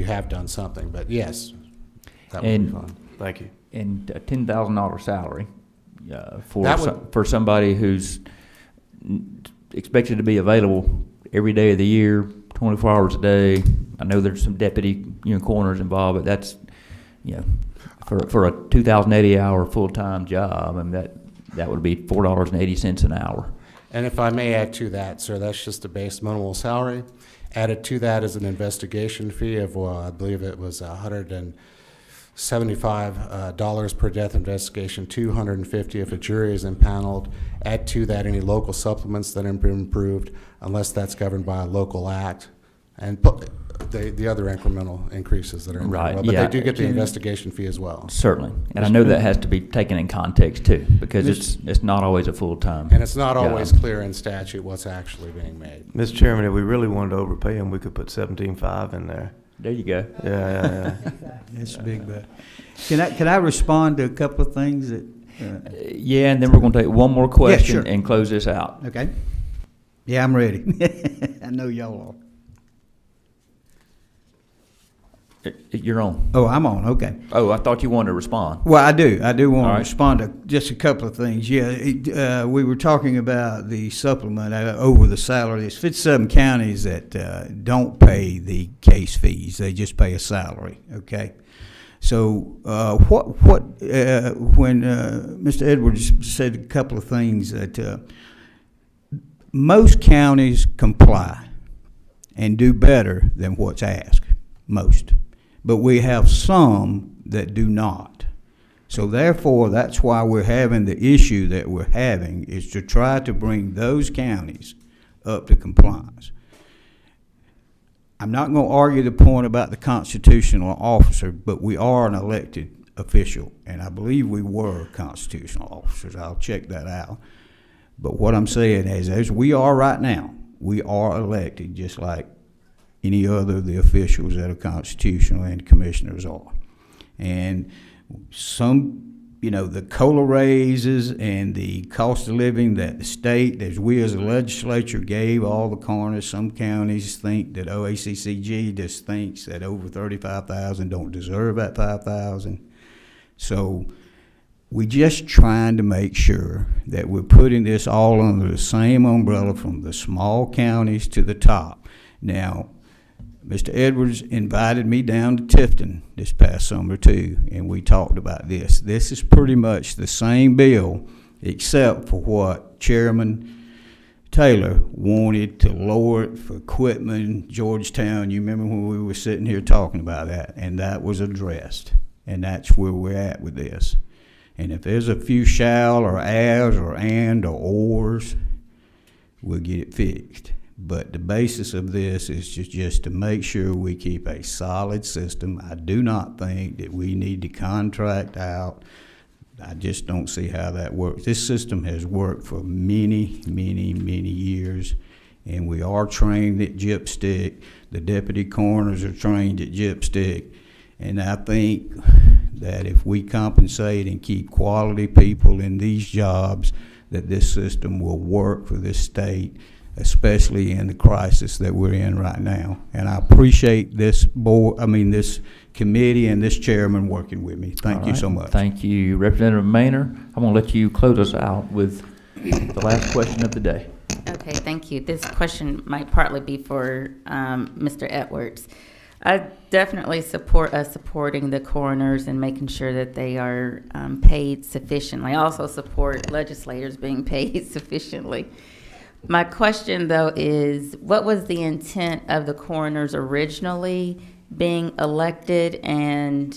have done something. But yes, that would be fine. Thank you. And a $10,000 salary for somebody who's expected to be available every day of the year, 24 hours a day. I know there's some deputy coroners involved, but that's for a 2,080 hour full-time job, and that would be $4.80 an hour. And if I may add to that, sir, that's just the base minimal salary. Added to that is an investigation fee of, I believe it was $75 per death investigation, $250 if a jury is impaneled. Add to that any local supplements that have been approved, unless that's governed by a local act, and the other incremental increases that are in there. Right, But yeah. they do get the investigation fee as well. Certainly. And I know that has to be taken in context too, because it's not always a full-time. And it's not job. always clear in statute what's actually being made. Mr. Chairman, if we really wanted to overpay him, we could put 17.5 in there. There you go. Yeah. That's big, but can I respond to a couple of things that? Yeah, and then we're going to take one more question sure. and close this out. Okay. Yeah, I'm ready. I know y'all are. You're on. Oh, I'm on, okay. Oh, I thought you wanted to respond. Well, I do want All to right. respond to just a couple of things. Yeah, we were talking about the supplement over the salary. There's 57 counties that don't pay the case fees. They just pay a salary, okay? So when Mr. Edwards said a couple of things that most counties comply and do better than what's asked, most. But we have some that do not. So therefore, that's why we're having the issue that we're having, is to try to bring those counties up to compliance. I'm not going to argue the point about the constitutional officer, but we are an elected official, and I believe we were constitutional officers. I'll check that out. But what I'm saying is, as we are right now, we are elected just like any other of the officials that are constitutional and commissioners are. And some, the COLA raises and the cost of living that the state, as we as a legislature gave all the coroners, some counties think that OACCG just thinks that over 35,000 don't deserve that 5,000. So we're just trying to make sure that we're putting this all under the same umbrella from the small counties to the top. Now, Mr. Edwards invited me down to Tifton this past summer too, and we talked about this. This is pretty much the same bill, except for what Chairman Taylor wanted to lower it for equipment, Georgetown. You remember when we were sitting here talking about that, and that was addressed, and that's where we're at with this. And if there's a few shall or as or and or ors, we'll get it fixed. But the basis of this is just to make sure we keep a solid system. I do not think that we need to contract out. I just don't see how that works. This system has worked for many, many, many years, and we are trained at Gypstick. The deputy coroners are trained at Gypstick, and I think that if we compensate and keep quality people in these jobs, that this system will work for this state, especially in the crisis that we're in right now. And I appreciate this this committee and this chairman working with me. Thank you so much. Thank you, Representative Maynor. I'm going to let you close us out with the last question of the day. Okay, thank you. This question might partly be for Mr. Edwards. I definitely support us supporting the coroners and making sure that they are paid sufficiently. I also support legislators being paid sufficiently. My question, though, is what was the intent of the coroners originally being elected? And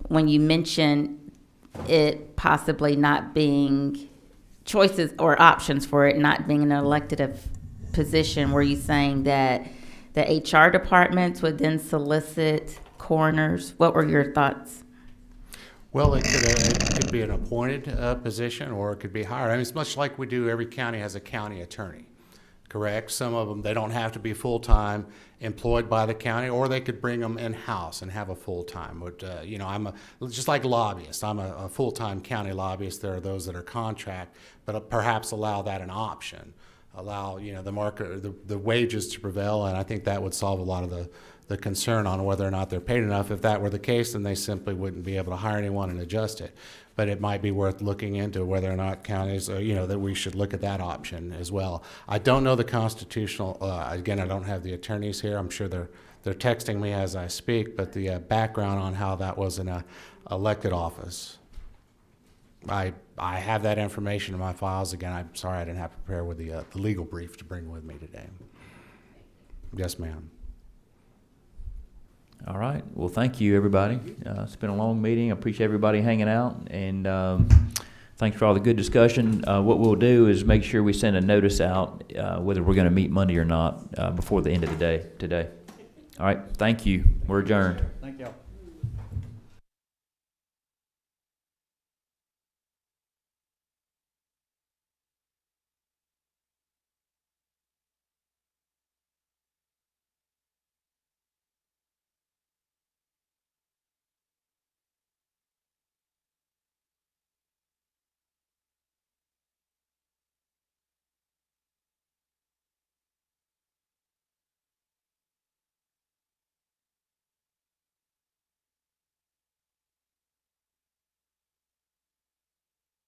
when you mentioned it possibly not being choices or options for it not being an elected position, were you saying that the HR departments would then solicit coroners? What were your thoughts? Well, it could be an appointed position, or it could be hired. I mean, it's much like we do. Every county has a county attorney, correct? Some of them, they don't have to be full-time employed by the county, or they could bring them in-house and have a full-time. But, I'm just like lobbyists. I'm a full-time county lobbyist. There are those that are contract, but perhaps allow that an option. Allow, the market, the wages to prevail, and I think that would solve a lot of the concern on whether or not they're paid enough. If that were the case, then they simply wouldn't be able to hire anyone and adjust it. But it might be worth looking into whether or not counties, that we should look at that option as well. I don't know the constitutional, again, I don't have the attorneys here. I'm sure they're texting me as I speak, but the background on how that was in a elected office. I have that information in my files. Again, I'm sorry I didn't have to prepare with the legal brief to bring with me today. Yes, ma'am. All right. Well, thank you, everybody. It's been a long meeting. I appreciate everybody hanging out, and thanks for all the good discussion. What we'll do is make sure we send a notice out whether we're going to meet Monday or not before the end of the day today. All right. Thank you. We're adjourned.